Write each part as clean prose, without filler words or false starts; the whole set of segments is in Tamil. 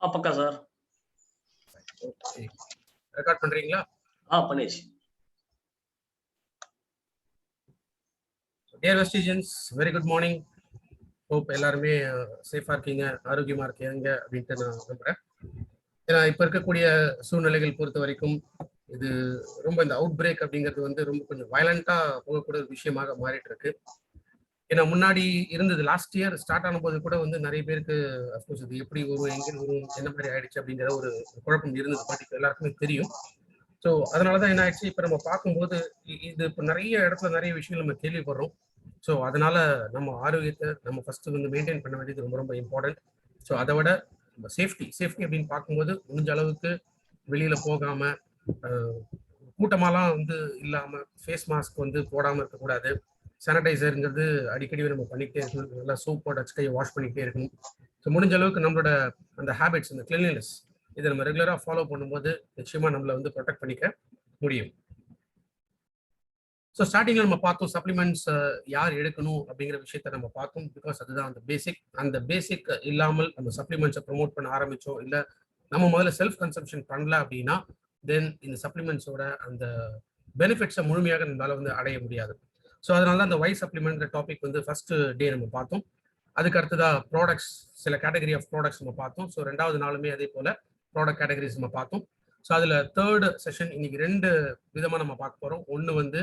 பக்கா சார். ஓகே. ரெக்கார்ட் பண்றீங்களா? பண்ணியாச்சு. Dear Vestigians, very good morning. Hope எல்லாருமே சேஃபா இருக்கீங்க, ஆரோக்கியமா இருக்கீங்க அப்படின்ட்டு நான் நம்புறேன். ஏன்னா இப்ப இருக்கக்கூடிய சூழ்நிலைகள் பொறுத்த வரைக்கும் இது ரொம்ப இந்த அவுட் பிரேக் அப்படிங்கிறது வந்து ரொம்ப கொஞ்சம் வயலண்டா போகக்கூடிய ஒரு விஷயமாக மாறிட்டு இருக்கு. ஏன்னா முன்னாடி இருந்தது லாஸ்ட் இயர் ஸ்டார்ட் ஆன போது கூட வந்து நிறைய பேருக்கு அஃப்கோர்ஸ் இது எப்படி வரும், எங்கே வரும், என்ன மாதிரி ஆயிடுச்சு அப்படிங்கிற ஒரு குழப்பம் இருந்தது. பட் இப்போ எல்லாருக்குமே தெரியும். ஸோ அதனாலதான் என்ன ஆயிடுச்சு, இப்ப நம்ம பார்க்கும்போது இது இப்போ நிறைய இடத்துல நிறைய விஷயங்கள் நம்ம கேள்விப்படுறோம். ஸோ அதனால நம்ம ஆரோக்கியத்தை நம்ம ஃபர்ஸ்ட் வந்து மெயின்டைன் பண்ண வேண்டியது ரொம்ப ரொம்ப இம்பார்ட்டன்ட். ஸோ அதை விட நம்ம சேஃப்டி அப்படின்னு பார்க்கும்போது முடிஞ்ச அளவுக்கு வெளியில போகாம கூட்டமாலாம் வந்து இல்லாம ஃபேஸ் மாஸ்க் வந்து போடாம இருக்கக்கூடாது. சானிடைசருங்கிறது அடிக்கடி நம்ம பண்ணிக்கிட்டே இருக்கணும். நல்லா சோப் போட்டு வச்சு கையை வாஷ் பண்ணிக்கிட்டே இருக்கணும். ஸோ முடிஞ்ச அளவுக்கு நம்மளோட அந்த ஹேபிட்ஸ், அந்த கிளீன்லினஸ் இதை நம்ம ரெகுலரா ஃபாலோ பண்ணும்போது நிச்சயமா நம்மளை வந்து ப்ரொடெக்ட் பண்ணிக்க முடியும். ஸோ ஸ்டார்டிங்ல நம்ம பார்த்தோம் சப்ளிமெண்ட்ஸ் யார் எடுக்கணும் அப்படிங்கிற விஷயத்த நம்ம பார்த்தோம். பிகாஸ் அதுதான் அந்த பேசிக். அந்த பேசிக் இல்லாமல் நம்ம சப்ளிமெண்ட்ஸை ப்ரொமோட் பண்ண ஆரம்பிச்சோம், இல்லை நம்ம முதல்ல செல்ஃப் கன்சம்ஷன் பண்ணல அப்படின்னா தென் இந்த சப்ளிமெண்ட்ஸோட அந்த பெனிஃபிட்ஸை முழுமையாக நம்மளால வந்து அடைய முடியாது. ஸோ அதனால தான் அந்த வை சப்ளிமெண்ட் டாபிக் வந்து ஃபர்ஸ்ட் டே நம்ம பார்த்தோம். அதுக்கு அடுத்ததா ப்ராடக்ட்ஸ், சில கேட்டகரி ஆஃப் ப்ராடக்ட்ஸ் நம்ம பார்த்தோம். ஸோ ரெண்டாவது நாளுமே அதே போல ப்ராடக்ட் கேட்டகரிஸ் நம்ம பார்த்தோம். ஸோ அதில் தேர்ட் செஷன் இன்னைக்கு 2 விதமாக நம்ம பார்க்க போகிறோம். ஒன்று வந்து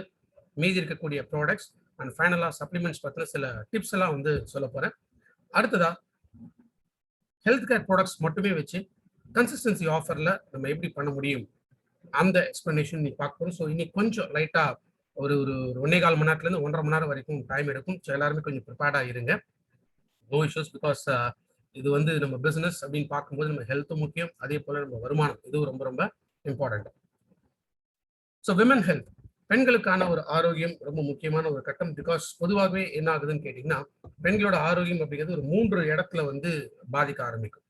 மீதி இருக்கக்கூடிய ப்ராடக்ட்ஸ் அண்ட் ஃபைனலாக சப்ளிமெண்ட்ஸ் பற்றின சில டிப்ஸ் எல்லாம் வந்து சொல்ல போகிறேன். அடுத்ததா ஹெல்த் கேர் ப்ராடக்ட்ஸ் மட்டுமே வச்சு கன்சிஸ்டன்சி ஆஃபரில் நம்ம எப்படி பண்ண முடியும் அந்த எக்ஸ்பிளனேஷன் நீ பார்க்க போகிறோம். ஸோ இன்னைக்கு கொஞ்சம் லைட்டாக ஒரு 1.25 மணி நேரத்துலேருந்து 1.5 மணி நேரம் வரைக்கும் டைம் எடுக்கும். ஸோ எல்லாருமே கொஞ்சம் ப்ரிப்பேர்டாக இருங்க. No issues. பிகாஸ் இது வந்து நம்ம பிஸ்னஸ் அப்படின்னு பார்க்கும்போது நம்ம ஹெல்த்தும் முக்கியம், அதே போல் நம்ம வருமானம் இதுவும் ரொம்ப ரொம்ப இம்பார்ட்டன்ட். ஸோ விமன் ஹெல்த், பெண்களுக்கான ஒரு ஆரோக்கியம் ரொம்ப முக்கியமான ஒரு கட்டம். பிகாஸ் பொதுவாகவே என்ன ஆகுதுன்னு கேட்டிங்கன்னா, பெண்களோட ஆரோக்கியம் அப்படிங்கிறது ஒரு 3 இடத்துல வந்து பாதிக்க ஆரம்பிக்கும்.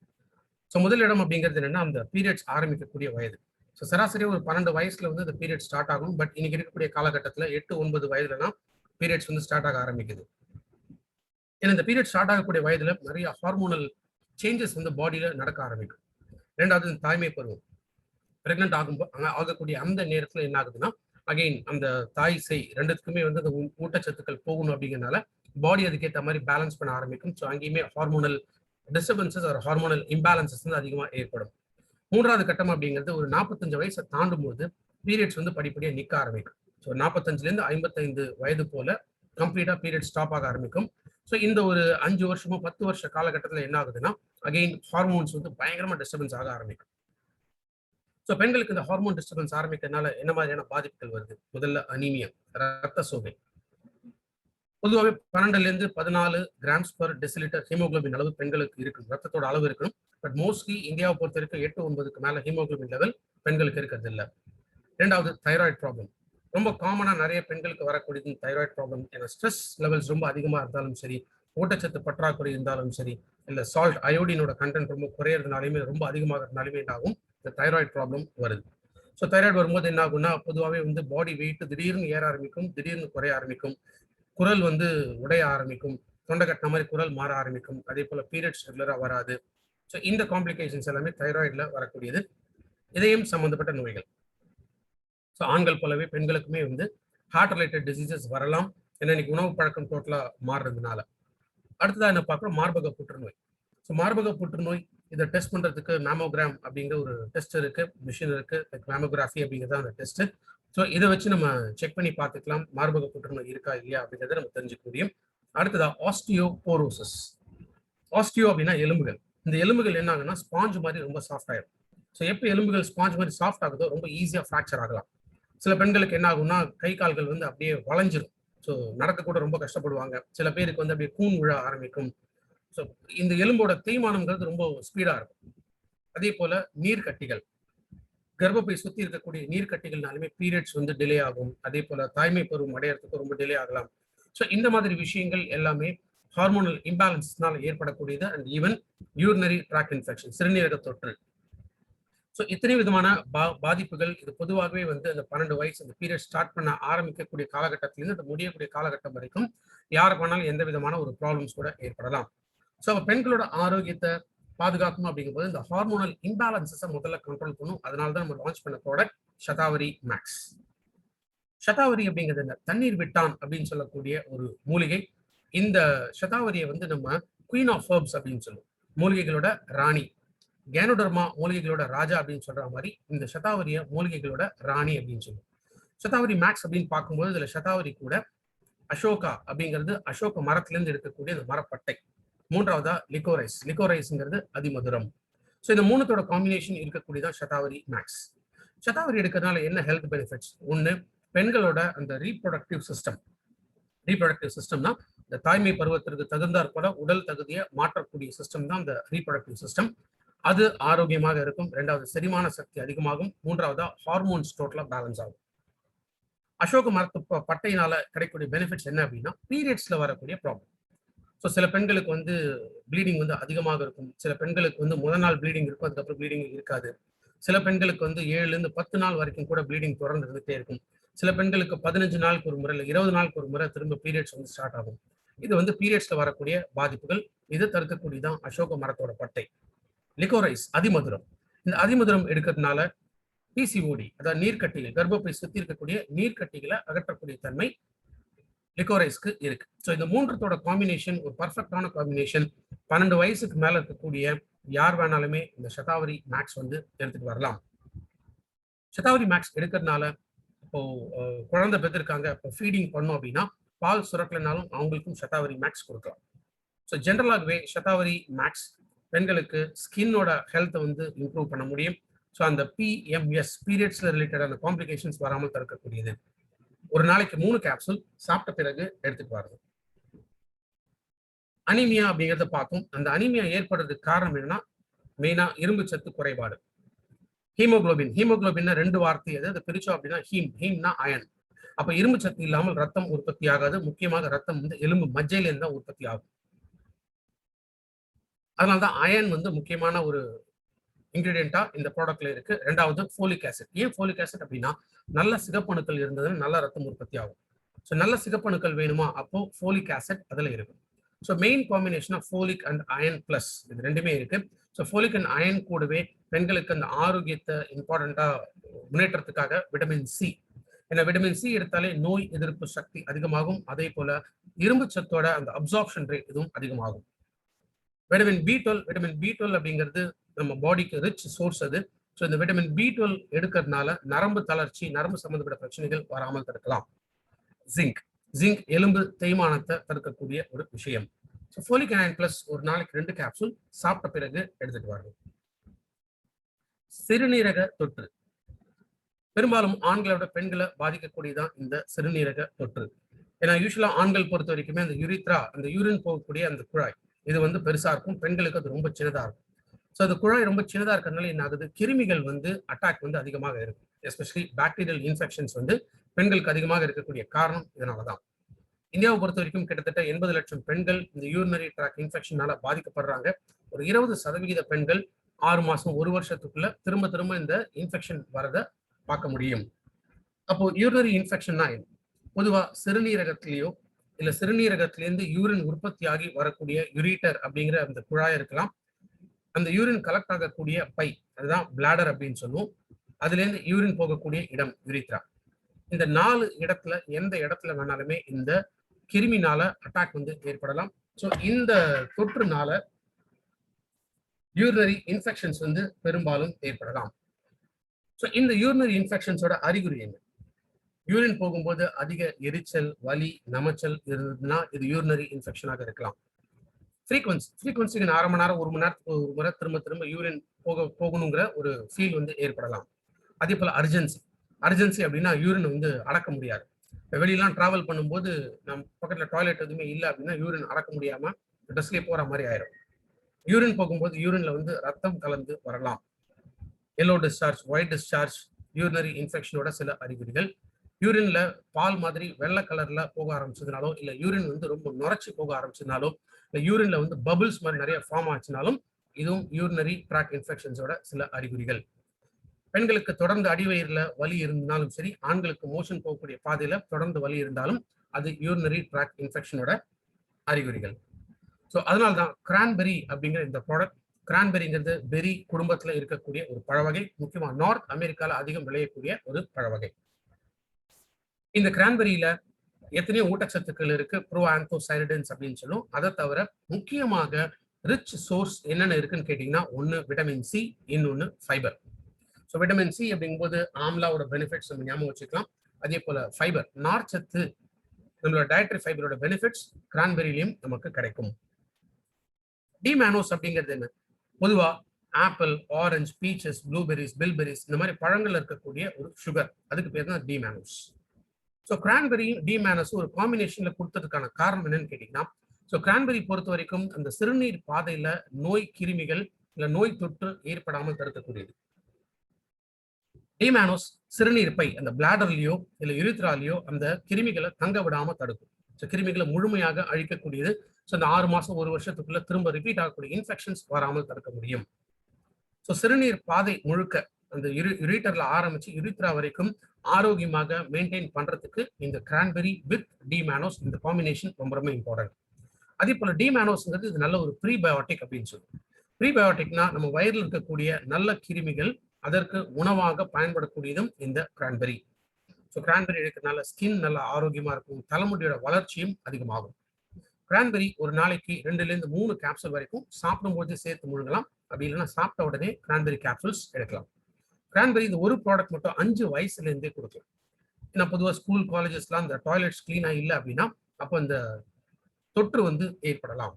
ஸோ முதல் இடம் அப்படிங்கிறது என்னன்னா அந்த பீரியட்ஸ் ஆரம்பிக்கக்கூடிய வயது. ஸோ சராசரி ஒரு 12 வயசுல வந்து இந்த பீரியட் ஸ்டார்ட் ஆகும். பட் இன்னைக்கு இருக்கக்கூடிய காலகட்டத்தில் 8-9 வயதுலலாம் பீரியட்ஸ் வந்து ஸ்டார்ட் ஆக ஆரம்பிக்குது. ஏன்னா இந்த பீரியட் ஸ்டார்ட் ஆகக்கூடிய வயதுல நிறைய ஹார்மோனல் சேஞ்சஸ் வந்து பாடியில நடக்க ஆரம்பிக்கும். ரெண்டாவது தாய்மை பருவம், பிரெக்னென்ட் ஆகக்கூடிய அந்த நேரத்துல என்ன ஆகுதுன்னா அகைன் அந்த தாய் செய் ரெண்டுத்துக்குமே வந்து அந்த ஊட்டச்சத்துக்கள் போகணும் அப்படிங்கிறதுனால பாடி அதுக்கேற்ற மாதிரி பேலன்ஸ் பண்ண ஆரம்பிக்கும். ஸோ அங்கேயுமே ஹார்மோனல் டிஸ்டர்பன்சஸ் ஒரு ஹார்மோனல் இம்பேலன்சஸ் வந்து அதிகமாக ஏற்படும். மூன்றாவது கட்டம் அப்படிங்கிறது ஒரு 45 வயசை தாண்டும் போது பீரியட்ஸ் வந்து படிப்படியாக நிற்க ஆரம்பிக்கும். ஸோ 45லேருந்து 55 வயது போல கம்ப்ளீட்டா பீரியட் ஸ்டாப் ஆக ஆரம்பிக்கும். ஸோ இந்த ஒரு 5 வருஷமோ 10 வருஷ காலகட்டத்தில் என்ன ஆகுதுன்னா அகைன் ஹார்மோன்ஸ் வந்து பயங்கரமா டிஸ்டர்பன்ஸ் ஆக ஆரம்பிக்கும். ஸோ பெண்களுக்கு இந்த ஹார்மோன் டிஸ்டர்பன்ஸ் ஆரம்பிக்கிறதுனால என்ன மாதிரியான பாதிப்புகள் வருது? முதல்ல அனீமியா, ரத்த சோகை. பொதுவாகவே 12லேருந்து 14 கிராம்ஸ் பர் டெசிலிட்டர் ஹீமோகுளோபின் அளவு பெண்களுக்கு இருக்கணும், ரத்தத்தோட அளவு இருக்கணும். பட் மோஸ்ட்லி இந்தியாவை பொறுத்த வரைக்கும் 8-9க்கு மேல ஹீமோகுளோபின் லெவல் பெண்களுக்கு இருக்கிறது இல்லை. ரெண்டாவது தைராய்டு ப்ராப்ளம். ரொம்ப காமனா நிறைய பெண்களுக்கு வரக்கூடியது தைராய்டு ப்ராப்ளம். ஏன்னா ஸ்ட்ரெஸ் லெவல்ஸ் ரொம்ப அதிகமா இருந்தாலும் சரி, ஊட்டச்சத்து பற்றாக்குறை இருந்தாலும் சரி, இல்லை சால்ட் அயோடினோட கண்டென்ட் ரொம்ப குறையறதுனாலுமே ரொம்ப அதிகமாகிறதுனாலுமே என்ன ஆகும், இந்த தைராய்டு ப்ராப்ளம் வருது. ஸோ தைராய்டு வரும்போது என்ன ஆகும்னா பொதுவாகவே வந்து பாடி வெயிட் திடீர்னு ஏற ஆரம்பிக்கும், திடீர்னு குறைய ஆரம்பிக்கும், குரல் வந்து உடைய ஆரம்பிக்கும், தொண்டை கட்டின மாதிரி குரல் மாற ஆரம்பிக்கும், அதே போல பீரியட்ஸ் ரெகுலராக வராது. ஸோ இந்த காம்ப்ளிகேஷன்ஸ் எல்லாமே தைராய்டில் வரக்கூடியது. இதயம் சம்பந்தப்பட்ட நோய்கள். ஸோ ஆண்கள் போலவே பெண்களுக்குமே வந்து ஹார்ட் ரிலேட்டட் டிசீசஸ் வரலாம். ஏன்னா இன்னைக்கு உணவு பழக்கம் டோட்டலா மாறுறதுனால. அடுத்ததாக என்ன பார்க்குறோம், மார்பக புற்றுநோய். ஸோ மார்பக புற்றுநோய் இதை டெஸ்ட் பண்றதுக்கு மேமோகிராம் அப்படிங்கிற ஒரு டெஸ்ட் இருக்கு, மிஷின் இருக்கு, மேமோகிராஃபி அப்படிங்கிறது அந்த டெஸ்ட். ஸோ இதை வச்சு நம்ம செக் பண்ணி பார்த்துக்கலாம் மார்பக புற்றுநோய் இருக்கா இல்லையா அப்படிங்கிறத நம்ம தெரிஞ்சுக்க முடியும். அடுத்ததா ஆஸ்டியோபோரோசிஸ். ஆஸ்டியோ அப்படின்னா எலும்புகள். இந்த எலும்புகள் என்ன ஆகுன்னா ஸ்பாஞ்ச் மாதிரி ரொம்ப சாஃப்ட் ஆயிடும். ஸோ எப்போ எலும்புகள் ஸ்பாஞ்ச் மாதிரி சாஃப்ட் ஆகுதோ ரொம்ப ஈஸியாக ஃப்ராக்சர் ஆகலாம். சில பெண்களுக்கு என்ன ஆகும்னா கை கால்கள் வந்து அப்படியே வளைஞ்சிரும். ஸோ நடக்க கூட ரொம்ப கஷ்டப்படுவாங்க. சில பேருக்கு வந்து அப்படியே கூன் விழ ஆரம்பிக்கும். ஸோ இந்த எலும்போட தேய்மானம்ங்கிறது ரொம்ப ஸ்பீடா இருக்கும். அதே போல நீர்க்கட்டிகள், கர்ப்பப்பை சுத்தி இருக்கக்கூடிய நீர்க்கட்டிகள்னாலுமே பீரியட்ஸ் வந்து டிலே ஆகும். அதே போல தாய்மை பருவம் அடையறதுக்கு ரொம்ப டிலே ஆகலாம். ஸோ இந்த மாதிரி விஷயங்கள் எல்லாமே ஹார்மோனல் இம்பேலன்ஸ்னால ஏற்படக்கூடியது. And even urinary tract infection, சிறுநீரக தொற்று. ஸோ இத்தனை விதமான பாதிப்புகள் இது பொதுவாகவே வந்து அந்த 12 வயசு அந்த பீரியட் ஸ்டார்ட் பண்ண ஆரம்பிக்கக்கூடிய காலகட்டத்திலிருந்து அந்த முடியக்கூடிய காலகட்டம் வரைக்கும் யாருக்கு வேணாலும் எந்த விதமான ஒரு ப்ராப்ளம்ஸ் கூட ஏற்படலாம். ஸோ பெண்களோட ஆரோக்கியத்தை பாதுகாக்கணும் அப்படிங்கும்போது இந்த ஹார்மோனல் இம்பேலன்சஸை முதல்ல கண்ட்ரோல் பண்ணும். அதனால தான் நம்ம லான்ச் பண்ண ப்ராடக்ட் ஷதாவரி மேக்ஸ். ஷதாவரி அப்படிங்கிறது என்ன? தண்ணீர் விட்டான் அப்படின்னு சொல்லக்கூடிய ஒரு மூலிகை. இந்த ஷதாவரியை வந்து நம்ம குயின் ஆஃப் ஹெர்ப்ஸ் அப்படின்னு சொல்லுவோம். மூலிகைகளோட ராணி. கேனோடர்மா மூலிகைகளோட ராஜா அப்படின்னு சொல்ற மாதிரி இந்த ஷதாவரிய மூலிகைகளோட ராணி அப்படின்னு சொல்லுவோம். ஷதாவரி மேக்ஸ் அப்படின்னு பார்க்கும்போது இதுல ஷதாவரி கூட அசோகா அப்படிங்கிறது அசோக மரத்திலிருந்து எடுக்கக்கூடிய அந்த மரப்பட்டை. மூன்றாவதா லிகோரைஸ். லிகோரைஸ்ங்கிறது அதிமதுரம். ஸோ இந்த மூணுத்தோட காம்பினேஷன் இருக்கக்கூடியதான் ஷதாவரி மேக்ஸ். ஷதாவரி எடுக்கிறதுனால என்ன ஹெல்த் பெனிஃபிட்ஸ்? ஒன்று, பெண்களோட அந்த ரீப்ரொடக்டிவ் சிஸ்டம். ரீப்ரொடக்டிவ் சிஸ்டம்னா இந்த தாய்மை பருவத்திற்கு தகுந்தாற் போல உடல் தகுதியை மாற்றக்கூடிய சிஸ்டம் தான் இந்த ரீப்ரொடக்டிவ் சிஸ்டம். அது ஆரோக்கியமாக இருக்கும். ரெண்டாவது, செரிமான சக்தி அதிகமாகும். மூன்றாவதா, ஹார்மோன்ஸ் டோட்டலா பேலன்ஸ் ஆகும். அசோக மரத்து பட்டையினால கிடைக்கக்கூடிய பெனிஃபிட்ஸ் என்ன அப்படின்னா, பீரியட்ஸ்ல வரக்கூடிய ப்ராப்ளம். ஸோ சில பெண்களுக்கு வந்து ப்ளீடிங் வந்து அதிகமாக இருக்கும். சில பெண்களுக்கு வந்து முதல் நாள் ப்ளீடிங் இருக்கும், அதுக்கப்புறம் ப்ளீடிங் இருக்காது. சில பெண்களுக்கு வந்து 7லேருந்து 10 நாள் வரைக்கும் கூட ப்ளீடிங் தொடர்ந்து இருந்துகிட்டே இருக்கும். சில பெண்களுக்கு 15 நாளுக்கு ஒரு முறை, இல்லை 20 நாளுக்கு ஒரு முறை திரும்ப பீரியட்ஸ் வந்து ஸ்டார்ட் ஆகும். இது வந்து பீரியட்ஸ்ல வரக்கூடிய பாதிப்புகள். இதை தடுக்கக்கூடியதான் அசோக மரத்தோட பட்டை. லிகோரைஸ் அதிமதுரம். இந்த அதிமதுரம் எடுக்கிறதுனால பிசிஓடி, அதாவது நீர்க்கட்டிகள், கர்ப்பப்பை சுத்தி இருக்கக்கூடிய நீர்க்கட்டிகளை அகற்றக்கூடிய தன்மை லிகோரைஸ்க்கு இருக்கு. ஸோ இந்த மூன்றத்தோட காம்பினேஷன் ஒரு பர்ஃபெக்டான காம்பினேஷன். 12 வயசுக்கு மேல இருக்கக்கூடிய யார் வேணாலுமே இந்த ஷதாவரி மேக்ஸ் வந்து எடுத்துட்டு வரலாம். ஷதாவரி மேக்ஸ் எடுக்கிறதுனால இப்போ குழந்தை பெற்றிருக்காங்க, இப்போ ஃபீடிங் பண்ணோம் அப்படின்னா பால் சுரக்கலைனாலும் அவங்களுக்கும் ஷதாவரி மேக்ஸ் கொடுக்கலாம். ஸோ ஜென்ரலாகவே ஷதாவரி மேக்ஸ் பெண்களுக்கு ஸ்கின்னோட ஹெல்த்தை வந்து இம்ப்ரூவ் பண்ண முடியும். ஸோ அந்த PMS பீரியட்ஸ்ல ரிலேட்டடான காம்ப்ளிகேஷன்ஸ் வராமல் தடுக்கக்கூடியது. ஒரு நாளைக்கு 3 கேப்சூல் சாப்பிட்ட பிறகு எடுத்துட்டு வரணும். அனீமியா அப்படிங்கிறத பார்த்தோம். அந்த அனீமியா ஏற்படுறதுக்கு காரணம் என்னன்னா, மெயினா இரும்பு சத்து குறைபாடு. ஹீமோகுளோபின். ஹீமோகுளோபின் 2 வார்த்தை அது. அதை பிரிச்சோம் அப்படின்னா ஹீம்னா அயன். அப்ப இரும்பு சத்து இல்லாமல் ரத்தம் உற்பத்தி ஆகாது. முக்கியமாக ரத்தம் வந்து எலும்பு மஜ்ஜையிலேருந்து தான் உற்பத்தி ஆகும். அதனால்தான் அயன் வந்து முக்கியமான ஒரு இன்கிரீடியண்டா இந்த ப்ராடக்ட்ல இருக்கு. ரெண்டாவது ஃபோலிக் ஆசிட். ஏன் ஃபோலிக் ஆசிட் அப்படின்னா, நல்ல சிகப்பணுக்கள் இருந்ததுன்னா நல்ல ரத்தம் உற்பத்தி ஆகும். ஸோ நல்ல சிகப்பணுக்கள் வேணுமா, அப்போ ஃபோலிக் ஆசிட் அதில் இருக்கும். So main combination of folic and iron plus இது ரெண்டுமே இருக்கு. ஸோ ஃபோலிக் அண்ட் அயன் கூடவே பெண்களுக்கு அந்த ஆரோக்கியத்தை இம்பார்ட்டண்டா முன்னேற்றத்துக்காக விட்டமின் சி. ஏன்னா விட்டமின் சி எடுத்தாலே நோய் எதிர்ப்பு சக்தி அதிகமாகும். அதே போல இரும்பு சத்தோட அந்த அப்சார்ப்ஷன் ரேட் இதுவும் அதிகமாகும். விட்டமின் பி டுவெல் அப்படிங்கிறது நம்ம பாடிக்கு ரிச் சோர்ஸ் அது. ஸோ இந்த விட்டமின் பி12 எடுக்கிறதுனால நரம்பு தளர்ச்சி, நரம்பு சம்பந்தப்பட்ட பிரச்சனைகள் வராமல் தடுக்கலாம். ஜிங்க் எலும்பு தேய்மானத்தை தடுக்கக்கூடிய ஒரு விஷயம். ஸோ ஃபோலிக் அயன் பிளஸ் ஒரு நாளைக்கு 2 கேப்சூல் சாப்பிட்ட பிறகு எடுத்துட்டு வரணும். சிறுநீரக தொற்று பெரும்பாலும் ஆண்களோட பெண்களை பாதிக்கக்கூடியதான் இந்த சிறுநீரக தொற்று. ஏன்னா யூஸ்வலா ஆண்கள் பொறுத்த வரைக்குமே அந்த யூரித்ரா, அந்த யூரின் போகக்கூடிய அந்த குழாய் இது வந்து பெருசா இருக்கும். பெண்களுக்கு அது ரொம்ப சின்னதா இருக்கும். ஸோ அது குழாய் ரொம்ப சின்னதா இருக்கிறதுனால என்ன ஆகுது, கிருமிகள் வந்து அட்டாக் வந்து அதிகமாக இருக்கும். எஸ்பெஷலி பாக்டீரியல் இன்ஃபெக்ஷன்ஸ் வந்து பெண்களுக்கு அதிகமாக இருக்கக்கூடிய காரணம் இதனாலதான். இந்தியாவை பொறுத்த வரைக்கும் கிட்டத்தட்ட 80 லட்சம் பெண்கள் இந்த யூரினரி ட்ராக் இன்ஃபெக்ஷனால பாதிக்கப்படுறாங்க. ஒரு 20% பெண்கள் 6 மாசம் 1 வருஷத்துக்குள்ள திரும்ப திரும்ப இந்த இன்ஃபெக்ஷன் வரதை பார்க்க முடியும். அப்போ யூரினரி இன்ஃபெக்ஷன்னா என்ன? பொதுவா சிறுநீரகத்திலேயோ இல்ல சிறுநீரகத்திலேருந்து யூரின் உற்பத்தி ஆகி வரக்கூடிய யூரிட்டர் அப்படிங்கிற அந்த குழாய் இருக்கலாம். அந்த யூரின் கலெக்ட் ஆகக்கூடிய பை, அதுதான் பிளாடர் அப்படின்னு சொல்லுவோம். அதுல இருந்து யூரின் போகக்கூடிய இடம் யூரித்ரா. இந்த 4 இடத்துல எந்த இடத்துல வேணாலுமே இந்த கிருமினால அட்டாக் வந்து ஏற்படலாம். ஸோ இந்த தொற்றுனால யூரினரி இன்ஃபெக்ஷன்ஸ் வந்து பெரும்பாலும் ஏற்படலாம். ஸோ இந்த யூரினரி இன்ஃபெக்ஷன்ஸோட அறிகுறி என்ன? யூரின் போகும்போது அதிக எரிச்சல், வலி, நமைச்சல் இருந்ததுன்னா இது யூரினரி இன்ஃபெக்ஷனாக இருக்கலாம். ஃப்ரீக்வன்சிக்கு 1/2 மணி நேரம் 1 மணி நேரத்துக்கு ஒரு முறை திரும்ப திரும்ப யூரின் போகணுங்கிற ஒரு ஃபீல் வந்து ஏற்படலாம். அதே போல அர்ஜென்சி அப்படின்னா யூரின் வந்து அடக்க முடியாது. இப்போ வெளியெல்லாம் டிராவல் பண்ணும்போது நம்ம பக்கத்துல டாய்லெட் எதுவுமே இல்லை அப்படின்னா யூரின் அடக்க முடியாம ட்ரெஸ்லேயே போற மாதிரி ஆயிரும். யூரின் போகும்போது யூரின்ல வந்து ரத்தம் கலந்து வரலாம். Yellow discharge, white discharge urinary இன்ஃபெக்ஷனோட சில அறிகுறிகள். யூரின்ல பால் மாதிரி வெள்ளை கலர்ல போக ஆரம்பிச்சதுனாலோ, இல்ல யூரின் வந்து ரொம்ப நுரைச்சி போக ஆரம்பிச்சதுனாலோ, இல்ல யூரின்ல வந்து பபிள்ஸ் மாதிரி நிறைய ஃபார்ம் ஆச்சுனாலும் இதுவும் யூரினரி ட்ராக் இன்ஃபெக்ஷன்ஸோட சில அறிகுறிகள். பெண்களுக்கு தொடர்ந்து அடிவயிறுல வலி இருந்தாலும் சரி, ஆண்களுக்கு மோஷன் போகக்கூடிய பாதையில தொடர்ந்து வலி இருந்தாலும் அது யூரினரி ட்ராக் இன்ஃபெக்ஷனோட அறிகுறிகள். ஸோ அதனால்தான் கிரான்பெரி அப்படிங்கிற இந்த ப்ராடக்ட் கிரான்பெரிங்கிறது பெரி குடும்பத்துல இருக்கக்கூடிய ஒரு பழவகை. முக்கியமா நார்த் அமெரிக்கால அதிகம் விளையக்கூடிய ஒரு பழவகை. இந்த கிரான்பெரியில எத்தனையோ ஊட்டச்சத்துக்கள் இருக்கு, ப்ரோஆந்தோசைனிடின்ஸ் அப்படின்னு சொல்லும். அதை தவிர முக்கியமாக ரிச் சோர்ஸ் என்னென்ன இருக்குன்னு கேட்டீங்கன்னா, ஒன்னு விட்டமின் சி, இன்னொன்னு ஃபைபர். ஸோ விட்டமின் சி அப்படிங்கும்போது ஆம்லாவோட பெனிஃபிட்ஸ் நம்ம ஞாபகம் வச்சுக்கலாம். அதே போல ஃபைபர், நார்ச்சத்து, நம்மளோட டயட்ரி ஃபைபரோட பெனிஃபிட்ஸ் கிரான்பெரியிலையும் நமக்கு கிடைக்கும். டி மேனோஸ் அப்படிங்கிறது என்ன? பொதுவா ஆப்பிள், ஆரஞ்சு, பீச்சஸ், ப்ளூபெரிஸ், பில்பெரிஸ் இந்த மாதிரி பழங்கள்ல இருக்கக்கூடிய ஒரு சுகர், அதுக்கு பேர் தான் டி மேனோஸ். ஸோ கிரான்பெரியும் டி மேனஸும் ஒரு காம்பினேஷன்ல கொடுத்ததுக்கான காரணம் என்னன்னு கேட்டீங்கன்னா, ஸோ கிரான்பெரி பொறுத்த வரைக்கும் அந்த சிறுநீர் பாதையில நோய் கிருமிகள் இல்ல நோய் தொற்று ஏற்படாமல் தடுக்கக்கூடியது. டி மேனோஸ் சிறுநீர் பை அந்த பிளாடர்லயோ இல்ல யூரித்ராலயோ அந்த கிருமிகளை தங்க விடாம தடுக்கும். ஸோ கிருமிகளை முழுமையாக அழிக்கக்கூடியது. ஸோ இந்த 6 மாசம் 1 வருஷத்துக்குள்ள திரும்ப ரிப்பீட் ஆகக்கூடிய இன்ஃபெக்ஷன்ஸ் வராமல் தடுக்க முடியும். ஸோ சிறுநீர் பாதை முழுக்க அந்த யூரிட்டர்ல ஆரம்பிச்சு யூரித்ரா வரைக்கும் ஆரோக்கியமாக மெயின்டைன் பண்றதுக்கு இந்த கிரான்பெரி வித் டி மேனோஸ் இந்த காம்பினேஷன் ரொம்ப ரொம்ப இம்பார்ட்டன்ட். அதே போல டி மேனோஸ்ங்கிறது இது நல்ல ஒரு ப்ரீபயோட்டிக் அப்படின்னு சொல்லுவோம். ப்ரீபயோட்டிக்னா நம்ம வயிறில் இருக்கக்கூடிய நல்ல கிருமிகள் அதற்கு உணவாக பயன்படக்கூடியதும் இந்த கிரான்பெரி. ஸோ கிரான்பெரி எடுக்கிறதுனால ஸ்கின் நல்லா ஆரோக்கியமா இருக்கும், தலைமுடியோட வளர்ச்சியும் அதிகமாகும். கிரான்பெரி ஒரு நாளைக்கு 2லேருந்து 3 கேப்சூல் வரைக்கும் சாப்பிடும்போது சேர்த்து முழுங்கலாம். அப்படி இல்லைன்னா சாப்பிட்ட உடனே கிரான்பெரி கேப்சூல்ஸ் எடுக்கலாம். கிரான்பெரி இந்த ஒரு ப்ராடக்ட் மட்டும் 5 வயசுல இருந்தே கொடுக்கலாம். ஏன்னா பொதுவாக ஸ்கூல் காலேஜஸ்லாம் இந்த டாய்லெட்ஸ் கிளீனா இல்லை அப்படின்னா அப்போ இந்த தொற்று ஏற்படலாம்.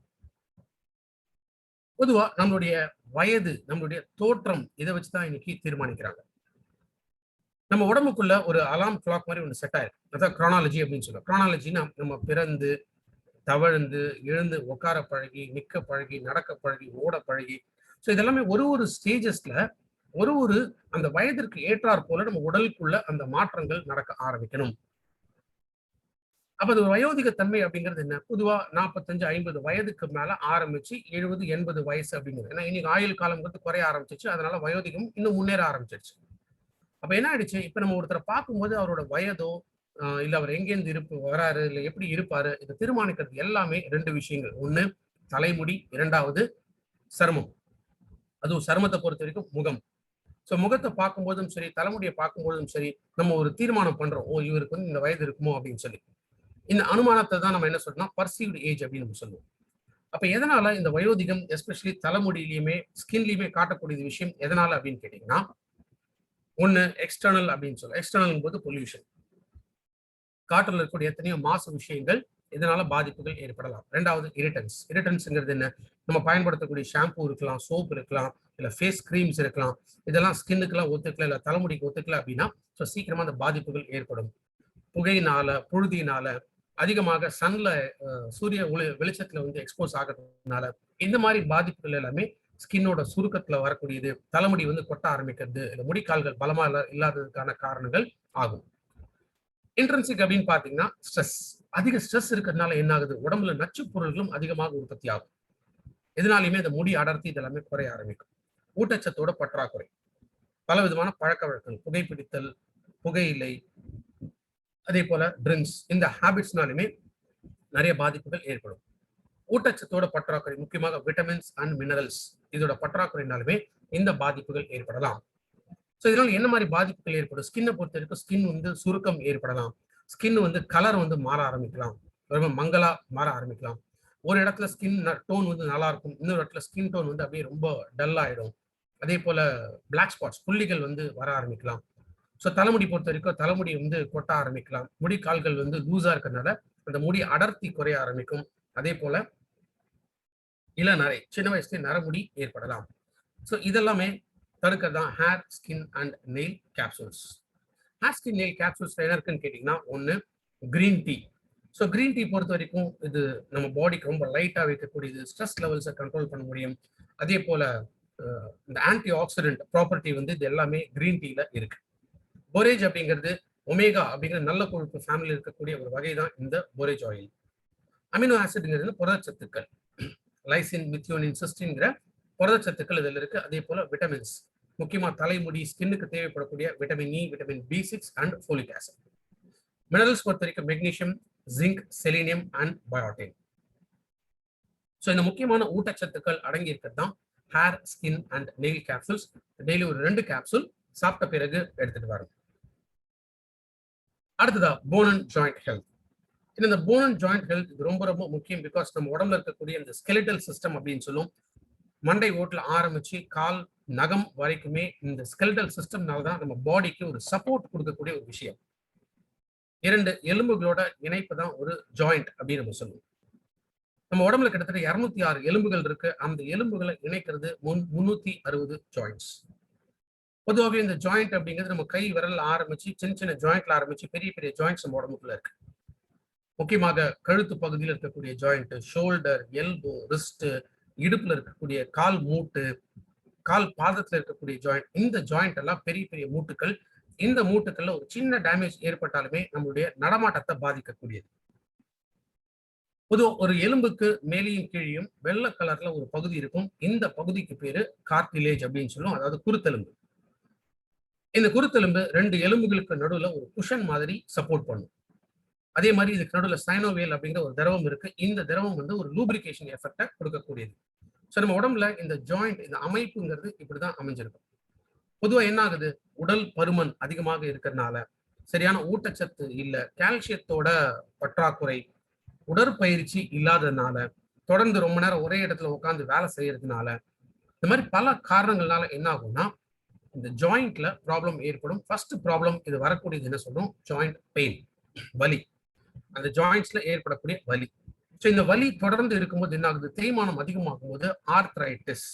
பொதுவா நம்மளுடைய வயது, நம்மளுடைய தோற்றம் இதை வச்சுதான் இன்னைக்கு தீர்மானிக்கிறாங்க. நம்ம உடம்புக்குள்ள ஒரு அலாம் கிளாக் மாதிரி ஒன்று செட் ஆயிருக்கு. அதான் கிரானாலஜி அப்படின்னு சொல்லுவோம். கிரானாலஜினா நம்ம பிறந்து, தவழ்ந்து, எழுந்து, உட்கார பழகி, நிக்க பழகி, நடக்க பழகி, ஓட பழகி, ஸோ இதெல்லாமே ஒரு ஸ்டேஜஸ்ல ஒரு அந்த வயதிற்கு ஏற்றாற் போல நம்ம உடலுக்குள்ள அந்த மாற்றங்கள் நடக்க ஆரம்பிக்கணும். அப்ப அது ஒரு வயோதிக தன்மை அப்படிங்கிறது என்ன? பொதுவா 45, 50 வயதுக்கு மேல ஆரம்பிச்சு 70, 80 வயசு அப்படிங்கிறது. ஏன்னா இன்னைக்கு ஆயுள் காலம் குறைய ஆரம்பிச்சிச்சு. அதனால வயோதிகம் இன்னும் முன்னேற ஆரம்பிச்சிருச்சு. அப்ப என்ன ஆயிடுச்சு? இப்ப நம்ம ஒருத்தரை பார்க்கும்போது அவரோட வயதோ இல்ல அவர் எங்கேருந்து வராரு, இல்ல எப்படி இருப்பாரு, இதை தீர்மானிக்கிறது எல்லாமே 2 விஷயங்கள். ஒண்ணு தலைமுடி, 2வது சருமம். அதுவும் சருமத்தை பொறுத்த வரைக்கும் முகம். ஸோ முகத்தை பார்க்கும்போதும் சரி, தலைமுடியை பார்க்கும்போதும் சரி, நம்ம ஒரு தீர்மானம் பண்றோம். ஓ, இவருக்கு இந்த வயது இருக்குமோ அப்படின்னு சொல்லி. இந்த அனுமானத்தை தான் நம்ம என்ன சொல்றோம்னா பர்சீவ்டு ஏஜ் அப்படின்னு நம்ம சொல்லுவோம். அப்ப எதனால இந்த வயோதிகம் எஸ்பெஷலி தலைமுடியிலையுமே ஸ்கின்லயுமே காட்டக்கூடிய விஷயம் எதனால அப்படின்னு கேட்டீங்கன்னா, ஒண்ணு எக்ஸ்டர்னல் அப்படின்னு சொல்லுவோம். எக்ஸ்டர்னல் போது பொல்யூஷன், காற்றில் இருக்கக்கூடிய எத்தனையோ மாசு விஷயங்கள் இதனால பாதிப்புகள் ஏற்படலாம். 2வது இரிட்டன்ஸ்ங்கிறது என்ன? நம்ம பயன்படுத்தக்கூடிய ஷாம்பு இருக்கலாம், சோப் இருக்கலாம், இல்ல ஃபேஸ் கிரீம்ஸ் இருக்கலாம். இதெல்லாம் ஸ்கின்னுக்குலாம் ஒத்துக்கல, இல்ல தலைமுடிக்கு ஒத்துக்கல அப்படின்னா சீக்கிரமா அந்த பாதிப்புகள் ஏற்படும். புகையினால, புழுதியினால, அதிகமாக சன்ல சூரிய வெளிச்சத்துல எக்ஸ்போஸ் ஆகிறதுனால இந்த மாதிரி பாதிப்புகள் எல்லாமே ஸ்கின்னோட சுருக்கத்துல வரக்கூடியது. தலைமுடி கொட்ட ஆரம்பிக்கிறது, இல்ல முடிக்கால்கள் பலமா இல்லாததுக்கான காரணங்கள் ஆகும். இன்ட்ரின்சிக் அப்படின்னு பாத்தீங்கன்னா ஸ்ட்ரெஸ். அதிக ஸ்ட்ரெஸ் இருக்கிறதுனால என்ன ஆகுது? உடம்புல நச்சு பொருள்களும் அதிகமாக உற்பத்தி ஆகும். இதனாலுமே இந்த முடி அடர்த்தி இதெல்லாமே குறைய ஆரம்பிக்கும். ஊட்டச்சத்தோட பற்றாக்குறை, பல விதமான பழக்க வழக்கங்கள், புகைப்பிடித்தல், புகையிலை, அதே போல ட்ரிங்க்ஸ், இந்த ஹேபிட்ஸ்னாலுமே நிறைய பாதிப்புகள் ஏற்படும். ஊட்டச்சத்தோட பற்றாக்குறை, முக்கியமாக விட்டமின்ஸ் அண்ட் மினரல்ஸ், இதோட பற்றாக்குறையினாலுமே இந்த பாதிப்புகள் ஏற்படலாம். ஸோ இதனால என்ன மாதிரி பாதிப்புகள் ஏற்படும்? ஸ்கின்னை பொறுத்த வரைக்கும் ஸ்கின் சுருக்கம் ஏற்படலாம். ஸ்கின் கலர் மாற ஆரம்பிக்கலாம், ரொம்ப மங்களா மாற ஆரம்பிக்கலாம். ஒரு இடத்துல ஸ்கின் டோன் நல்லா இருக்கும், இன்னொரு இடத்துல ஸ்கின் டோன் அப்படியே ரொம்ப டல் ஆயிடும். அதே போல பிளாக் ஸ்பாட்ஸ், புள்ளிகள் வர ஆரம்பிக்கலாம். ஸோ தலைமுடி பொறுத்த வரைக்கும் தலைமுடி கொட்ட ஆரம்பிக்கலாம். முடி கால்கள் லூஸா இருக்கிறதுனால அந்த முடி அடர்த்தி குறைய ஆரம்பிக்கும். அதே போல இளநரை, சின்ன வயசுல நரமுடி ஏற்படலாம். ஸோ இதெல்லாமே தடுக்கிறதான் hair, skin and nail capsules. Hair, skin, nail capsules என்ன இருக்குன்னு கேட்டீங்கன்னா, ஒன்று green tea. So green tea பொறுத்த வரைக்கும் இது நம்ம பாடிக்கு ரொம்ப லைட்டா வைக்கக்கூடியது, ஸ்ட்ரெஸ் லெவல்ஸை கண்ட்ரோல் பண்ண முடியும். அதே போல இந்த ஆன்டி ஆக்சிடென்ட் ப்ராப்பர்ட்டி இது எல்லாமே கிரீன் டீல இருக்கு. போரேஜ் அப்படிங்கிறது ஒமேகா அப்படிங்கிற நல்ல கொழுப்பு ஃபேமிலி இருக்கக்கூடிய ஒரு வகை தான் இந்த போரேஜ் ஆயில். அமினோ ஆசிட்ங்கிறது புரதச்சத்துக்கள், லைசின், மித்தியோனின், சிஸ்டின்ங்கிற புரதச்சத்துக்கள் இதில் இருக்கு. அதே போல விட்டமின்ஸ், முக்கியமா தலைமுடி, ஸ்கின்னுக்கு தேவைப்படக்கூடிய vitamin E, vitamin B6 and folic acid. Minerals பொறுத்த வரைக்கும் magnesium, zinc, selenium and biotin. So இந்த முக்கியமான ஊட்டச்சத்துக்கள் அடங்கி இருக்கிறது தான் hair, skin and nail capsules. Daily ஒரு 2 கேப்சூல் சாப்பிட்ட பிறகு எடுத்துட்டு வரும். அடுத்ததா போன் அண்ட் ஜாயிண்ட் ஹெல்த். இந்த போன் அண்ட் ஜாயிண்ட் ஹெல்த் இது ரொம்ப ரொம்ப முக்கியம். பிகாஸ் நம்ம உடம்புல இருக்கக்கூடிய இந்த ஸ்கெலிட்டல் சிஸ்டம் அப்படின்னு சொல்லும், மண்டை ஓட்டுல ஆரம்பிச்சு கால் நகம் வரைக்குமே இந்த ஸ்கெலிட்டல் சிஸ்டம்னால தான் நம்ம பாடிக்கு ஒரு சப்போர்ட் கொடுக்கக்கூடிய ஒரு விஷயம். 2 எலும்புகளோட இணைப்பு தான் ஒரு ஜாயிண்ட் அப்படின்னு நம்ம சொல்லுவோம். நம்ம உடம்புல கிட்டத்தட்ட 206 எலும்புகள் இருக்கு. அந்த எலும்புகளை இணைக்கிறது 360 ஜாயிண்ட்ஸ். பொதுவாகவே இந்த ஜாயிண்ட் அப்படிங்கிறது நம்ம கை விரல் ஆரம்பிச்சு சின்ன சின்ன ஜாயிண்ட்ல ஆரம்பிச்சு பெரிய பெரிய ஜாயிண்ட்ஸ் நம்ம உடம்புக்குள்ள இருக்கு. முக்கியமாக கழுத்து பகுதியில் இருக்கக்கூடிய ஜாயிண்ட், ஷோல்டர், எல்போ, ரிஸ்ட், இடுப்புல இருக்கக்கூடிய கால் மூட்டு, கால் பாதத்துல இருக்கக்கூடிய ஜாயிண்ட், இந்த ஜாயிண்ட் எல்லாம் பெரிய பெரிய மூட்டுக்கள். இந்த மூட்டுக்கள்ல ஒரு சின்ன டேமேஜ் ஏற்பட்டாலுமே நம்மளுடைய நடமாட்டத்தை பாதிக்கக்கூடியது. பொதுவா ஒரு எலும்புக்கு மேலேயும் கீழையும் வெள்ளை கலர்ல ஒரு பகுதி இருக்கும். இந்த பகுதிக்கு பேரு கார்டிலேஜ் அப்படின்னு சொல்லுவோம், அதாவது குருத்தெலும்பு. இந்த குருத்தெலும்பு 2 எலும்புகளுக்கு நடுவுல ஒரு குஷன் மாதிரி சப்போர்ட் பண்ணும். அதே மாதிரி இதுக்கு நடுவுல சைனோவியல் அப்படிங்கிற ஒரு திரவம் இருக்கு. இந்த திரவம் வந்து ஒரு லூப்ரிகேஷன் எஃபெக்டை கொடுக்கக்கூடியது. ஸோ நம்ம உடம்புல இந்த ஜாயிண்ட், இந்த அமைப்புங்கிறது இப்படிதான் அமைஞ்சிருக்கும். பொதுவா என்ன ஆகுது, உடல் பருமன் அதிகமாக இருக்கிறதுனால, சரியான ஊட்டச்சத்து இல்ல, கால்சியத்தோட பற்றாக்குறை, உடற்பயிற்சி இல்லாததுனால, தொடர்ந்து ரொம்ப நேரம் ஒரே இடத்துல உட்காந்து வேலை செய்யறதுனால, இந்த மாதிரி பல காரணங்கள்னால என்ன ஆகும்னா இந்த ஜாயிண்ட்ல ப்ராப்ளம் ஏற்படும். ஃபர்ஸ்ட் ப்ராப்ளம் இது வரக்கூடியது என்ன சொல்றோம், ஜாயிண்ட் பெயின், வலி. அந்த ஜாயிண்ட்ஸ்ல ஏற்படக்கூடிய வலி. ஸோ இந்த வலி தொடர்ந்து இருக்கும்போது என்ன ஆகுது, தேய்மானம் அதிகமாகும் போது ஆர்த்ரைட்டிஸ்,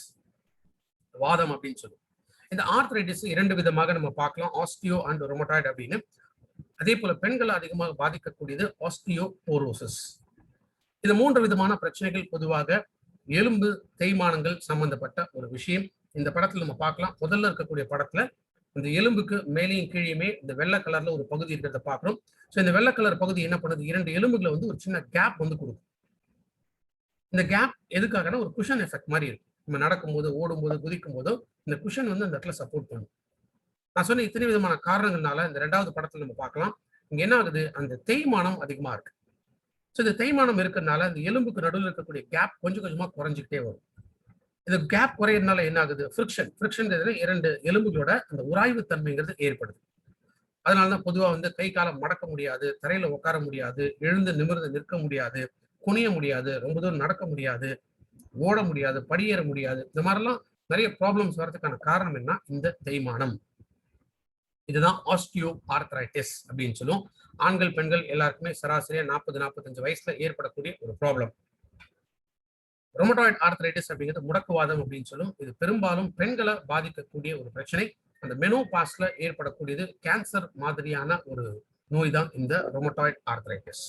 வாதம் அப்படின்னு சொல்லுவோம். இந்த ஆர்த்ரைட்டிஸ் 2 விதமாக நம்ம பார்க்கலாம், ஆஸ்டியோ அண்ட் ரொமட்டாய்டு அப்படின்னு. அதே போல பெண்களை அதிகமாக பாதிக்கக்கூடியது ஆஸ்டியோபோரோசிஸ். இந்த 3 விதமான பிரச்சனைகள் பொதுவாக எலும்பு தேய்மானங்கள் சம்பந்தப்பட்ட ஒரு விஷயம். இந்த படத்துல நம்ம பார்க்கலாம். முதல்ல இருக்கக்கூடிய படத்துல இந்த எலும்புக்கு மேலேயும் கீழேயுமே இந்த வெள்ளை கலர்ல ஒரு பகுதி இருக்கிறத பார்க்கிறோம். ஸோ இந்த வெள்ளை கலர் பகுதி என்ன பண்ணுது, 2 எலும்புகளை வந்து ஒரு சின்ன கேப் வந்து கொடுக்கும். இந்த கேப் எதுக்காகனா ஒரு குஷன் எஃபெக்ட் மாதிரி இருக்கும். நம்ம நடக்கும்போது, ஓடும்போது, குதிக்கும் போதோ இந்த குஷன் வந்து அந்த இடத்துல சப்போர்ட் பண்ணும். நான் சொன்ன இத்தனை விதமான காரணங்கள்னால இந்த 2வது படத்துல நம்ம பார்க்கலாம். இங்க என்ன ஆகுது, அந்த தேய்மானம் அதிகமா இருக்கு. ஸோ இந்த தேய்மானம் இருக்கிறதுனால இந்த எலும்புக்கு நடுவில் இருக்கக்கூடிய கேப் கொஞ்சம் கொஞ்சமா குறைஞ்சிக்கிட்டே வரும். இந்த கேப் குறையறதுனால என்ன ஆகுது, ஃப்ரிக்ஷன், 2 எலும்புகளோட அந்த உராய்வு தன்மைங்கிறது ஏற்படுது. அதனாலதான் பொதுவா வந்து கை காலம் மடக்க முடியாது, தரையில உட்கார முடியாது, எழுந்து நிமிர்ந்து நிற்க முடியாது, குனிய முடியாது, ரொம்ப தூரம் நடக்க முடியாது, ஓட முடியாது, படியேற முடியாது. இந்த மாதிரிலாம் நிறைய ப்ராப்ளம்ஸ் வர்றதுக்கான காரணம் என்ன, இந்த தேய்மானம். இதுதான் ஆஸ்டியோ ஆர்த்ரைட்டிஸ் அப்படின்னு சொல்லுவோம். ஆண்கள் பெண்கள் எல்லாருக்குமே சராசரியா 40-45 வயசுல ஏற்படக்கூடிய ஒரு ப்ராப்ளம். ரொமட்டாய்டு ஆர்த்ரைட்டிஸ் அப்படிங்கிறது முடக்குவாதம் அப்படின்னு சொல்லும். இது பெரும்பாலும் பெண்களை பாதிக்கக்கூடிய ஒரு பிரச்சனை. அந்த மெனோபாஸ்ல ஏற்படக்கூடியது கேன்சர் மாதிரியான ஒரு நோய் தான் இந்த ரொமட்டாய்டு ஆர்த்ரைட்டிஸ்.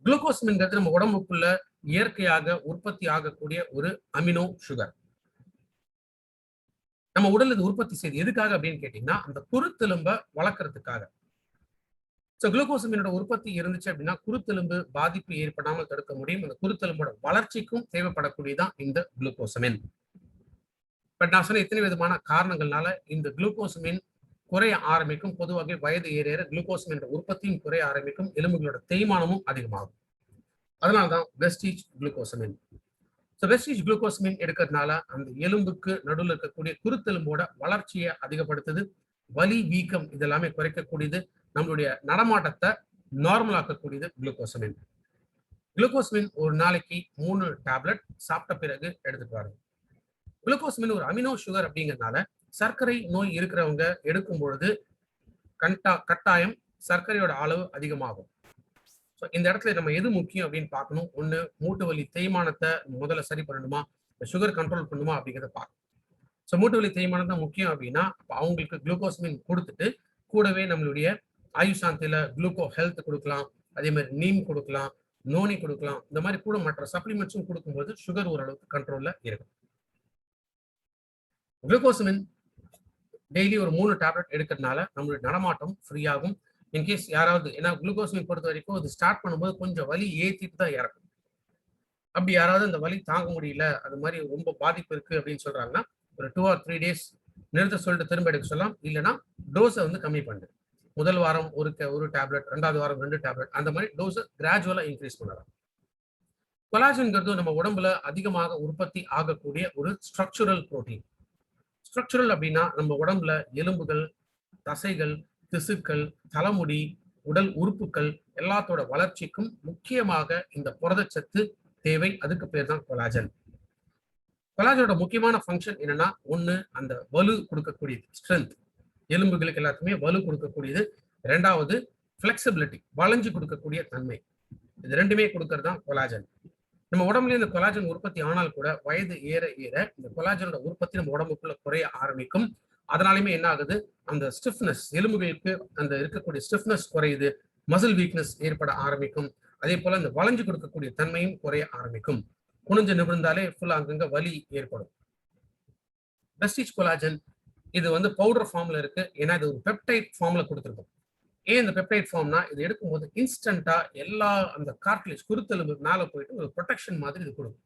குளுக்கோஸ்மின்ங்கிறது நம்ம உடம்புக்குள்ள இயற்கையாக உற்பத்தி ஆகக்கூடிய ஒரு அமினோ சுகர். நம்ம உடல் இது உற்பத்தி செய்து எதுக்காக அப்படின்னு கேட்டீங்கன்னா, அந்த குருத்தெலும்ப வளர்க்கறதுக்காக. ஸோ குளுக்கோசமினோட உற்பத்தி இருந்துச்சு அப்படின்னா குருத்தெலும்பு பாதிப்பு ஏற்படாமல் தடுக்க முடியும். அந்த குருத்தெலும்போட வளர்ச்சிக்கும் தேவைப்படக்கூடியதான் இந்த குளுக்கோசமின். பட் நான் சொன்ன இத்தனை விதமான காரணங்கள்னால இந்த குளுக்கோசமின் குறைய ஆரம்பிக்கும். பொதுவாக வயது ஏற ஏற குளுக்கோசமின் உற்பத்தியும் குறைய ஆரம்பிக்கும், எலும்புகளோட தேய்மானமும் அதிகமாகும். அதனால்தான் Vestige glucosamine. So Vestige glucosamine எடுக்கிறதுனால அந்த எலும்புக்கு நடுவில் இருக்கக்கூடிய குருத்தெலும்போட வளர்ச்சியை அதிகப்படுத்துது. வலி, வீக்கம் இதெல்லாமே குறைக்கக்கூடியது. நம்மளுடைய நடமாட்டத்தை நார்மல் ஆக்கக்கூடியது குளுக்கோசமின். குளுக்கோசமின் ஒரு நாளைக்கு 3 டேப்லெட் சாப்பிட்ட பிறகு எடுத்துட்டு வாங்க. குளுக்கோசமின் ஒரு அமினோ சுகர் அப்படிங்கிறதுனால சர்க்கரை நோய் இருக்கிறவங்க எடுக்கும் பொழுது கட்டாயம் சர்க்கரையோட அளவு அதிகமாகும். இந்த இடத்துல நம்ம எது முக்கியம் அப்படின்னு பார்க்கணும். ஒண்ணு, மூட்டு வலி தேய்மானத்தை முதல்ல சரி பண்ணணுமா, சுகர் கண்ட்ரோல் பண்ணுமா அப்படிங்கிறத பார்க்கணும். ஸோ மூட்டு வலி தேய்மானம் தான் முக்கியம் அப்படின்னா அவங்களுக்கு குளுக்கோசமின் கொடுத்துட்டு கூடவே நம்மளுடைய ஆயுஷாந்தில குளுக்கோ ஹெல்த் கொடுக்கலாம், அதே மாதிரி நீம் கொடுக்கலாம், நோனி கொடுக்கலாம். இந்த மாதிரி கூட மற்ற சப்ளிமெண்ட்ஸும் கொடுக்கும்போது சுகர் ஓரளவுக்கு கண்ட்ரோல்ல இருக்கும். குளுக்கோசமின் டெய்லி ஒரு 3 டேப்லெட் எடுக்கிறதுனால நம்மளுடைய நடமாட்டம் ஃப்ரீ ஆகும். இன்கேஸ் யாராவது, ஏன்னா குளுக்கோசமின் பொறுத்த வரைக்கும் அது ஸ்டார்ட் பண்ணும்போது கொஞ்சம் வலி ஏற்றிட்டு தான் இறக்கும். அப்படி யாராவது அந்த வலி தாங்க முடியல, அது மாதிரி ரொம்ப பாதிப்பு இருக்கு அப்படின்னு சொல்றாங்கன்னா ஒரு 2 or 3 days நிறுத்த சொல்லிட்டு திரும்ப எடுக்க சொல்லலாம். இல்லைன்னா டோஸை வந்து கம்மி பண்ணு. முதல் வாரம் ஒரு டேப்லெட், 2வது வாரம் 2 டேப்லெட், அந்த மாதிரி டோஸை கிராஜுவலா இன்க்ரீஸ் பண்ணலாம். கொலாஜன்ங்கிறது நம்ம உடம்புல அதிகமாக உற்பத்தி ஆகக்கூடிய ஒரு ஸ்ட்ரக்சுரல் புரோட்டீன். ஸ்ட்ரக்சுரல் அப்படின்னா நம்ம உடம்புல எலும்புகள், தசைகள், திசுக்கள், தலைமுடி, உடல் உறுப்புகள் எல்லாத்தோட வளர்ச்சிக்கும் முக்கியமாக இந்த புரதச்சத்து தேவை. அதுக்கு பேர் தான் கொலாஜன். கொலாஜனோட முக்கியமான ஃபங்க்ஷன் என்னன்னா, ஒண்ணு அந்த வலு கொடுக்கக்கூடியது, ஸ்ட்ரென்த், எலும்புகளுக்கு எல்லாத்துக்குமே வலு கொடுக்கக்கூடியது. இரண்டாவது ஃபிளெக்சிபிலிட்டி, வளைஞ்சு கொடுக்கக்கூடிய தன்மை. இது ரெண்டுமே கொடுக்கறது தான் கொலாஜன். நம்ம உடம்புல இந்த கொலாஜன் உற்பத்தி ஆனால் கூட வயது ஏற ஏற இந்த கொலாஜனோட உற்பத்தி நம்ம உடம்புக்குள்ள குறைய ஆரம்பிக்கும். அதனாலுமே என்ன ஆகுது, அந்த ஸ்டிஃப்னஸ், எலும்புகளுக்கு அந்த இருக்கக்கூடிய ஸ்டிஃப்னஸ் குறையுது, மசில் வீக்னஸ் ஏற்பட ஆரம்பிக்கும். அதே போல இந்த வளைஞ்சு கொடுக்கக்கூடிய தன்மையும் குறைய ஆரம்பிக்கும். குனிஞ்சு நிமிர்ந்தாலே ஃபுல்லா அங்கங்க வலி ஏற்படும். வெஸ்டிஜ் கொலாஜன் இது வந்து பவுடர் ஃபார்ம்ல இருக்கு. ஏன்னா இது ஒரு பெப்டைட் ஃபார்ம்ல கொடுத்துருக்கோம். ஏன் இந்த பெப்டைட் ஃபார்ம்னா, இது எடுக்கும்போது இன்ஸ்டன்டா எல்லா அந்த கார்ட்லேஜ் குருத்தெலும்பு மேல போயிட்டு ஒரு ப்ரொடெக்ஷன் மாதிரி இது கொடுக்கும்.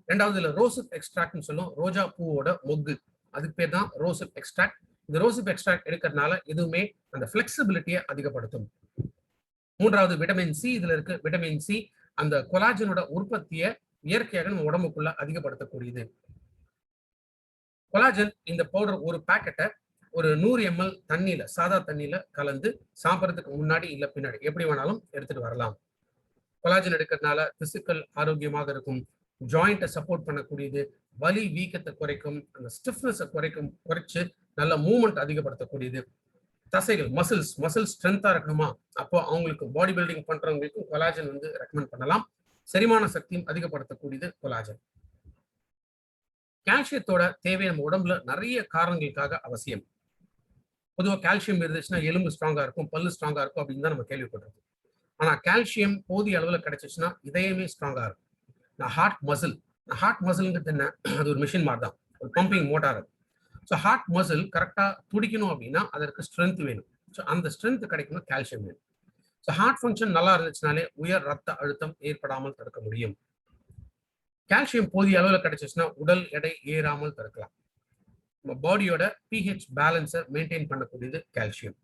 ரெண்டாவது இதுல ரோசிப் எக்ஸ்ட்ராக்ட்னு சொல்லும், ரோஜா பூவோட மொக்கு, அதுக்கு பேர் தான் ரோசிப் எக்ஸ்ட்ராக்ட். இந்த ரோசிப் எக்ஸ்ட்ராக்ட் எடுக்கிறதுனால இதுவுமே அந்த ஃபிளெக்சிபிலிட்டியை அதிகப்படுத்தும். மூன்றாவது விட்டமின் சி இதுல இருக்கு. விட்டமின் சி அந்த கொலாஜனோட உற்பத்தியை இயற்கையாக நம்ம உடம்புக்குள்ள அதிகப்படுத்தக்கூடியது. கொலாஜன் இந்த பவுடர் ஒரு பாக்கெட்டை ஒரு 100 ml தண்ணியில, சாதா தண்ணியில கலந்து சாப்பிட்றதுக்கு முன்னாடி இல்ல பின்னாடி எப்படி வேணாலும் எடுத்துட்டு வரலாம். கொலாஜன் எடுக்கிறதுனால திசுக்கள் ஆரோக்கியமாக இருக்கும், ஜாயிண்ட்டை சப்போர்ட் பண்ணக்கூடியது, வலி வீக்கத்தை குறைக்கும், அந்த ஸ்டிஃப்னஸை குறைச்சு நல்ல மூவ்மெண்ட் அதிகப்படுத்தக்கூடியது. தசைகள், மசில் ஸ்ட்ரென்த்தா இருக்கணுமா, அப்போ அவங்களுக்கு பாடி பில்டிங் பண்றவங்களுக்கு கொலாஜன் வந்து ரெக்கமெண்ட் பண்ணலாம். செரிமான சக்தியும் அதிகப்படுத்தக்கூடியது கொலாஜன். கால்சியத்தோட தேவை நம்ம உடம்புல நிறைய காரணங்களுக்காக அவசியம். பொதுவாக கால்சியம் இருந்துச்சுன்னா எலும்பு ஸ்ட்ராங்கா இருக்கும், பல்லு ஸ்ட்ராங்கா இருக்கும் அப்படின்னு தான் நம்ம கேள்விப்படுறோம். ஆனா கால்சியம் போதிய அளவுல கிடைச்சிச்சுன்னா இதயமே ஸ்ட்ராங்கா இருக்கும். ஹார்ட் மசில்ங்கிறது என்ன, அது ஒரு மிஷின் மாதிரி தான், ஒரு pumping motor. So heart muscle கரெக்டா துடிக்கணும் அப்படின்னா அதற்கு ஸ்ட்ரென்த் வேணும். ஸோ அந்த ஸ்ட்ரென்த் கிடைக்கணும், கால்சியம் வேணும். ஸோ ஹார்ட் ஃபங்க்ஷன் நல்லா இருந்துச்சுனாலே உயர் ரத்த அழுத்தம் ஏற்படாமல் தடுக்க முடியும். கால்சியம் போதிய அளவுல கிடைச்சிச்சுன்னா உடல் எடை ஏறாமல் தடுக்கலாம். நம்ம பாடியோட பிஹெச் பேலன்ஸை மெயின்டைன் பண்ணக்கூடியது கால்சியம்.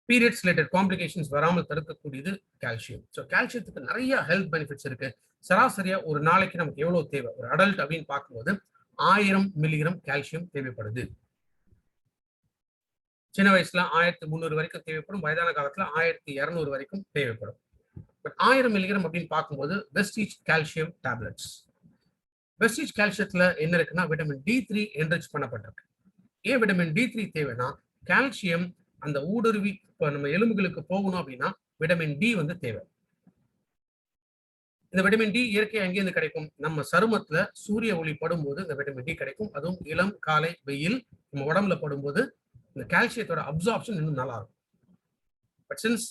பீரியட்ஸ் ரிலேட்டட் காம்ப்ளிகேஷன்ஸ் வராமல் தடுக்கக்கூடியது கால்சியம். ஸோ கால்சியத்துக்கு நிறைய ஹெல்த் பெனிஃபிட்ஸ் இருக்கு. சராசரியா ஒரு நாளைக்கு நமக்கு எவ்வளவு தேவை, ஒரு அடல்ட் அப்படின்னு பார்க்கும்போது 1000 மில்லிகிராம் கால்சியம் தேவைப்படுது. சின்ன வயசுல 1300 வரைக்கும் தேவைப்படும், வயதான காலத்துல 1200 வரைக்கும் தேவைப்படும். பட் 1000 மில்லிகிராம் அப்படின்னு பார்க்கும்போது வெஸ்டீஜ் கால்சியம் டேப்லெட்ஸ். வெஸ்டீஜ் கால்சியத்துல என்ன இருக்குன்னா விட்டமின் D3 என்ரிச் பண்ணப்பட்டிருக்கு. ஏன் விட்டமின் D3 தேவைன்னா, கால்சியம் அந்த ஊடுருவி நம்ம எலும்புகளுக்கு போகணும் அப்படின்னா விட்டமின் டி வந்து தேவை. இந்த விட்டமின் டி இயற்கையா எங்கேருந்து கிடைக்கும், நம்ம சருமத்துல சூரிய ஒளி படும்போது இந்த விட்டமின் டி கிடைக்கும். அதுவும் இளம் காலை வெயில் நம்ம உடம்புல படும்போது இந்த கால்சியத்தோட அப்சார்ப்ஷன் இன்னும் நல்லா இருக்கும். பட் சின்ஸ்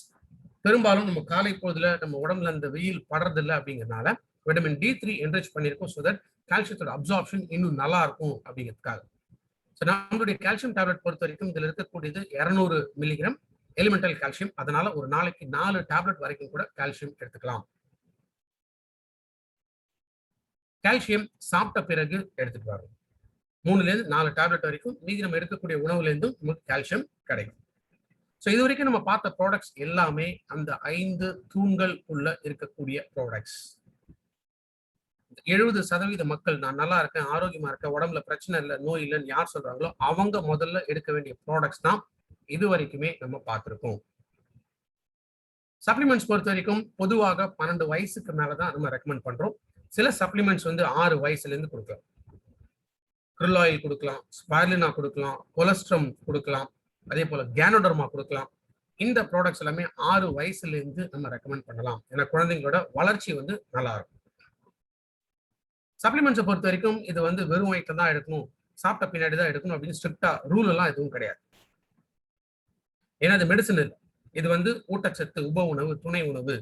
பெரும்பாலும் நம்ம காலை பொழுதுல நம்ம உடம்புல அந்த வெயில் படுறதில்லை அப்படிங்கிறதுனால விட்டமின் D3 என்ரிச் பண்ணியிருக்கோம். ஸோ தட் கால்சியத்தோட அப்சார்ப்ஷன் இன்னும் நல்லா இருக்கும் அப்படிங்கிறதுக்காக. ஸோ நம்மளுடைய கால்சியம் டேப்லெட் பொறுத்த வரைக்கும் இதுல இருக்கக்கூடியது 200 மில்லிகிராம் எலிமெண்டல் கால்சியம். அதனால ஒரு நாளைக்கு 4 டேப்லெட் வரைக்கும் கூட கால்சியம் எடுத்துக்கலாம். கால்சியம் சாப்பிட்ட பிறகு எடுத்துட்டு வரும். 3ல இருந்து 4 டேப்லெட் வரைக்கும் மீதி நம்ம எடுக்கக்கூடிய உணவுல இருந்தும் நமக்கு கால்சியம் கிடைக்கும். ஸோ இது வரைக்கும் நம்ம பார்த்த ப்ராடக்ட்ஸ் எல்லாமே அந்த 5 தூண்கள் உள்ள இருக்கக்கூடிய ப்ராடக்ட்ஸ். 70% மக்கள் நான் நல்லா இருக்கேன், ஆரோக்கியமா இருக்கேன், உடம்புல பிரச்சனை இல்லை, நோய் இல்லைன்னு யார் சொல்றாங்களோ அவங்க முதல்ல எடுக்க வேண்டிய ப்ராடக்ட்ஸ் தான் இது வரைக்குமே நம்ம பார்த்திருக்கோம். சப்ளிமெண்ட்ஸ் பொறுத்த வரைக்கும் பொதுவாக 12 வயசுக்கு மேலதான் நம்ம ரெக்கமெண்ட் பண்றோம். சில சப்ளிமெண்ட்ஸ் வந்து 6 வயசுல இருந்து கொடுக்கலாம். கிரில் ஆயில் கொடுக்கலாம், ஸ்பைருலினா கொடுக்கலாம், கொலஸ்ட்ரம் கொடுக்கலாம், அதே போல கேனோடர்மா கொடுக்கலாம். இந்த ப்ராடக்ட்ஸ் எல்லாமே 6 வயசுல இருந்து நம்ம ரெக்கமெண்ட் பண்ணலாம். ஏன்னா குழந்தைங்களோட வளர்ச்சி வந்து நல்லா இருக்கும். சப்ளிமெண்ட்ஸை பொறுத்த வரைக்கும் இது வந்து வெறும் வயிற்றுல தான் எடுக்கணும், சாப்பிட்ட பின்னாடி தான் எடுக்கணும் அப்படின்னு ஸ்ட்ரிக்டா ரூல் எல்லாம் எதுவும் கிடையாது. ஏன்னா அது மெடிசன் இல்லை, இது வந்து ஊட்டச்சத்து, உப உணவு, துணை உணவு.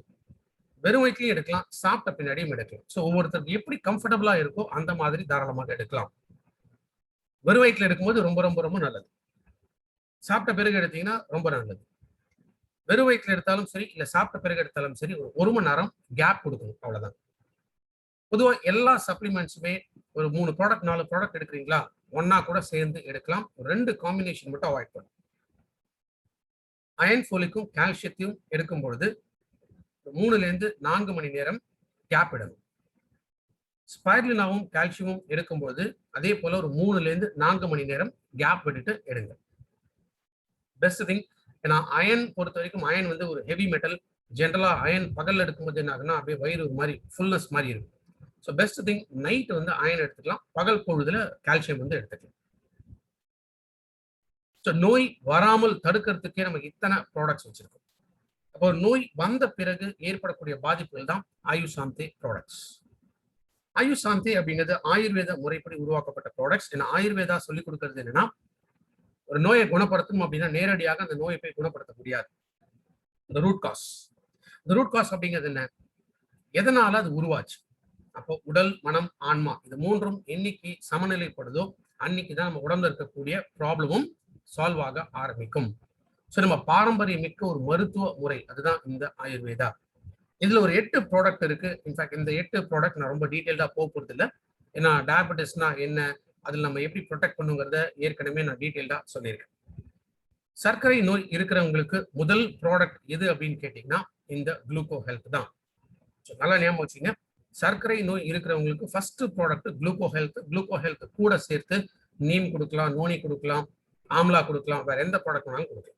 வெறும் வயிற்றுலையும் எடுக்கலாம், சாப்பிட்ட பின்னாடியும் எடுக்கலாம். ஸோ ஒவ்வொருத்தருக்கு எப்படி கம்ஃபர்டபுளா இருக்கோ அந்த மாதிரி தாராளமாக எடுக்கலாம். வெறும் வயிற்றுல எடுக்கும்போது ரொம்ப ரொம்ப ரொம்ப நல்லது. சாப்பிட்ட பிறகு எடுத்தீங்கன்னா ரொம்ப நல்லது. வெறும் வயிற்றுல எடுத்தாலும் சரி, இல்ல சாப்பிட்ட பிறகு எடுத்தாலும் சரி, ஒரு 1 மணி நேரம் கேப் கொடுக்கணும், அவ்வளவுதான். பொதுவாக எல்லா சப்ளிமெண்ட்ஸுமே ஒரு 3 ப்ராடக்ட் 4 ப்ராடக்ட் எடுக்கிறீங்களா, ஒன்னா கூட சேர்ந்து எடுக்கலாம். 2 காம்பினேஷன் மட்டும் அவாய்ட் பண்ணும். அயன் ஃபோலிக்கும் கால்சியத்தையும் எடுக்கும் பொழுது 3ல இருந்து 4 மணி நேரம் கேப் இடணும். ஸ்பைருலினாவும் கால்சியமும் எடுக்கும்போது அதே போல ஒரு 3 to 4 மணி நேரம் கேப் விட்டுட்டு எடுங்க. Best thing. ஏன்னா அயன் பொறுத்த வரைக்கும் அயன் வந்து ஒரு ஹெவி மெட்டல். ஜென்ரலா அயன் பகல்ல எடுக்கும்போது என்ன ஆகுன்னா அப்படியே வயிறு ஒரு மாதிரி ஃபுல்னஸ் மாதிரி இருக்கும். ஸோ பெஸ்ட் திங் நைட் வந்து அயன் எடுத்துக்கலாம், பகல் பொழுதுல கால்சியம் வந்து எடுத்துக்கலாம். ஸோ நோய் வராமல் தடுக்கிறதுக்கே நம்ம இத்தனை ப்ராடக்ட்ஸ் வச்சிருக்கோம். அப்போ நோய் வந்த பிறகு ஏற்படக்கூடிய பாதிப்புகள் தான் ஆயுஷாந்தே ப்ராடக்ட்ஸ். ஆயுஷாந்தே அப்படிங்கிறது ஆயுர்வேத முறைப்படி உருவாக்கப்பட்ட ப்ராடக்ட்ஸ். ஏன்னா ஆயுர்வேதா சொல்லிக் கொடுக்கறது என்னன்னா, ஒரு நோயை குணப்படுத்தணும் அப்படின்னா நேரடியாக அந்த நோயை போய் குணப்படுத்த முடியாது. இந்த ரூட் காஸ். இந்த ரூட் காஸ் அப்படிங்கிறது என்ன? எதனால அது உருவாச்சு? அப்போ உடல், மனம், ஆன்மா இது மூன்றும் என்னைக்கு சமநிலைப்படுதோ அன்னைக்கு தான் நம்ம உடம்புல இருக்கக்கூடிய ப்ராப்ளமும் சால்வ் ஆக ஆரம்பிக்கும். ஸோ நம்ம பாரம்பரியம் மிக்க ஒரு மருத்துவ முறை அதுதான் இந்த ஆயுர்வேதா. இதுல ஒரு 8 ப்ராடக்ட் இருக்கு. இன்ஃபேக்ட் இந்த 8 ப்ராடக்ட் நான் ரொம்ப டீட்டெயில்டா போறது இல்லை. ஏன்னா டயபெட்டிஸ்னா என்ன, அதில் நம்ம எப்படி ப்ரொடெக்ட் பண்ணுங்கிறத ஏற்கனவே நான் டீட்டெயில்டா சொல்லியிருக்கேன். சர்க்கரை நோய் இருக்கிறவங்களுக்கு முதல் ப்ராடக்ட் எது அப்படின்னு கேட்டீங்கன்னா இந்த குளுக்கோ ஹெல்த் தான். நல்லா ஞாபகம் வச்சுங்க. சர்க்கரை நோய் இருக்கிறவங்களுக்கு first product gluco health. Gluco health கூட சேர்த்து நீம் கொடுக்கலாம், நோனி கொடுக்கலாம், ஆம்லா கொடுக்கலாம், வேற எந்த ப்ராடக்ட் வேணாலும் கொடுக்கலாம்.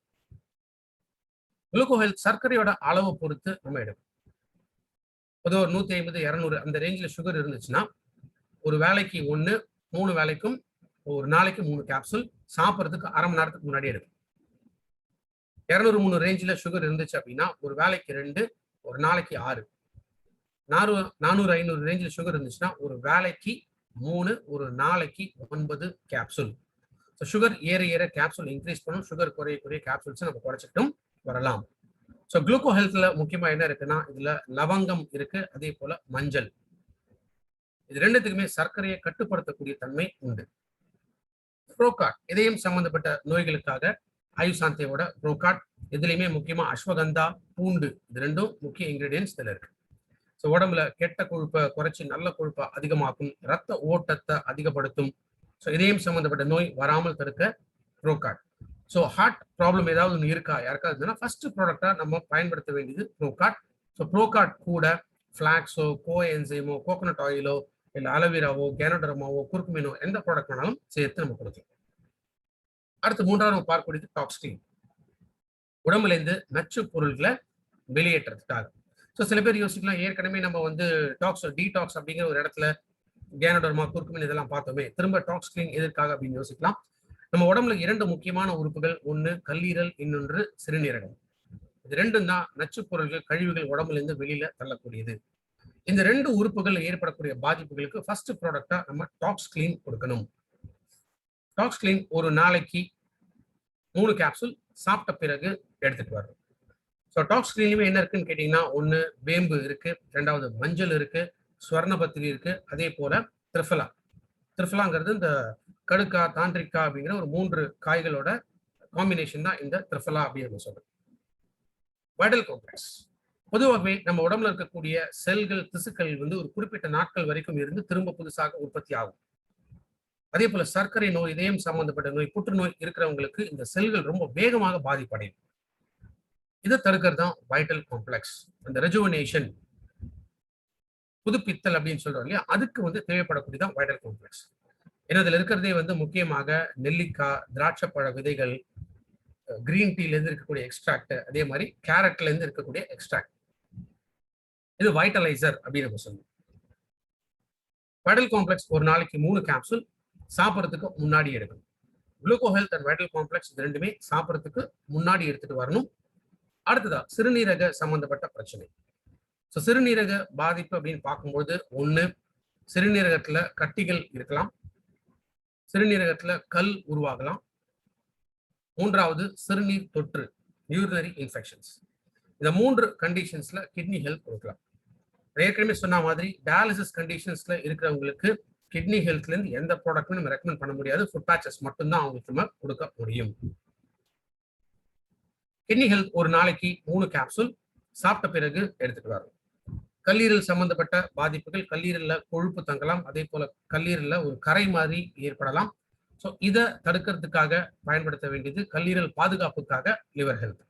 குளுக்கோ ஹெல்த் சர்க்கரையோட அளவை பொறுத்து நம்ம எடுக்கும். பொதுவாக 150, 200 அந்த ரேஞ்சில் சுகர் இருந்துச்சுன்னா ஒரு வேலைக்கு 1, 3 வேலைக்கும் ஒரு நாளைக்கு 3 கேப்சூல் சாப்பிட்றதுக்கு அரை மணி நேரத்துக்கு முன்னாடி எடுக்கும். 200, 300 ரேஞ்சில் சுகர் இருந்துச்சு அப்படின்னா ஒரு வேலைக்கு 2, ஒரு நாளைக்கு 6. 400, 500 ரேஞ்சில் சுகர் இருந்துச்சுன்னா ஒரு வேலைக்கு 3, ஒரு நாளைக்கு 9 கேப்சூல். ஸோ சுகர் ஏற ஏற கேப்சூல் இன்க்ரீஸ் பண்ணும், சுகர் குறைய குறைய கேப்சூல்ஸ் நம்ம குறைச்சிக்கிட்டும் வரலாம். ஸோ குளுக்கோ ஹெல்த்ல முக்கியமா என்ன இருக்குன்னா இதுல லவங்கம் இருக்கு, அதே போல மஞ்சள். இது ரெண்டுத்துக்குமே சர்க்கரையை கட்டுப்படுத்தக்கூடிய தன்மை உண்டு. ப்ரோகாட் இதயம் சம்பந்தப்பட்ட நோய்களுக்காக ஆயுஷாந்தேவோட ப்ரோகாட். இதுலயுமே முக்கியமா அஸ்வகந்தா, பூண்டு இது ரெண்டும் முக்கிய இன்கிரீடியன்ஸ் இதுல இருக்கு. ஸோ உடம்புல கெட்ட கொழுப்பை குறைச்சி நல்ல கொழுப்பை அதிகமாக்கும், ரத்த ஓட்டத்தை அதிகப்படுத்தும். ஸோ இதயம் சம்பந்தப்பட்ட நோய் வராமல் தடுக்க ப்ரோகாட். ஸோ ஹார்ட் ப்ராப்ளம் ஏதாவது ஒன்று இருக்கா யாருக்காவது இருந்ததுன்னா ஃபர்ஸ்ட் ப்ராடக்டா நம்ம பயன்படுத்த வேண்டியது ப்ரோகாட். ஸோ ப்ரோகாட் கூட ஃபிளாக்ஸோ, கோ என்சைமோ, கோகோனட் ஆயிலோ, இல்லை அலோவேராவோ, கேனோடரமாவோ, குறுக்குமீனோ எந்த ப்ராடக்ட் வேணாலும் சேர்த்து நம்ம கொடுக்கலாம். அடுத்து மூன்றாவது நம்ம பார்க்கக்கூடியது டாக்ஸ் கிளீன். உடம்புல இருந்து நச்சு பொருள்களை வெளியேற்றதுக்காக. ஸோ சில பேர் யோசிக்கலாம், ஏற்கனவே நம்ம வந்து டீடாக்ஸ் அப்படிங்கிற ஒரு இடத்துல கேனோடர்மா, குறுக்குமீன் இதெல்லாம் பார்த்தோமே, திரும்ப டாக்ஸ் கிளீன் எதற்காக அப்படின்னு யோசிக்கலாம். நம்ம உடம்புல 2 முக்கியமான உறுப்புகள், ஒன்று கல்லீரல், இன்னொன்று சிறுநீரகம். இது ரெண்டும் தான் நச்சு பொருள்கள், கழிவுகள் உடம்புல இருந்து வெளியில தள்ளக்கூடியது. இந்த 2 உறுப்புகள் ஏற்படக்கூடிய பாதிப்புகளுக்கு ஃபர்ஸ்ட் ப்ராடக்டா நம்ம டாக்ஸ் கிளீன் கொடுக்கணும். டாக்ஸ் கிளீன் ஒரு நாளைக்கு 3 கேப்சூல் சாப்பிட்ட பிறகு எடுத்துட்டு வரும். ஸோ டாக்ஸ் கிளீன்லயுமே என்ன இருக்குன்னு கேட்டீங்கன்னா, ஒன்று வேம்பு இருக்கு, 2வது மஞ்சள் இருக்கு, ஸ்வர்ணபத்திரி இருக்கு, அதே போல திரிஃபலா. திரிஃபலாங்கிறது இந்த கடுக்கா, தாண்டிக்கா அப்படிங்கிற ஒரு 3 காய்களோட காம்பினேஷன் தான் இந்த திரிஃபலா அப்படின்னு சொல்றோம். வைட்டல் காம்ப்ளெக்ஸ் பொதுவாகவே நம்ம உடம்புல இருக்கக்கூடிய செல்கள், திசுக்கள் வந்து ஒரு குறிப்பிட்ட நாட்கள் வரைக்கும் இருந்து திரும்ப புதுசாக உற்பத்தி ஆகும். அதே போல சர்க்கரை நோய், இதயம் சம்பந்தப்பட்ட நோய், புற்றுநோய் இருக்கிறவங்களுக்கு இந்த செல்கள் ரொம்ப வேகமாக பாதிப்படையும். இதை தடுக்கிறது தான் வைட்டல் காம்ப்ளெக்ஸ். அந்த ரெஜுவனேஷன், புதுப்பித்தல் அப்படின்னு சொல்றோம் இல்லையா, அதுக்கு வந்து தேவைப்படக்கூடியதான் வைட்டல் காம்ப்ளெக்ஸ். ஏன்னா இதுல இருக்கிறதே வந்து முக்கியமாக நெல்லிக்காய், திராட்சைப்பழ விதைகள், கிரீன் டீல இருந்து இருக்கக்கூடிய எக்ஸ்ட்ராக்ட், அதே மாதிரி கேரட்ல இருந்து இருக்கக்கூடிய எக்ஸ்ட்ராக்ட். இது வைட்டலைசர் அப்படின்னு நம்ம சொல்லுவோம். வைட்டல் காம்ப்ளெக்ஸ் ஒரு நாளைக்கு 3 கேப்சூல் சாப்பிட்றதுக்கு முன்னாடி எடுக்கணும். Gluco health and vital complex இது ரெண்டுமே சாப்பிட்றதுக்கு முன்னாடி எடுத்துட்டு வரணும். அடுத்ததா சிறுநீரக சம்பந்தப்பட்ட பிரச்சனை. ஸோ சிறுநீரக பாதிப்பு அப்படின்னு பார்க்கும்போது, ஒன்று சிறுநீரகத்துல கட்டிகள் இருக்கலாம், சிறுநீரகத்துல கல் உருவாகலாம், 3வது சிறுநீர் தொற்று, யூரினரி இன்ஃபெக்ஷன்ஸ். இந்த 3 கண்டிஷன்ஸ்ல கிட்னி ஹெல்த் கொடுக்கலாம். ஏற்கனவே சொன்ன மாதிரி டயாலிசிஸ் கண்டிஷன்ஸ்ல இருக்கிறவங்களுக்கு கிட்னி ஹெல்த்ல இருந்து எந்த ப்ராடக்ட்டும் நம்ம ரெக்கமெண்ட் பண்ண முடியாது. ஃபுட் பேச்சஸ் மட்டும்தான் அவங்களுக்கு நம்ம கொடுக்க முடியும். கிட்னி ஹெல்த் ஒரு நாளைக்கு 3 கேப்சூல் சாப்பிட்ட பிறகு எடுத்துட்டு வரும். கல்லீரல் சம்பந்தப்பட்ட பாதிப்புகள், கல்லீரல்ல கொழுப்பு தங்கலாம், அதே போல கல்லீரல்ல ஒரு கரை மாதிரி ஏற்படலாம். ஸோ இதை தடுக்கிறதுக்காக பயன்படுத்த வேண்டியது கல்லீரல் பாதுகாப்புக்காக லிவர் ஹெல்த்.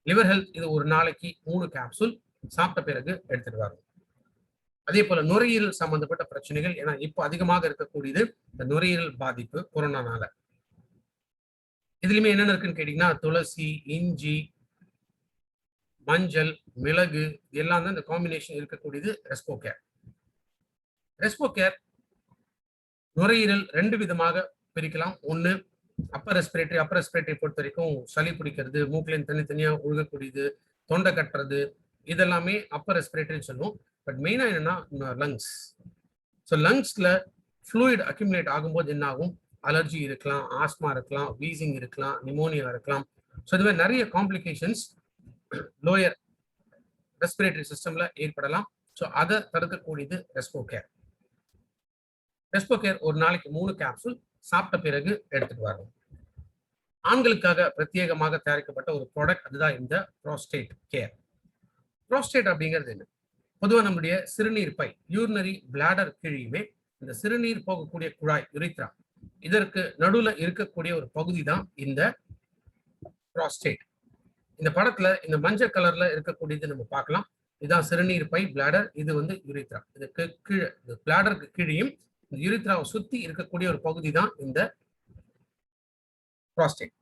லிவர் ஹெல்த் இது ஒரு நாளைக்கு 3 கேப்சூல் சாப்பிட்ட பிறகு எடுத்துட்டு வரும். அதே போல நுரையீரல் சம்பந்தப்பட்ட பிரச்சனைகள், ஏன்னா இப்போ அதிகமாக இருக்கக்கூடியது இந்த நுரையீரல் பாதிப்பு கொரோனானால. இதுலயுமே என்னென்ன இருக்குன்னு கேட்டீங்கன்னா, துளசி, இஞ்சி, மஞ்சள், மிளகு எல்லாம் தான் இந்த காம்பினேஷன் இருக்கக்கூடியது ரெஸ்போ கேர். ரெஸ்போ கேர் நுரையீரல் 2 விதமாக பிரிக்கலாம். ஒண்ணு அப்பர் ரெஸ்பிரேட்டரி பொறுத்த வரைக்கும் சளி பிடிக்கிறது, மூக்குலேருந்து தனித்தனியா ஒழுகக்கூடியது, தொண்டை கட்டுறது, இதெல்லாமே அப்பர் ரெஸ்பிரேட்டரின்னு சொல்லுவோம். பட் மெயினா என்னன்னா லங்ஸ். ஸோ லங்ஸ்ல ஃப்ளூயிட் அக்யூமுலேட் ஆகும்போது என்ன ஆகும்? அலர்ஜி இருக்கலாம், ஆஸ்மா இருக்கலாம், வீசிங் இருக்கலாம், நிமோனியா இருக்கலாம். ஸோ இது மாதிரி நிறைய காம்ப்ளிகேஷன்ஸ் லோயர் ரெஸ்பிரேட்டரி சிஸ்டம்ல ஏற்படலாம். ஸோ அதை தடுக்கக்கூடியது ரெஸ்போ கேர். ரெஸ்போ கேர் ஒரு நாளைக்கு 3 கேப்சூல் சாப்பிட்ட பிறகு எடுத்துட்டு வரணும். ஆண்களுக்காக பிரத்யேகமாக தயாரிக்கப்பட்ட ஒரு ப்ராடக்ட், அதுதான் இந்த ப்ரோஸ்டேட் கேர். ப்ரோஸ்டேட் அப்படிங்கிறது என்ன? பொதுவாக நம்முடைய சிறுநீர் பை, யூரினரி பிளாடர் கீழேயுமே இந்த சிறுநீர் போகக்கூடிய குழாய், யுரித்ரா, இதற்கு நடுவுல இருக்கக்கூடிய ஒரு பகுதி தான் இந்த ப்ரோஸ்டேட். இந்த படத்துல இந்த மஞ்சள் கலர்ல இருக்கக்கூடியது நம்ம பார்க்கலாம். இதுதான் சிறுநீர் பை, பிளாடர். இது வந்து யுரித்ரா. இதுக்கு கீழே, பிளாடருக்கு கீழேயும் இந்த யுரித்ராவை சுத்தி இருக்கக்கூடிய ஒரு பகுதி தான் இந்த ப்ரோஸ்டேட்.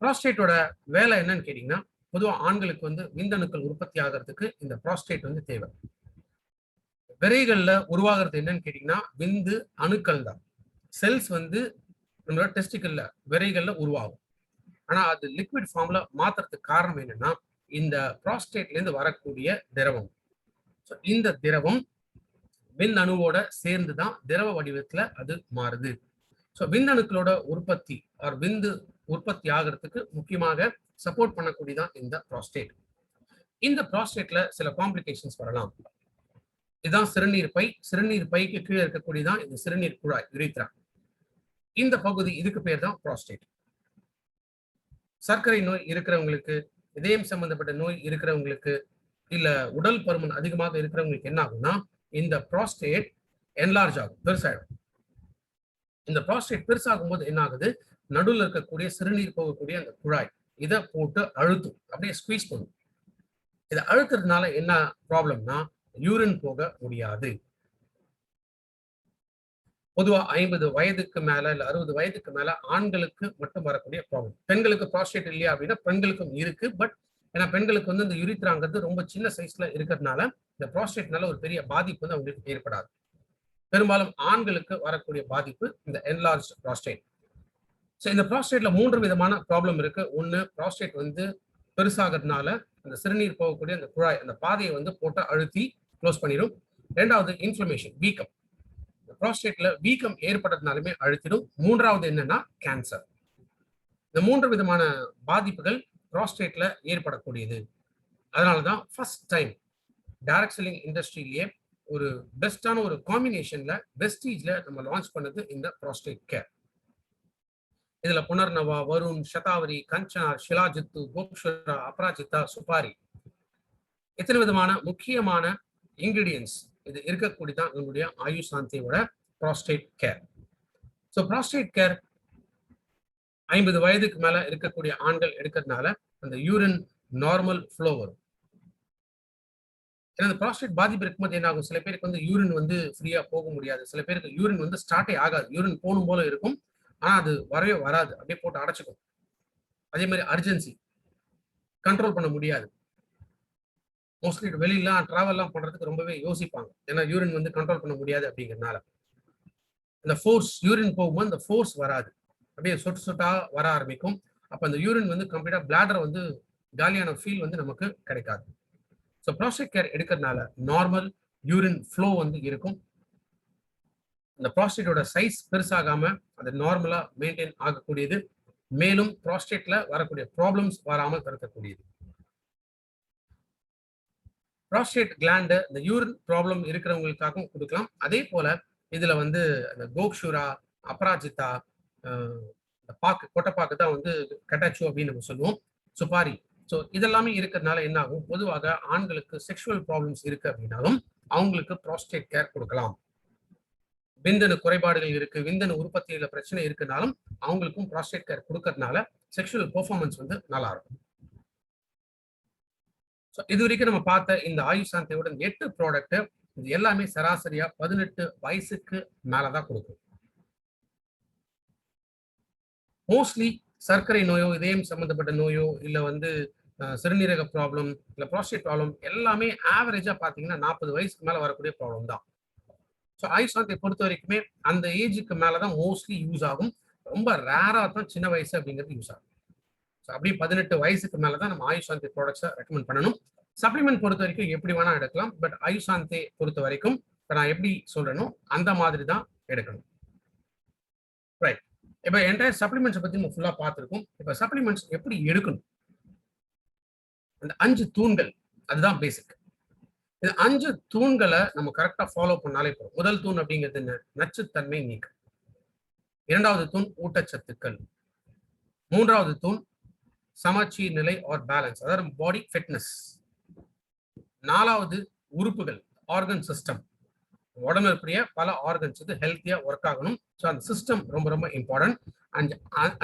ப்ரோஸ்டேட்டோட வேலை என்னன்னு கேட்டீங்கன்னா, பொதுவாக ஆண்களுக்கு வந்து விந்தணுக்கள் உற்பத்தி ஆகிறதுக்கு இந்த ப்ரோஸ்டேட் வந்து தேவை. விரைகள்ல உருவாகிறது என்னன்னு கேட்டீங்கன்னா, விந்து அணுக்கள் தான். செல்ஸ் வந்து நம்மளோட டெஸ்டிக்கல்ல, விரைகள்ல உருவாகும். ஆனா அது லிக்விட் ஃபார்ம்ல மாத்துறதுக்கு காரணம் என்னன்னா, இந்த ப்ரோஸ்டேட்ல இருந்து வரக்கூடிய திரவம். இந்த திரவம் விந்தணுவோட சேர்ந்து தான் திரவ வடிவத்துல அது மாறுது. ஸோ விந்தணுக்களோட உற்பத்தி விந்து உற்பத்தி ஆகிறதுக்கு முக்கியமாக சப்போர்ட் பண்ணக்கூடியதான் இந்த ப்ரோஸ்டேட். இந்த ப்ரோஸ்டேட்ல சில காம்ப்ளிகேஷன்ஸ் வரலாம். இதுதான் சிறுநீர் பை. சிறுநீர் பைக்கு கீழே இருக்கக்கூடியதான் இந்த சிறுநீர் குழாய், யுரித்ரா. இந்த பகுதி, இதுக்கு பேர் தான் ப்ரோஸ்டேட். சர்க்கரை நோய் இருக்கிறவங்களுக்கு, இதயம் சம்பந்தப்பட்ட நோய் இருக்கிறவங்களுக்கு, இல்ல உடல் பருமன் அதிகமாக இருக்கிறவங்களுக்கு என்ன ஆகும்னா, இந்த ப்ரோஸ்டேட் என்லார்ஜ் ஆகும், பெருசாயிடும். இந்த ப்ரோஸ்டேட் பெருசாகும் போது என்ன ஆகுது? நடுவில் இருக்கக்கூடிய சிறுநீர் போகக்கூடிய அந்த குழாய், இதை போட்டு அழுத்தும், அப்படியே ஸ்குவீஸ் பண்ணும். இதை அழுத்துறதுனால என்ன ப்ராப்ளம்னா, யூரின் போக முடியாது. பொதுவா 50 வயதுக்கு மேல இல்ல 60 வயதுக்கு மேல ஆண்களுக்கு மட்டும் வரக்கூடிய ப்ராப்ளம். பெண்களுக்கு ப்ரோஸ்டேட் இல்லையா அப்படின்னா பெண்களுக்கும் இருக்கு. பட் ஏன்னா பெண்களுக்கு வந்து இந்த யுரித்ராங்கிறது ரொம்ப சின்ன சைஸ்ல இருக்கிறதுனால இந்த ப்ரோஸ்டேட்னால ஒரு பெரிய பாதிப்பு வந்து அவங்களுக்கு ஏற்படாது. பெரும்பாலும் ஆண்களுக்கு வரக்கூடிய பாதிப்பு இந்த என்லார்ஜ் ப்ரோஸ்டேட். ஸோ இந்த ப்ரோஸ்டேட்ல 3 விதமான ப்ராப்ளம் இருக்கு. ஒன்னு, ப்ரோஸ்டேட் வந்து பெருசாகிறதுனால அந்த சிறுநீர் போகக்கூடிய அந்த குழாய், அந்த பாதையை வந்து போட்டு அழுத்தி க்ளோஸ் பண்ணிடும். 2வது, இன்ஃப்ளமேஷன், வீக்கம். ப்ரோஸ்டேட்ல வீக்கம் ஏற்படுறதுனாலுமே அழுத்திடும். 3வது என்னன்னா கேன்சர். இந்த 3 விதமான பாதிப்புகள் ப்ரோஸ்டேட்ல ஏற்படக்கூடியது. அதனாலதான் ஃபர்ஸ்ட் டைம் டைரக்ட் செல்லிங் இண்டஸ்ட்ரியிலேயே ஒரு பெஸ்டான ஒரு காம்பினேஷன்ல வெஸ்டீஜ்ல நம்ம லான்ச் பண்ணது இந்த ப்ரோஸ்டேட் கேர். இதுல புனர்னவா, வருண், சதாவரி, கஞ்சனா, ஷிலாஜித்து, கோக்ஷுரா, அபராஜிதா, சுபாரி, இத்தனை விதமான முக்கியமான இன்கிரீடியன்ஸ் இது இருக்கக்கூடியதான் நம்முடைய ஆயுஷ் சாந்தியோட prostate care. So prostate care 50 வயதுக்கு மேல இருக்கக்கூடிய ஆண்கள் எடுக்கிறதுனால அந்த யூரின் நார்மல் ஃப்ளோ வரும். ஏன்னா அந்த ப்ரோஸ்டேட் பாதிப்பு இருக்கும்போது என்ன ஆகும்? சில பேருக்கு வந்து யூரின் வந்து ஃப்ரீயா போக முடியாது. சில பேருக்கு யூரின் வந்து ஸ்டார்டே ஆகாது. யூரின் போகணும் போல இருக்கும், ஆனா அது வரவே வராது, அப்படியே போட்டு அடைச்சிக்கும். அதே மாதிரி அர்ஜென்சி, கண்ட்ரோல் பண்ண முடியாது. மோஸ்ட்லி வெளியெல்லாம் டிராவல்லாம் பண்றதுக்கு ரொம்பவே யோசிப்பாங்க. ஏன்னா யூரின் வந்து கண்ட்ரோல் பண்ண முடியாது அப்படிங்கிறதுனால. இந்த ஃபோர்ஸ், யூரின் போகும்போது இந்த ஃபோர்ஸ் வராது, அப்படியே சொட்டு சொட்டா வர ஆரம்பிக்கும். அப்ப அந்த யூரின் வந்து கம்ப்ளீட்டா பிளாடர் வந்து காலியான ஃபீல் வந்து நமக்கு கிடைக்காது. ஸோ ப்ரோஸ்டேட் கேர் எடுக்கிறதுனால நார்மல் யூரின் ஃப்ளோ வந்து இருக்கும். இந்த ப்ரோஸ்டேட்டோட சைஸ் பெருசாகாம அது நார்மலா மெயின்டைன் ஆகக்கூடியது. மேலும் ப்ரோஸ்டேட்ல வரக்கூடிய ப்ராப்ளம்ஸ் வராமல் தடுக்கக்கூடியது. ப்ரோஸ்டேட் கிளாண்ட் இந்த யூரின் ப்ராப்ளம் இருக்கிறவங்களுக்காகவும் கொடுக்கலாம். அதே போல இதுல வந்து அந்த கோக்ஷுரா, அபராஜிதா, பாக்கு, கொட்டைப்பாக்கு தான் வந்து கட்டாச்சு அப்படின்னு நம்ம சொல்லுவோம், சுபாரி. ஸோ இதெல்லாமே இருக்கிறதுனால என்ன ஆகும்? பொதுவாக ஆண்களுக்கு செக்ஷுவல் ப்ராப்ளம்ஸ் இருக்கு அப்படின்னாலும் அவங்களுக்கு ப்ரோஸ்டேட் கேர் கொடுக்கலாம். விந்தணு குறைபாடுகள் இருக்கு, விந்தணு உற்பத்தியில பிரச்சனை இருக்குனாலும் அவங்களுக்கும் ப்ரோஸ்டேட் கேர் கொடுக்கறதுனால செக்ஷுவல் பெர்ஃபார்மன்ஸ் வந்து நல்லா இருக்கும். ஸோ இது வரைக்கும் நம்ம பார்த்த இந்த ஆயுஷ் சாந்தியோட 8 ப்ராடக்ட் இது எல்லாமே சராசரியா 18 வயசுக்கு மேலதான் கொடுக்கும். மோஸ்ட்லி சர்க்கரை நோயோ, இதயம் சம்பந்தப்பட்ட நோயோ, இல்ல வந்து சிறுநீரக ப்ராப்ளம், இல்ல ப்ராஸ்டேட் ப்ராப்ளம் எல்லாமே ஆவரேஜா பாத்தீங்கன்னா 40 வயசுக்கு மேல வரக்கூடிய ப்ராப்ளம் தான். ஸோ ஆயுஷ் சாந்தியை பொறுத்த வரைக்குமே அந்த ஏஜுக்கு மேலதான் மோஸ்ட்லி யூஸ் ஆகும். ரொம்ப ரேரா தான் சின்ன வயசு அப்படிங்கிறது யூஸ் ஆகும். ஸோ அப்படியே 18 வயசுக்கு மேலதான் நம்ம ஆயுஷ் சாந்தி ப்ராடக்ட்ஸை ரெக்கமெண்ட் பண்ணணும். சப்ளிமெண்ட் பொறுத்த வரைக்கும் எப்படி வேணா எடுக்கலாம். பட் ஆயுஷ் சாந்தி பொறுத்த வரைக்கும் இப்போ நான் எப்படி சொல்றேனோ அந்த மாதிரி தான் எடுக்கணும். ரைட். இப்போ என்டையர் சப்ளிமெண்ட்ஸை பத்தி நம்ம ஃபுல்லா பார்த்துருக்கோம். இப்போ சப்ளிமெண்ட்ஸ் எப்படி எடுக்கணும், அந்த 5 தூண்கள் அதுதான் பேசிக். இந்த 5 தூண்களை நம்ம கரெக்டா ஃபாலோ பண்ணாலே போதும். முதல் தூண் அப்படிங்கிறது என்ன? நச்சுத்தன்மை நீக்கம். இரண்டாவது தூண் ஊட்டச்சத்துக்கள். மூன்றாவது தூண் சமச்சீர் நிலை ஆர் பேலன்ஸ், அதாவது பாடி ஃபிட்னஸ். நாலாவது உறுப்புகள், ஆர்கன் சிஸ்டம். உடம்புல இருக்கிற பல ஆர்கன்ஸ் வந்து ஹெல்த்தியா ஒர்க் ஆகணும். ஸோ அந்த சிஸ்டம் ரொம்ப ரொம்ப இம்பார்ட்டன்ட்.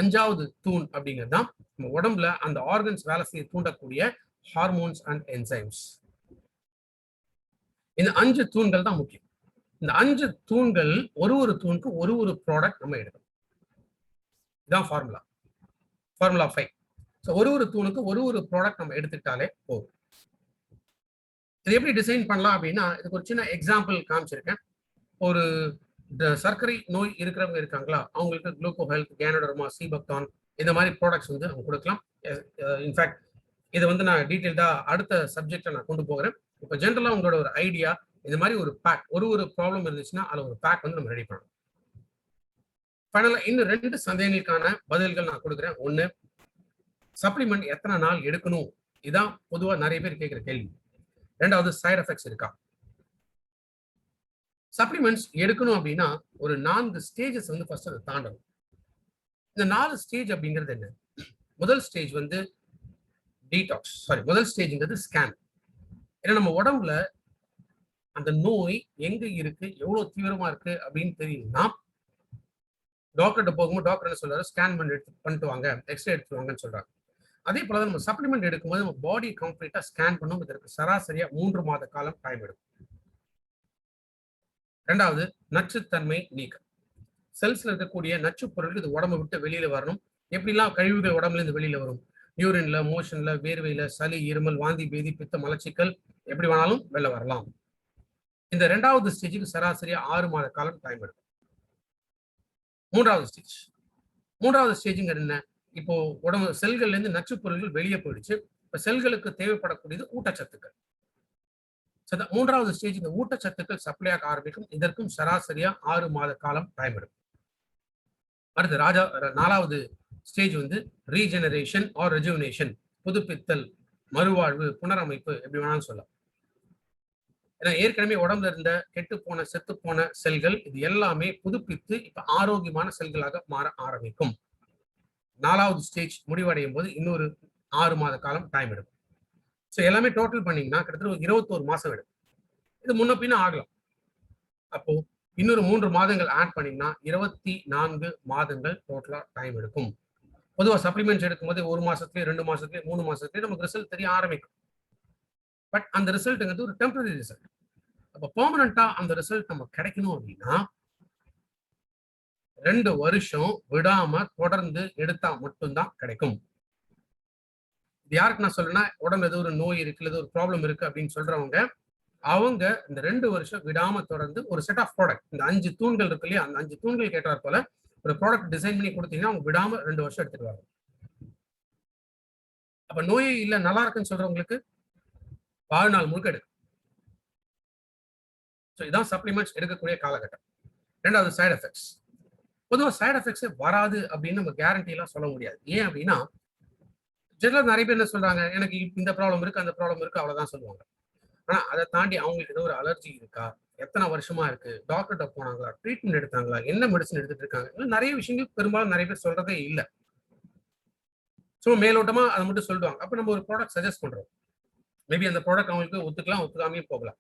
அஞ்சாவது தூண் அப்படிங்கிறது தான் நம்ம உடம்புல அந்த ஆர்கன்ஸ் வேலை செய்ய தூண்டக்கூடிய ஹார்மோன்ஸ் அண்ட் என்சைம்ஸ். இந்த 5 தூண்கள் தான் முக்கியம். இந்த 5 தூண்கள் ஒரு தூணுக்கு ஒரு ப்ராடக்ட் நம்ம எடுக்கணும். இதுதான் ஃபார்முலா 5. ஸோ ஒரு தூணுக்கு ஒரு ப்ராடக்ட் நம்ம எடுத்துக்கிட்டாலே போதும். இது எப்படி டிசைன் பண்ணலாம் அப்படின்னா, இதுக்கு ஒரு சின்ன எக்ஸாம்பிள் காமிச்சிருக்கேன். ஒரு சர்க்கரை நோய் இருக்கிறவங்க இருக்காங்களா, அவங்களுக்கு குளுக்கோ ஹெல்த், கேனோடர்மா, சீபக்தான் இந்த மாதிரி ப்ராடக்ட்ஸ் வந்து அவங்க கொடுக்கலாம். இன்ஃபேக்ட் இதை வந்து நான் டீட்டெயில்டா அடுத்த சப்ஜெக்ட்ல நான் கொண்டு போகிறேன். இப்போ ஜென்ரலா உங்களோட ஒரு ஐடியா, இந்த மாதிரி ஒரு பேக், ஒரு ப்ராப்ளம் இருந்துச்சுன்னா அதில் ஒரு பேக் வந்து நம்ம ரெடி பண்ணணும். ஃபைனலா இன்னும் 2 சந்தேகங்களுக்கான பதில்கள் நான் கொடுக்குறேன். 1, சப்ளிமெண்ட் எத்தனை நாள் எடுக்கணும், இதான் பொதுவா நிறைய பேர் கேட்கிற கேள்வி. 2வது, சைடு எஃபெக்ட்ஸ் இருக்கா. சப்ளிமெண்ட்ஸ் எடுக்கணும் அப்படின்னா ஒரு 4 ஸ்டேஜஸ் வந்து ஃபர்ஸ்ட் அதை தாண்டணும். இந்த 4 ஸ்டேஜ் அப்படிங்கிறது என்ன? முதல் ஸ்டேஜ் வந்து டீடாக்ஸ், முதல் ஸ்டேஜ்ங்கிறது ஸ்கேன். ஏன்னா நம்ம உடம்புல அந்த நோய் எங்க இருக்கு, எவ்வளவு தீவிரமா இருக்கு அப்படின்னு தெரியும்னா டாக்டர்கிட்ட போகும்போது டாக்டர் என்ன சொல்றாரு, ஸ்கேன் பண்ணிட்டு வாங்க, எக்ஸ்ரே எடுத்து வாங்கன்னு சொல்றாங்க. அதே போல நம்ம சப்ளிமெண்ட் எடுக்கும்போது நம்ம பாடி கம்ப்ளீட்டா ஸ்கேன் பண்ணும். இதற்கு சராசரியா 3 மாத காலம் டைம் எடுக்கும். 2வது, நச்சுத்தன்மை நீக்கம். செல்ஸ்ல இருக்கக்கூடிய நச்சு பொருட்கள் இது உடம்பு விட்டு வெளியில வரணும். எப்படிலாம் கழிவுகள் உடம்புல இருந்து வெளியில வரும்? யூரின்ல, மோஷன்ல, வேர்வையில, சளி, இருமல், வாந்தி, பேதி, பித்த, மலச்சிக்கல் எப்படி வேணாலும் வெளில வரலாம். இந்த 2வது ஸ்டேஜுக்கு சராசரியா 6 மாத காலம் டைம் எடுக்கும். 3வது ஸ்டேஜுங்க என்ன? இப்போ உடம்பு செல்கள்ல இருந்து நச்சு பொருட்கள் வெளியே போயிடுச்சு. இப்ப செல்களுக்கு தேவைப்படக்கூடியது ஊட்டச்சத்துக்கள். 3வது ஸ்டேஜ் இந்த ஊட்டச்சத்துக்கள் சப்ளை ஆக ஆரம்பிக்கும். இதற்கும் சராசரியா 6 மாத காலம் டைம் எடுக்கும். அடுத்து 4வது ஸ்டேஜ் வந்து ரீஜெனரேஷன் ஆர் ரெஜுவினேஷன், புதுப்பித்தல், மறுவாழ்வு, புனரமைப்பு எப்படி வேணாலும் சொல்லலாம். ஏன்னா ஏற்கனவே உடம்புல இருந்த கெட்டு போன, செத்து போன செல்கள் இது எல்லாமே புதுப்பித்து இப்ப ஆரோக்கியமான செல்களாக மாற ஆரம்பிக்கும். 4வது ஸ்டேஜ் முடிவடையும் போது இன்னொரு 6 மாத காலம் டைம் எடுக்கும். ஸோ எல்லாமே டோட்டல் பண்ணீங்கன்னா கிட்டத்தட்ட 21 மாசம் எடுக்கும். இது முன்ன பின்ன ஆகலாம். அப்போ இன்னொரு 3 மாதங்கள் ஆட் பண்ணீங்கன்னா 24 மாதங்கள் டோட்டலா டைம் எடுக்கும். பொதுவாக சப்ளிமெண்ட்ஸ் எடுக்கும்போது 1 மாசத்துலயே, 2 மாசத்துலயே, 3 மாசத்துலயே நமக்கு ரிசல்ட் தெரிய ஆரம்பிக்கும். பட் அந்த ரிசல்ட்டுங்கிறது ஒரு டெம்பரரி ரிசல்ட். அப்போ பெர்மனண்டா அந்த ரிசல்ட் நம்ம கிடைக்கணும் அப்படின்னா 2 வருஷம் விடாம தொடர்ந்து எடுத்தா மட்டும்தான் கிடைக்கும். இது யாருக்கு நான் சொல்றேன்னா, உடம்புல ஏதோ ஒரு நோய் இருக்கு, ஏதோ ஒரு ப்ராப்ளம் இருக்கு அப்படின்னு சொல்றவங்க, அவங்க இந்த 2 வருஷம் விடாம தொடர்ந்து ஒரு செட் ஆஃப் ப்ராடக்ட், இந்த 5 தூண்கள் இருக்கு இல்லையா, அந்த 5 தூண்கள் கேட்டார் போல ஒரு ப்ராடக்ட் டிசைன் பண்ணி கொடுத்தீங்கன்னா அவங்க விடாம 2 வருஷம் எடுத்துட்டு வராங்க. அப்ப நோயே இல்ல, நல்லா இருக்குன்னு சொல்றவங்களுக்கு வாழ்நாள் முழுக்க எடுக்கும். ஸோ இதான் சப்ளிமெண்ட்ஸ் எடுக்கக்கூடிய காலகட்டம். 2வது, சைடு எஃபெக்ட்ஸ். பொதுவாக சைடு எஃபெக்ட்ஸே வராது அப்படின்னு நம்ம கேரண்டி எல்லாம் சொல்ல முடியாது. ஏன் அப்படின்னா ஜெனரலா நிறைய பேர் என்ன சொல்றாங்க, எனக்கு இந்த ப்ராப்ளம் இருக்கு, அந்த ப்ராப்ளம் இருக்கு, அவ்வளவுதான் சொல்லுவாங்க. ஆனா அதை தாண்டி அவங்களுக்கு ஏதோ ஒரு அலர்ஜி இருக்கா, எத்தனை வருஷமா இருக்கு, டாக்டர்கிட்ட போனாங்களா, ட்ரீட்மெண்ட் எடுத்தாங்களா, என்ன மெடிசன் எடுத்துட்டு இருக்காங்க, நிறைய விஷயங்கள் பெரும்பாலும் நிறைய பேர் சொல்றதே இல்லை. ஸோ மேலோட்டமா அதை மட்டும் சொல்லுவாங்க. அப்ப நம்ம ஒரு ப்ராடக்ட் சஜஸ்ட் பண்றோம். மேபி அந்த ப்ராடக்ட் அவங்களுக்கு ஒத்துக்கலாம், ஒத்துக்காமே போகலாம்.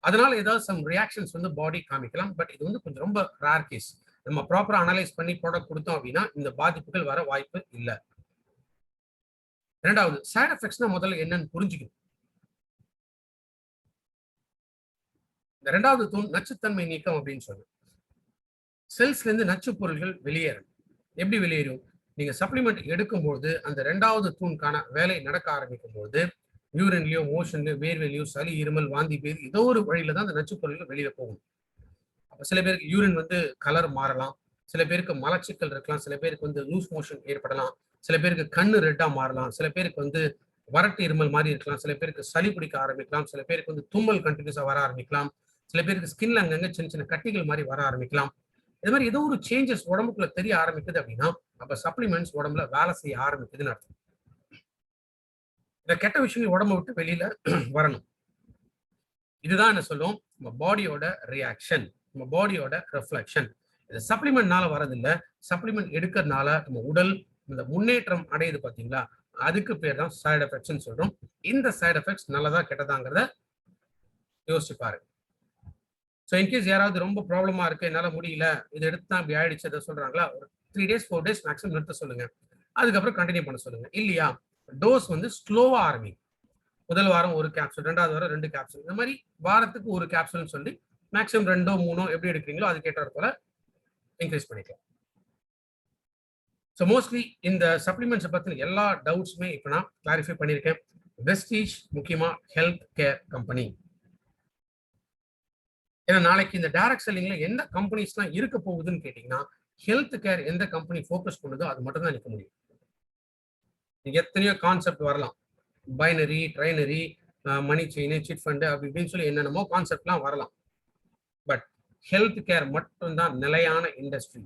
அதனால ஏதாவது சம் ரியாக்ஷன்ஸ் வந்து பாடி காமிக்கலாம். பட் இது வந்து கொஞ்சம் ரொம்ப ரேர் கேஸ். நம்ம ப்ராப்பரா அனலைஸ் பண்ணி ப்ராடக்ட் கொடுத்தோம் அப்படின்னா இந்த பாதிப்புகள் வர வாய்ப்பு இல்லை. இரண்டாவது சைடு எஃபெக்ட்ஸ்னா முதல்ல என்னன்னு புரிஞ்சுக்கணும். இந்த இரண்டாவது தூண் நச்சுத்தன்மை நீக்கம் அப்படின்னு சொல்லுவோம். செல்ஸ்ல இருந்து நச்சு பொருள்கள் வெளியேறும். எப்படி வெளியேறும்? நீங்க சப்ளிமெண்ட் எடுக்கும்போது அந்த இரண்டாவது தூணுக்கான வேலை நடக்க ஆரம்பிக்கும் போது யூரின்லயோ மோஷன்லயோ வேர்வையிலயோ சளி இருமல் வாந்தி பேர் ஏதோ ஒரு வழியில தான் அந்த நச்சு பொருள்கள் வெளியில போகும். அப்ப சில பேருக்கு யூரின் வந்து கலர் மாறலாம், சில பேருக்கு மலச்சிக்கல் இருக்கலாம், சில பேருக்கு வந்து லூஸ் மோஷன் ஏற்படலாம், சில பேருக்கு கண்ணு ரெட்டா மாறலாம், சில பேருக்கு வந்து வறட்டு இருமல் மாதிரி இருக்கலாம், சில பேருக்கு சளி பிடிக்க ஆரம்பிக்கலாம், சில பேருக்கு வந்து தும்மல் கண்டினியூஸா வர ஆரம்பிக்கலாம், சில பேருக்கு ஸ்கின்ல அங்கங்க சின்ன சின்ன கட்டிகள் மாதிரி வர ஆரம்பிக்கலாம். இது மாதிரி ஏதோ ஒரு சேஞ்சஸ் உடம்புக்குள்ள தெரிய ஆரம்பிக்குது அப்படின்னா அப்ப சப்ளிமெண்ட்ஸ் உடம்புல வேலை செய்ய ஆரம்பிக்குதுன்னு அர்த்தம். இந்த கெட்ட விஷயங்கள் உடம்பை விட்டு வெளியில வரணும். இதுதான் என்ன சொல்லும், நம்ம பாடியோட ரியாக்ஷன், நம்ம பாடியோட ரிஃப்ளெக்ஷன். இது சப்ளிமெண்ட்னால வரதில்லை, சப்ளிமெண்ட் எடுக்கிறதுனால நம்ம உடல் இந்த முன்னேற்றம் அடையுது பார்த்தீங்களா, அதுக்கு பேர் தான் சைடு எஃபெக்ட்ஸ் சொல்றோம். இந்த சைடு எஃபெக்ட்ஸ் நல்லதா கெட்டதாங்கிறத யோசிச்சு பாருங்க. ஸோ இன்கேஸ் யாராவது ரொம்ப ப்ராப்ளமா இருக்கு, என்னால முடியல, இது எடுத்து தான் இப்படி ஆயிடுச்சு அதை சொல்றாங்களா, ஒரு 3 days 4 days மேக்ஸிமம் நிறுத்த சொல்லுங்க. அதுக்கப்புறம் கண்டினியூ பண்ண சொல்லுங்க. இல்லையா டோஸ் வந்து ஸ்லோவா ஆரம்பி. முதல் வாரம் ஒரு கேப்சூல், ரெண்டாவது வாரம் 2 கேப்சூல், இந்த மாதிரி வாரத்துக்கு ஒரு கேப்சூல்னு சொல்லி மேக்ஸிமம் 2 3 எப்படி எடுக்கிறீங்களோ அதுக்கேற்ற போல இன்க்ரீஸ் பண்ணிக்கலாம். ஸோ மோஸ்ட்லி இந்த சப்ளிமெண்ட்ஸை பற்றின எல்லா டவுட்ஸுமே இப்போ நான் கிளாரிஃபை பண்ணியிருக்கேன். வெஸ்டீஜ் முக்கியமா ஹெல்த் கேர் கம்பெனி. ஏன்னா நாளைக்கு இந்த டைரக்ட் செல்லிங்ல எந்த கம்பெனிஸ்லாம் இருக்க போகுதுன்னு கேட்டீங்கன்னா ஹெல்த் கேர் எந்த கம்பெனி ஃபோக்கஸ் பண்ணுதோ அது மட்டும் தான் நிற்க முடியும். எத்தனையோ கான்செப்ட் வரலாம், பைனரி, ட்ரைனரி, மணி செயின், சிட் ஃபண்டு அப்படி இப்படின்னு சொல்லி என்னென்னமோ கான்செப்ட்லாம் வரலாம். பட் ஹெல்த் கேர் மட்டும்தான் நிலையான இண்டஸ்ட்ரி.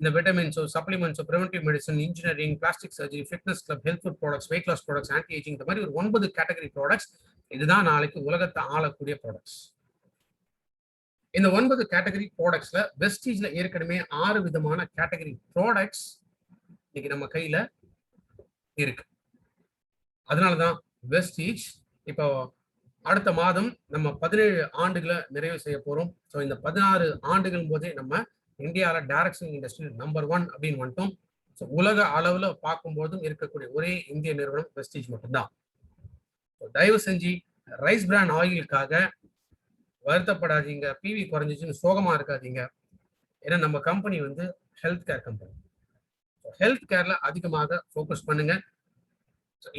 இந்த விட்டமின்ஸோ சப்ளிமெண்ட்ஸோ preventive medicine, engineering, plastic surgery, fitness club, health food products, weight loss products, anti ageing, இந்த மாதிரி ஒரு 9 கேட்டகரி ப்ராடக்ட்ஸ். இதுதான் நாளைக்கு உலகத்தை ஆளக்கூடிய ப்ராடக்ட்ஸ். இந்த 9 கேட்டகரி ப்ராடக்ட்ஸ்ல வெஸ்டீஜ்ல ஏற்கனவே 6 விதமான கேட்டகரி ப்ராடக்ட்ஸ் இன்னைக்கு நம்ம கையில இருக்கு. அதனாலதான் வெஸ்டீஜ் இப்போ அடுத்த மாதம் நம்ம 17 ஆண்டுகளை நிறைவு செய்ய போறோம். ஸோ இந்த 16 ஆண்டுகள் போதே நம்ம இந்தியாவில் டைரக்ட் செல்லிங் இண்டஸ்ட்ரி நம்பர் 1 அப்படின்னு வந்துட்டோம். ஸோ உலக அளவில் பார்க்கும்போதும் இருக்கக்கூடிய ஒரே இந்திய நிறுவனம் வெஸ்டீஜ் மட்டும்தான். தயவு செஞ்சு ரைஸ் பிராண்ட் ஆயிலுக்காக வருத்தப்படாதீங்க, பிவி குறைஞ்சிச்சுன்னு சோகமா இருக்காதீங்க. ஏன்னா நம்ம கம்பெனி வந்து ஹெல்த் கேர் கம்பெனி. ஹெல்த் கேர்ல அதிகமாக ஃபோக்கஸ் பண்ணுங்க.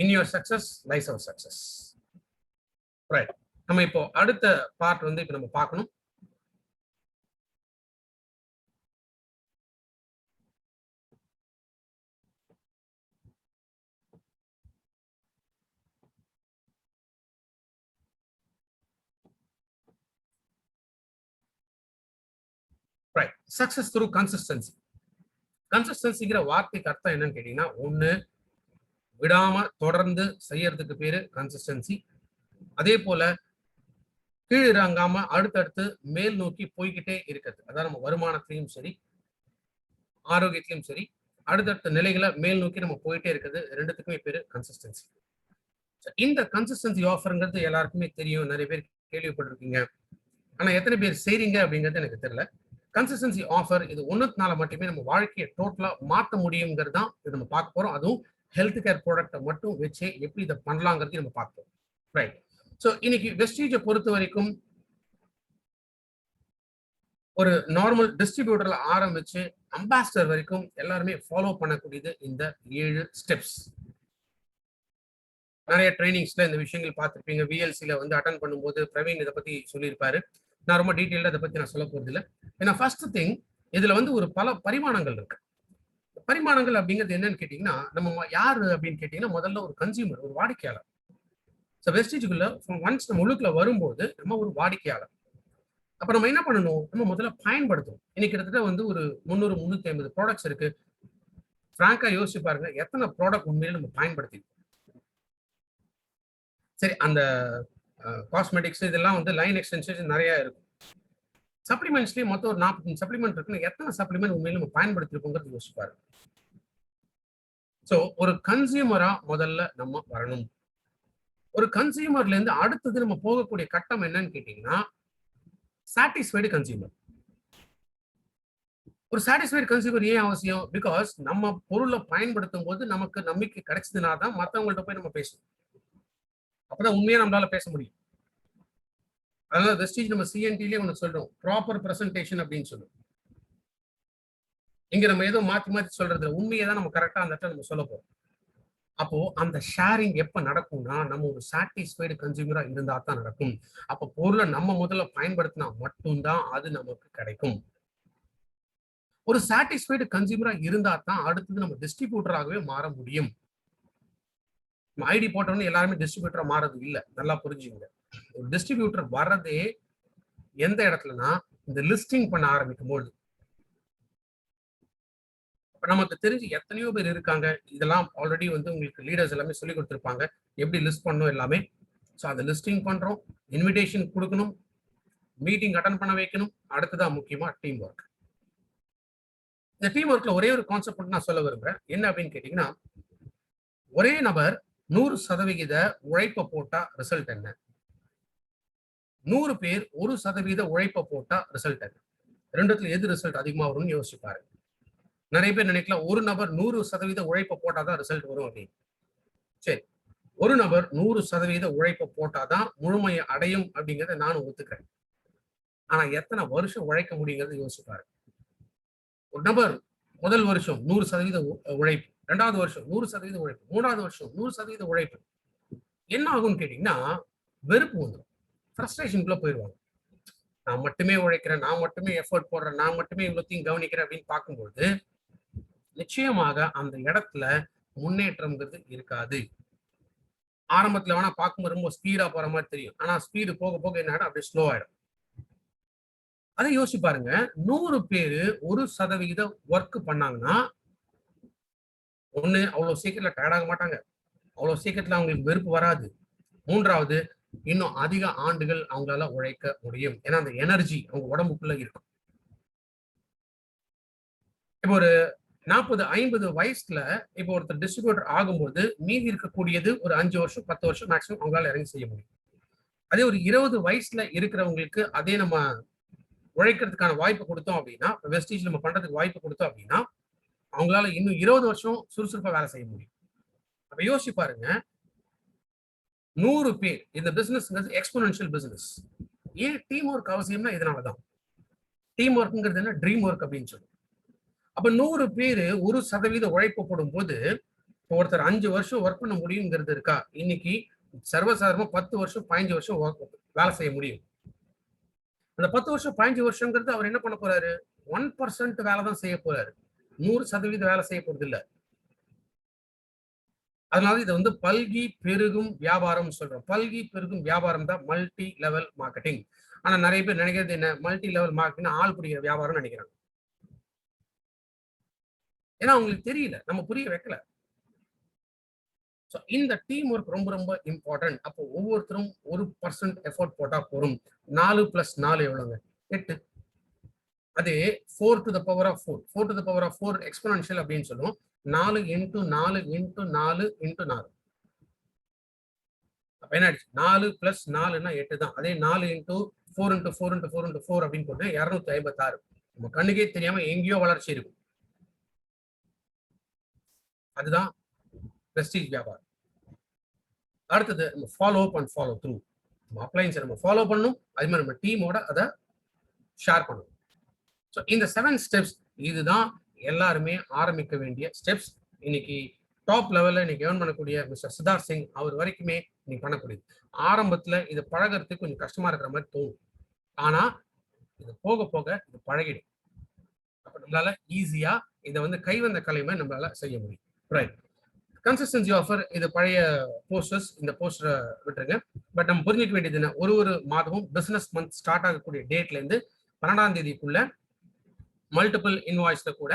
In your success lies our success. Right, நம்ம இப்போ அடுத்த பார்ட் வந்து இப்போ நம்ம பார்க்கணும். Right, success through consistency. கன்சிஸ்டன்சிங்கிற வார்த்தைக்கு அர்த்தம் என்னன்னு கேட்டீங்கன்னா, ஒண்ணு விடாம தொடர்ந்து செய்யறதுக்கு பேரு கன்சிஸ்டன்சி. அதே போல கீழ் இறங்காம அடுத்தடுத்து மேல் நோக்கி போய்கிட்டே இருக்கிறது. அதான் நம்ம வருமானத்திலையும் சரி, ஆரோக்கியத்திலையும் சரி, அடுத்தடுத்த நிலைகளை மேல் நோக்கி நம்ம போயிட்டே இருக்கிறது. ரெண்டுத்துக்குமே பேரு கன்சிஸ்டன்சி. இந்த கன்சிஸ்டன்சி ஆஃபருங்கிறது எல்லாருக்குமே தெரியும், நிறைய பேர் கேள்விப்பட்டிருக்கீங்க. ஆனா எத்தனை பேர் செய்றீங்க அப்படிங்கிறது எனக்கு தெரியல. கன்சிஸ்டன்சி ஆஃபர் இது ஒண்ணுனால மட்டுமே நம்ம வாழ்க்கையை டோட்டலா மாற்ற முடியுங்கிறது தான் இது நம்ம பார்க்க போறோம். அதுவும் ஹெல்த் கேர் ப்ராடக்ட்டை மட்டும் வச்சு எப்படி இதை பண்ணலாங்கிறது நம்ம பார்ப்போம். ரைட், ஸோ இன்னைக்கு வெஸ்டீஜை பொறுத்த வரைக்கும் ஒரு நார்மல் டிஸ்ட்ரிபியூட்டர்ல ஆரம்பிச்சு அம்பாசிடர் வரைக்கும் எல்லாருமே ஃபாலோ பண்ணக்கூடியது இந்த 7 ஸ்டெப்ஸ். நிறைய ட்ரைனிங்ஸ்ல இந்த விஷயங்கள் பார்த்துருப்பீங்க. விஎல்சில வந்து அட்டன் பண்ணும்போது பிரவீன் இதை பத்தி சொல்லியிருப்பாரு. நான் ரொம்ப டீட்டெயிலாக இதை பத்தி நான் சொல்ல போறது இல்லை. ஏன்னா ஃபர்ஸ்ட் திங், இதுல வந்து ஒரு பல பரிமாணங்கள் இருக்கு. பரிமாணங்கள் அப்படிங்கிறது என்னன்னு கேட்டீங்கன்னா, நம்ம யாரு அப்படின்னு கேட்டீங்கன்னா முதல்ல ஒரு கன்சியூமர், ஒரு வாடிக்கையாளர். ஸோ வெஸ்டீஜுக்குள்ள ஒன்ஸ் நம்ம உள்ளுக்குள்ள வரும்போது நம்ம ஒரு வாடிக்கையாளர். அப்ப நம்ம என்ன பண்ணணும், நம்ம முதல்ல பயன்படுத்தணும். இன்னைக்கு கிட்டத்தட்ட வந்து ஒரு 300 350 ப்ராடக்ட்ஸ் இருக்கு. பிராங்கா யோசிச்சு பாருங்க, எத்தனை ப்ராடக்ட் உண்மையில நம்ம பயன்படுத்தி. சரி, அந்த காஸ்மெட்டிக்ஸ் இதெல்லாம் வந்து லைன் எக்ஸ்டென்ஷன் நிறைய இருக்கும். சப்ளிமெண்ட்ஸ்லயே மொத்தம் ஒரு 45 சப்ளிமெண்ட் இருக்குன்னு எத்தனை சப்ளிமெண்ட் உண்மையில நம்ம பயன்படுத்திருக்கோங்கிறது யோசிச்சு பாருங்க. ஸோ ஒரு கன்சியூமரா முதல்ல நம்ம வரணும். ஒரு கன்சியூமர்ல இருந்து அடுத்தது நம்ம போகக்கூடிய கட்டம் என்னன்னு கேட்டீங்கன்னா, சாட்டிஸ்ஃபைடு கன்சியூமர். ஒரு சாட்டிஸ்ஃபைடு கன்சியூமர் ஏன் அவசியம்? பிகாஸ் நம்ம பொருளை பயன்படுத்தும் போது நமக்கு நம்பிக்கை கிடைச்சதுனா தான் மத்தவங்கள்ட்ட போய் நம்ம பேசணும். அப்பதான் உண்மையா நம்மளால பேச முடியும். அதனால வெஸ்டீஜ் நம்ம சிஎன்டிலயே ஒண்ணு சொல்றோம். ப்ராப்பர் பிரசன்டேஷன் அப்படின்னு சொல்லுவோம். இங்க நம்ம ஏதோ மாத்தி மாத்தி சொல்றது உண்மையை தான் நம்ம கரெக்டா அந்த இடத்துல நம்ம சொல்ல போறோம். அப்போ அந்த ஷேரிங் எப்ப நடக்கும்னா நம்ம ஒரு சாட்டிஸ்ஃபைடு கன்சியூமரா இருந்தா தான் நடக்கும். அப்ப பொருளை நம்ம முதல்ல பயன்படுத்தினா மட்டும்தான் அது நமக்கு கிடைக்கும். ஒரு சாட்டிஸ்ஃபைடு கன்சியூமரா இருந்தா தான் அடுத்தது நம்ம டிஸ்ட்ரிபியூட்டராகவே மாற முடியும். ஐடி போட்டோன்னு எல்லாருமே டிஸ்ட்ரிபியூட்டரா மாறது இல்ல. நல்லா புரிஞ்சுங்க. ஒரு டிஸ்ட்ரிபியூட்டர் வர்றதே எந்த இடத்துலனா இந்த லிஸ்டிங் பண்ண ஆரம்பிக்கும் போது. நமக்கு தெரிஞ்சு எத்தனையோ பேர் இருக்காங்க. இதெல்லாம் ஆல்ரெடி வந்து உங்களுக்கு லீடர்ஸ் எல்லாமே சொல்லி கொடுத்துருப்பாங்க. எப்படி லிஸ்ட் பண்ணணும் எல்லாமே. ஸோ அதை லிஸ்டிங் பண்றோம். இன்விடேஷன் கொடுக்கணும். மீட்டிங் அட்டன் பண்ண வைக்கணும். அடுத்ததான் முக்கியமா டீம் ஒர்க். இந்த டீம் ஒர்க்ல ஒரே ஒரு கான்செப்ட் நான் சொல்ல விரும்புறேன். என்ன அப்படின்னு கேட்டீங்கன்னா, ஒரே நபர் 100% உழைப்ப போட்டா ரிசல்ட் என்ன? 100 பேர் 1% உழைப்ப போட்டா ரிசல்ட் என்ன? ரெண்டுத்துல எது ரிசல்ட் அதிகமா வரும்னு யோசிச்சு பாருங்க. நிறைய பேர் நினைக்கலாம் ஒரு நபர் 100% உழைப்ப போட்டாதான் ரிசல்ட் வரும் அப்படின்னு. சரி, ஒரு நபர் 100% உழைப்ப போட்டாதான் முழுமையை அடையும் அப்படிங்கிறத நானும் ஒத்துக்கிறேன். ஆனா எத்தனை வருஷம் உழைக்க முடியுங்கிறது யோசிச்சு பாருங்க. ஒரு நபர் முதல் வருஷம் 100% உழைப்பு, 2வது வருஷம் 100% உழைப்பு, 3வது வருஷம் 100% உழைப்பு. என்ன ஆகும்னு கேட்டீங்கன்னா வெறுப்பு வந்துடும். ஃப்ரஸ்ட்ரேஷனுக்குள்ள போயிடுவாங்க. நான் மட்டுமே உழைக்கிறேன், நான் மட்டுமே எஃபர்ட் போடுறேன், நான் மட்டுமே இவ்வளோத்தையும் கவனிக்கிறேன் அப்படின்னு பார்க்கும்போது நிச்சயமாக அந்த இடத்துல முன்னேற்றம்ங்கிறது இருக்காது. ஆரம்பத்துல வேணா பார்க்கும்போது ரொம்ப ஸ்பீடா போற மாதிரி தெரியும். ஆனா ஸ்பீடு போக போக என்ன ஆயிடும்? அப்படியே ஸ்லோ ஆயிடும். அதை யோசிச்சு பாருங்க. 100 பேரு 1% ஒர்க் பண்ணாங்கன்னா ஒண்ணு அவ்வளவு சீக்கிரத்துல டயர்ட் ஆக மாட்டாங்க. அவ்வளவு சீக்கிரத்துல அவங்களுக்கு வெறுப்பு வராது. 3வது இன்னும் அதிக ஆண்டுகள் அவங்களால உழைக்க முடியும். ஏன்னா அந்த எனர்ஜி அவங்க உடம்புக்குள்ள இருக்கும். இப்போ ஒரு 40, 50 வயசுல இப்போ ஒருத்தர் டிஸ்ட்ரிபியூட்டர் ஆகும்போது மீதி இருக்கக்கூடியது ஒரு 5 வருஷம் 10 வருஷம் மேக்ஸிமம் அவங்களால இறங்கி செய்ய முடியும். அதே ஒரு 20 வயசுல இருக்கிறவங்களுக்கு அதே நம்ம உழைக்கிறதுக்கான வாய்ப்பு கொடுத்தோம் அப்படின்னா, வெஸ்டீஜ் நம்ம பண்றதுக்கு வாய்ப்பு கொடுத்தோம் அப்படின்னா அவங்களால இன்னும் 20 வருஷம் சுறுசுறுப்பா வேலை செய்ய முடியும். அப்ப யோசிச்சு பாருங்க. 100 பேர் இந்த பிசினஸ்ங்கிறது எக்ஸ்போனென்ஷியல் பிசினஸ். ஏன் டீம் ஒர்க் அவசியம்னா இதனாலதான். டீம் ஒர்க்ங்கிறது என்ன? ட்ரீம் ஒர்க் அப்படின்னு சொல்லுவோம். அப்ப 100 பேரு 1% உழைப்பு போடும் போது ஒருத்தர் 5 வருஷம் ஒர்க் பண்ண முடியுங்கிறது இருக்கா? இன்னைக்கு சர்வசாதாரணமா 10 வருஷம் 15 வருஷம் வேலை செய்ய முடியும். அந்த 10 வருஷம் 15 வருஷங்கிறது அவர் என்ன பண்ண போறாரு? 1% வேலை தான் செய்ய போறாரு. 100% வேலை செய்ய போறது இல்ல. அதனால இதை வந்து பல்கி பெருகும் வியாபாரம் சொல்றோம். பல்கி பெருகும் வியாபாரம் தான் மல்டி லெவல் மார்க்கெட்டிங். ஆனா நிறைய பேர் நினைக்கிறது என்ன? மல்டி லெவல் மார்க்கெட்டிங் ஆள் பிடிக்கிற வியாபாரம் நினைக்கிறாங்க. ஏன்னா அவங்களுக்கு தெரியல, நம்ம புரிய வைக்கல. இந்த டீம் ஒர்க் ரொம்ப ரொம்ப இம்பார்ட்டன்ட். அப்போ ஒவ்வொருத்தரும் 1% எஃபோர்ட் போட்டா போரும். 4 + 4 எவ்வளவுங்க? 8. அதே 4 to the power of 4. 4 to the power of 4 exponential அப்படின்னு சொல்லுவோம். 4 × 4 × 4 × 4. அப்ப என்ன ஆயிடுச்சு? 4 + 4ன்னா 8 தான். அதே 4 × 4 × 4 × 4 × 4 அப்படின்னு போட்டு 256. நம்ம கண்ணுக்கே தெரியாம எங்கேயோ வளர்ச்சி இருக்கும். அதுதான் பிரஸ்டீஜ் வியாபாரம். அடுத்தது நம்ம follow up and follow through. நம்ம அப்ளைன்ஸை நம்ம ஃபாலோ பண்ணணும். அது மாதிரி நம்ம டீமோட அதை ஷேர் பண்ணணும். ஸோ இந்த 7 ஸ்டெப்ஸ் இதுதான் எல்லாருமே ஆரம்பிக்க வேண்டிய ஸ்டெப்ஸ். இன்னைக்கு டாப் லெவல்ல இன்னைக்கு ஏர்ன் பண்ணக்கூடிய மிஸ்டர் சித்தார்த் சிங் அவர் வரைக்குமே இன்னைக்கு பண்ணக்கூடியது. ஆரம்பத்துல இது பழகிறதுக்கு கொஞ்சம் கஷ்டமா இருக்கிற மாதிரி தோணும். ஆனா இது போக போக இது பழகிடும். அப்ப நம்மளால ஈஸியா இதை வந்து கைவந்த கலைமை நம்மளால செய்ய முடியும். ரைட். கன்சிஸ்டன்சி ஆஃபர் இது பழைய போஸ்டர்ஸ். இந்த போஸ்டரை விட்டுருங்க. பட் நம்ம புரிஞ்சிக்க வேண்டியது என்ன? ஒரு மாதமும் பிசினஸ் மந்த் ஸ்டார்ட் ஆகக்கூடிய டேட்ல இருந்து 12ஆம் தேதிக்குள்ள மல்டிபிள் இன்வாய்ஸ்ல கூட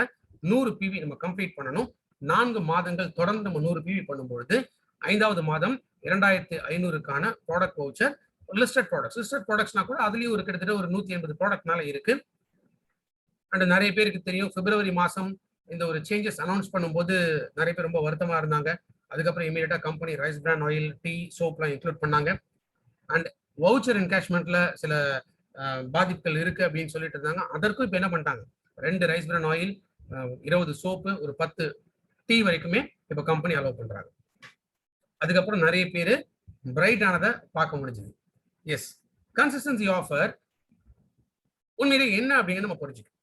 100 பிவி நம்ம கம்ப்ளீட் பண்ணணும். 4 மாதங்கள் தொடர்ந்து நம்ம 100 பிவி பண்ணும்பொழுது 5வது மாதம் 2500க்கான ப்ராடக்ட் வவுச்சர். லிஸ்டட் ப்ராடக்ட்ஸ்னா கூட அதுலயும் ஒரு கிட்டத்தட்ட ஒரு 180 ப்ராடக்ட் மேல இருக்கு. அண்ட் நிறைய பேருக்கு தெரியும் பிப்ரவரி மாசம் இந்த ஒரு சேஞ்சஸ் அனௌன்ஸ் பண்ணும்போது நிறைய பேர் ரொம்ப வருத்தமா இருந்தாங்க. அதுக்கப்புறம் இமீடியட்டா company rice bran oil, tea, சோப்லாம் இன்க்ளூட் பண்ணாங்க. அண்ட் வவுச்சர் என்கேஷ்மெண்ட்ல சில பாதிப்புகள் இருக்கு அப்படின்னு சொல்லிட்டு இருந்தாங்க. அதற்கும் இப்ப என்ன பண்ணிட்டாங்க? 2 ரைஸ் பிரான் ஆயில், 20 சோப்பு, ஒரு 10 டீ வரைக்குமே இப்ப கம்பெனி அலோவ் பண்றாங்க. அதுக்கப்புறம் நிறைய பேர் பிரைட் ஆனதை பார்க்க முடிஞ்சது. எஸ், கன்சிஸ்டன்சி ஆஃபர் உண்மையிலே என்ன அப்படிங்கிறது நம்ம புரிஞ்சுக்கணும்.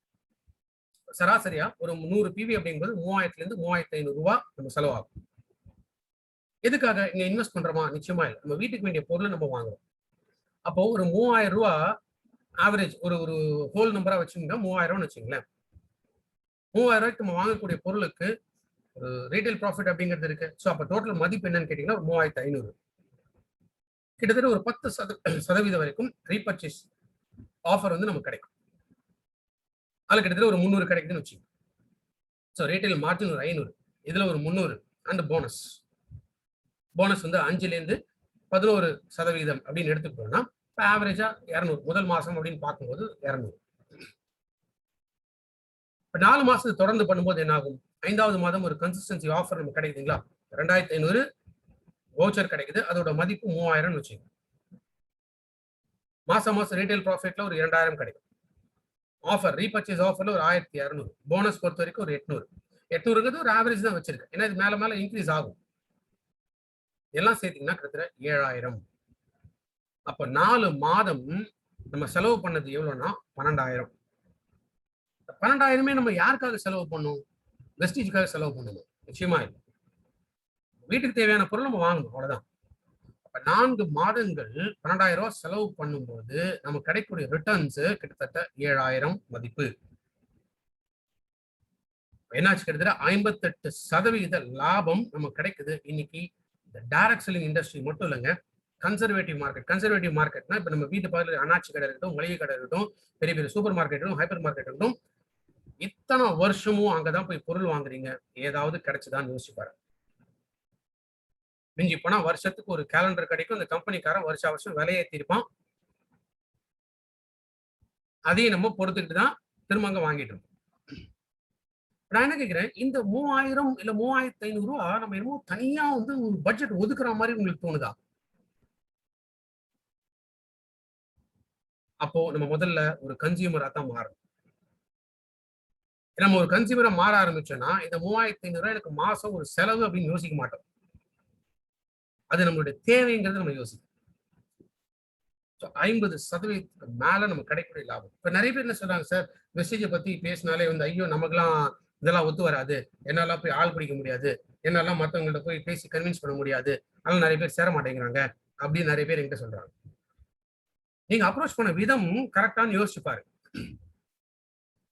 சராசரியா ஒரு 100 பிவி அப்படிங்கிறது 3000 இருந்து 3500 ரூபாய் நம்ம செலவாகும். எதுக்காக இங்க இன்வெஸ்ட் பண்றோமா? நிச்சயமா இல்லை. நம்ம வீட்டுக்கு வேண்டிய பொருளை நம்ம வாங்குறோம். அப்போ ஒரு 3000 ரூபாய் ஆவரேஜ் ஒரு ஒரு ஹோல் நம்பரா வச்சுங்க, 3000 வச்சுங்களேன். 3000 ரூபாய்க்கு நம்ம வாங்கக்கூடிய பொருளுக்கு ஒரு ரீட்டைல் ப்ராஃபிட் அப்படிங்கிறது இருக்கு. ஸோ அப்போ டோட்டல் மதிப்பு என்னன்னு கேட்டீங்கன்னா ஒரு 3500. கிட்டத்தட்ட ஒரு 10% வரைக்கும் ரீபர்ச்சேஸ் ஆஃபர் வந்து நமக்கு கிடைக்கும். அதுல கிட்டத்தட்ட ஒரு 300 கிடைக்குதுன்னு வச்சுக்கோங்க. ஸோ ரீட்டைல் மார்ஜின் ஒரு 500, இதுல ஒரு 300 அண்ட் போனஸ் வந்து 5லேருந்து 11% அப்படின்னு எடுத்துக்கிட்டோம்னா இப்போ ஆவரேஜா 200 முதல் மாசம் அப்படின்னு பார்க்கும்போது 200. இப்போ 4 மாசத்துக்கு தொடர்ந்து பண்ணும்போது என்ன ஆகும்? 5வது மாதம் ஒரு கன்சிஸ்டன்சி ஆஃபர் நமக்கு கிடைக்குதுங்களா? 2500 வவுச்சர் கிடைக்குது. அதோட மதிப்பு 3000 வச்சுக்கோங்க. மாசம் ரீட்டைல் ப்ராஃபிட்ல ஒரு 2000 கிடைக்கும். ஆஃபர் ரீபர்ச்சேஸ் ஆஃபர்ல ஒரு 1200, போனஸ் பொறுத்த வரைக்கும் ஒரு 800. 800ங்கிறது ஒரு ஆவரேஜ் தான் வச்சிருக்கேன். ஏன்னா இது மேல இன்க்ரீஸ் ஆகும். எல்லாம் சேர்த்தீங்கன்னா கிட்டத்தட்ட 7000. அப்ப 4 மாதம் நம்ம செலவு பண்ணது எவ்வளவுன்னா 12000. 12000மே நம்ம யாருக்காக செலவு பண்ணும்? வெஸ்டீஜுக்காக செலவு பண்ணணும்? நிச்சயமா இல்லை. வீட்டுக்கு தேவையான பொருள் நம்ம வாங்கணும், அவ்வளவுதான். அப்ப 4 மாதங்கள் 12000 ரூபாய் செலவு பண்ணும்போது நமக்கு கிடைக்கக்கூடிய ரிட்டர்ன்ஸ் கிட்டத்தட்ட 7000 மதிப்பு. என்னாச்சு? கிட்டத்தட்ட 58% லாபம் நமக்கு கிடைக்குது. இன்னைக்கு இந்த டைரக்ட் செல்லிங் இண்டஸ்ட்ரி மட்டும் இல்லைங்க, கன்சர்வேட்டிவ் மார்க்கெட்னா இப்ப நம்ம வீட்டு பக்கத்துல அண்ணாச்சி கடை இருக்கட்டும், மளிகை கடை இருக்கட்டும், பெரிய பெரிய சூப்பர் மார்க்கெட் இருக்கட்டும், ஹைப்பர் மார்க்கெட் இருக்கட்டும், இத்தனை வருஷமும் அங்கதான் போய் பொருள் வாங்குறீங்க, ஏதாவது கிடைச்சுதான்னு யோசிச்சு பாருங்க. மிஞ்சி போனா வருஷத்துக்கு ஒரு கேலண்டர் கிடைக்கும், இந்த கம்பெனிக்காரன் வருஷம் விலையேற்றிருப்பான். அதையும் நம்ம பொறுத்துக்கிட்டு தான் திரும்ப அங்க வாங்கிட்டு இருக்கோம். நான் என்ன கேட்கிறேன், இந்த 3000 இல்ல 3500 ரூபாய் நம்ம என்னமோ தனியா வந்து ஒரு பட்ஜெட் ஒதுக்குற மாதிரி உங்களுக்கு தோணுதா? அப்போ நம்ம முதல்ல ஒரு கன்சியூமரா தான் மாறணும். நம்ம ஒரு கன்சியூமரா மாற ஆரம்பிச்சோம்னா இந்த 3500 ரூபாய் எனக்கு மாசம் ஒரு செலவு அப்படின்னு யோசிக்க மாட்டோம். அது நம்மளுடைய தேவைங்கிறது நம்ம யோசிக்கணும். 50% மேல நம்ம கிடைக்கக்கூடிய லாபம். இப்ப நிறைய பேர் என்ன சொல்றாங்க, சார் வெஸ்டேஜை பத்தி பேசினாலே வந்து ஐயோ நமக்கெல்லாம் இதெல்லாம் ஒத்து வராது, என்னால போய் ஆள் பிடிக்க முடியாது, என்னால மத்தவங்கள்ட்ட போய் பேசி கன்வின்ஸ் பண்ண முடியாது, அதனால நிறைய பேர் சேர மாட்டேங்கிறாங்க அப்படின்னு நிறைய பேர் என்கிட்ட சொல்றாங்க. நீங்க அப்ரோச் பண்ண விதம் கரெக்டான்னு யோசிச்சு பாருங்க.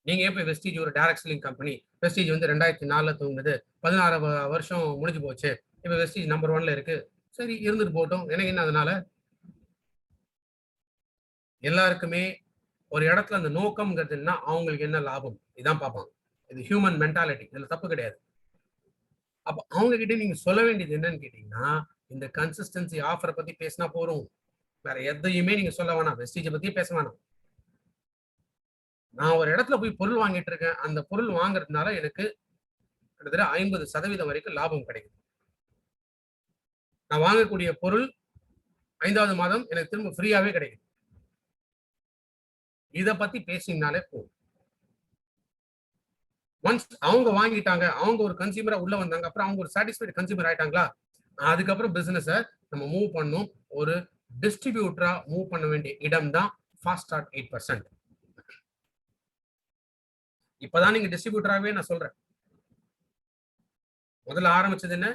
நீங்க ஏன் போய் வெஸ்டீஜ் ஒரு டைரக்ட் செல்லிங் கம்பெனி, வெஸ்டீஜ் வந்து 2004 தூங்குது, 16 வருஷம் முடிஞ்சு போச்சு, இப்ப வெஸ்டீஜ் நம்பர் 1ல இருக்கு, சரி இருந்துட்டு போட்டோம், எனக்கு என்ன அதனால? எல்லாருக்குமே ஒரு இடத்துல அந்த நோக்கம்ங்கிறதுனா அவங்களுக்கு என்ன லாபம் இதான் பார்ப்பாங்க. இது ஹியூமன் மென்டாலிட்டி, இதுல தப்பு கிடையாது. அப்ப அவங்க கிட்ட நீங்க சொல்ல வேண்டியது என்னன்னு கேட்டீங்கன்னா, இந்த கன்சிஸ்டன்சி ஆஃபரை பத்தி பேசினா போறோம், வேற எதையுமே நீங்க சொல்ல வேணாம், வெஸ்டீஜை பத்தி பேச வேணாம். நான் ஒரு இடத்துல போய் பொருள் வாங்கிட்டு இருக்கேன், அந்த பொருள் வாங்குறதுனால எனக்கு கிட்டத்தட்ட 50% வரைக்கும் லாபம் கிடைக்குது. நான் வாங்கக்கூடிய பொருள் 5வது மாதம் எனக்கு திரும்ப ஃப்ரீயாவே கிடைக்குது. இத பத்தி பேசினாலே போதும். ஒன்ஸ் அவங்க வாங்கிட்டாங்க, அவங்க ஒரு கன்சியூமரா உள்ள வந்தாங்க, அப்புறம் அவங்க ஒரு சாட்டிஸ்ஃபைடு கன்சியூமர் ஆயிட்டாங்களா, அதுக்கப்புறம் பிசினஸ நம்ம மூவ் பண்ணும். ஒரு டிஸ்ட்ரிபியூட்டரா மூவ் பண்ண வேண்டிய இடம் தான் ஃபாஸ்ட் ஸ்டார்ட் 8%. இப்பதான் நீங்க டிஸ்ட்ரிபியூட்டராகவே நான் சொல்றேன். முதல்ல ஆரம்பிச்சது என்ன?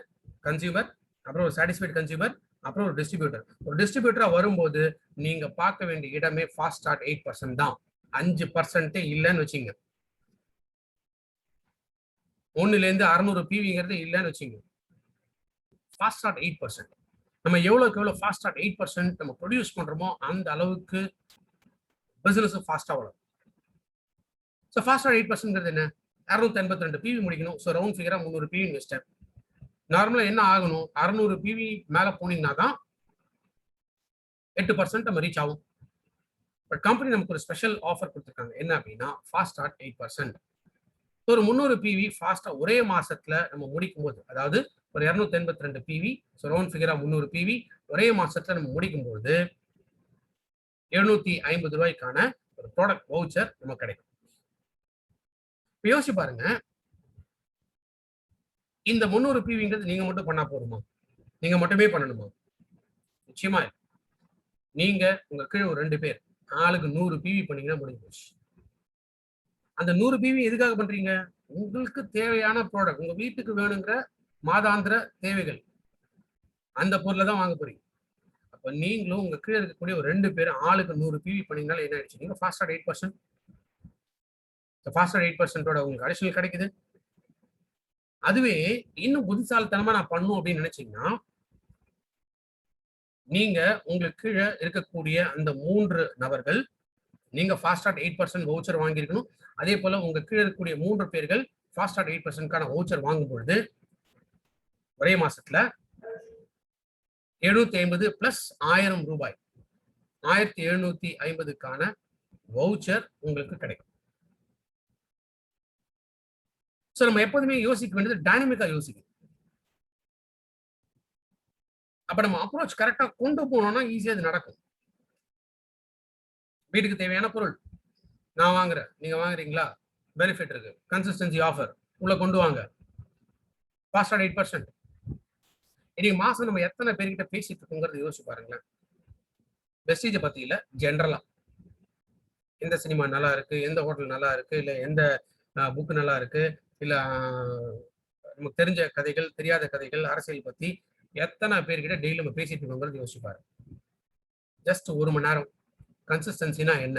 கன்சியூமர், அப்புறம் ஒரு சாட்டிஸ்ஃபைடு கன்சியூமர், அப்புறம் ஒரு டிஸ்ட்ரிபியூட்டர். ஒரு டிஸ்ட்ரிபியூட்டரா வரும்போது நீங்க பார்க்க வேண்டிய இடமே ஃபாஸ்ட் ஸ்டார்ட் 8% தான். 5% இல்லைன்னு வச்சுங்க. 1லேருந்து 600 பிவிங்கிறது இல்லைன்னு வச்சுங்க. Fast start 8%. நம்ம எவ்வளவுக்கு எவ்வளவு ஃபாஸ்ட் ஸ்டார்ட் 8% நம்ம ப்ரொடியூஸ் பண்றோமோ அந்த அளவுக்கு பிசினஸ் ஃபாஸ்டா வளரும். ஸோ ஃபாஸ்ட் ஸ்டார்ட் 8% என்ன? 682 பிவி முடிக்கணும். ஸோ ரவுண்ட் ஃபிகரா 300 பிவி இன்வெஸ்டர். நார்மலா என்ன ஆகணும்? 600 பிவி மேல போனீங்கன்னா தான் 8% நம்ம ரீச் ஆகும். பட் கம்பெனி நமக்கு ஒரு ஸ்பெஷல் ஆஃபர் கொடுத்துருக்காங்க. என்ன அப்படின்னா ஃபாஸ்ட் ஸ்டார்ட் 8%. ஒரு 300 பிவி ஃபாஸ்டா ஒரே மாசத்துல நம்ம முடிக்கும் போது, அதாவது ஒரு 282 பிவி, ஸோ ரவுண்ட் ஃபிகரா 300 பிவி ஒரே மாசத்துல நம்ம முடிக்கும் போது 750 ரூபாய்க்கான ஒரு ப்ராடக்ட் வவுச்சர் நமக்கு கிடைக்கும். இப்ப யோசிச்சு பாருங்க, இந்த 300 பிவிங்கிறது நீங்க மட்டும் பண்ணா போதுமா? நீங்க மட்டுமே பண்ணணுமா? நிச்சயமா இல்ல. நீங்க உங்க கீழ ஒரு 2 பேர் ஆளுக்கு 100 பிவி பண்ணீங்கன்னா முடிஞ்சு போச்சு. அந்த 100 பிவி எதுக்காக பண்றீங்க? உங்களுக்கு தேவையான ப்ராடக்ட், உங்க வீட்டுக்கு வேணுங்கிற மாதாந்திர தேவைகள். அந்த பொருள தான் வாங்க போறீங்க. அப்ப நீங்களும் உங்க கீழ இருக்கக்கூடிய ஒரு 2 பேர் ஆளுக்கு 100 பிவி பண்ணீங்கனால என்ன ஆயிடுச்சு? நீங்க ஃபாஸ்ட் 8%. ஃபாஸ்ட் 8% உங்களுக்கு அடிஷனல் கிடைக்குது. அதுவே இன்னும் புத்திசாலித்தனமா நான் பண்ணணும் அப்படின்னு நினைச்சீங்கன்னா, நீங்க உங்களுக்கு கீழ இருக்கக்கூடிய அந்த 3 நபர்கள் நீங்க ஃபாஸ்ட் 8% வவுச்சர் வாங்கியிருக்கணும். அதே போல உங்க கீழ இருக்கக்கூடிய 3 பேர்கள் ஃபாஸ்ட் 8%க்கான வவுச்சர் வாங்கும் பொழுது ஒரே மாசத்துல 750 பிளஸ் ரூ. 1000 1750க்கான வவுச்சர் உங்களுக்கு கிடைக்கும். சோ நம்ம எப்போதுமே யோசிக்க வேண்டியது டைனமிக்கா யோசிக்கணும். அப்ப நம்ம அப்ரோச் கரெக்ட்டா கொண்டு போனோம்னா ஈஸியா அது நடக்கும். வீட்டுக்கு தேவையான பொருள் நான் வாங்குறேன். நீங்க வாங்குறீங்களா? பெனிஃபிட் இருக்கு. கன்சிஸ்டன்சி ஆஃபர் உள்ள கொண்டு வாங்க. ஃபாஸ்ட் 8%. இன்னைக்கு மாசம் நம்ம எத்தனை பேர்கிட்ட பேசிட்டு இருக்கோங்கிறத யோசிச்சு பாருங்களேன். வெஸ்டீஜ பத்தி இல்ல, ஜெனரலா. எந்த சினிமா நல்லா இருக்கு, எந்த ஹோட்டல் நல்லா இருக்கு, இல்ல எந்த புக் நல்லா இருக்கு, இல்ல நமக்கு தெரிஞ்ச கதைகள், தெரியாத கதைகள், அரசியல் பத்தி எத்தனை பேர்கிட்ட டெய்லி நம்ம பேசிட்டு இருக்கோங்கிறது யோசிச்சு பாருங்க. ஜஸ்ட் 1 மணி நேரம். கன்சிஸ்டன்சினா என்ன?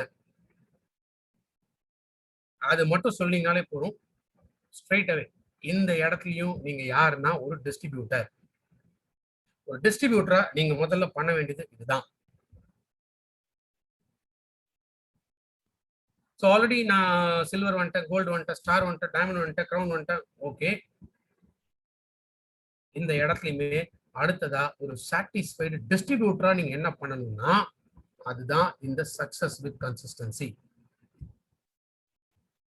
அது மட்டும் சொன்னீங்கனாலே போதும். ஸ்ட்ரெய்ட் அவே இந்த இடத்துலயும் நீங்க யாருன்னா ஒரு டிஸ்ட்ரிபியூட்டர். ஒரு டிஸ்ட்ரிபியூட்டரா நீங்க முதல்ல பண்ண வேண்டியது இதுதான். ஸோ ஆல்ரெடி நான் சில்வர் வந்துட்டேன், கோல்டு வந்துட்டேன், ஸ்டார் வந்துட்டேன், டைமண்ட் வந்துட்டேன், கிரவுன் வந்துட்டேன். ஓகே. இந்த இடத்துலயுமே அடுத்ததா ஒரு சாட்டிஸ்ஃபைடு டிஸ்ட்ரிபியூட்டரா நீங்க என்ன பண்ணணும்னா, அதுதான் இந்த சக்சஸ் வித் கன்சிஸ்டன்சி.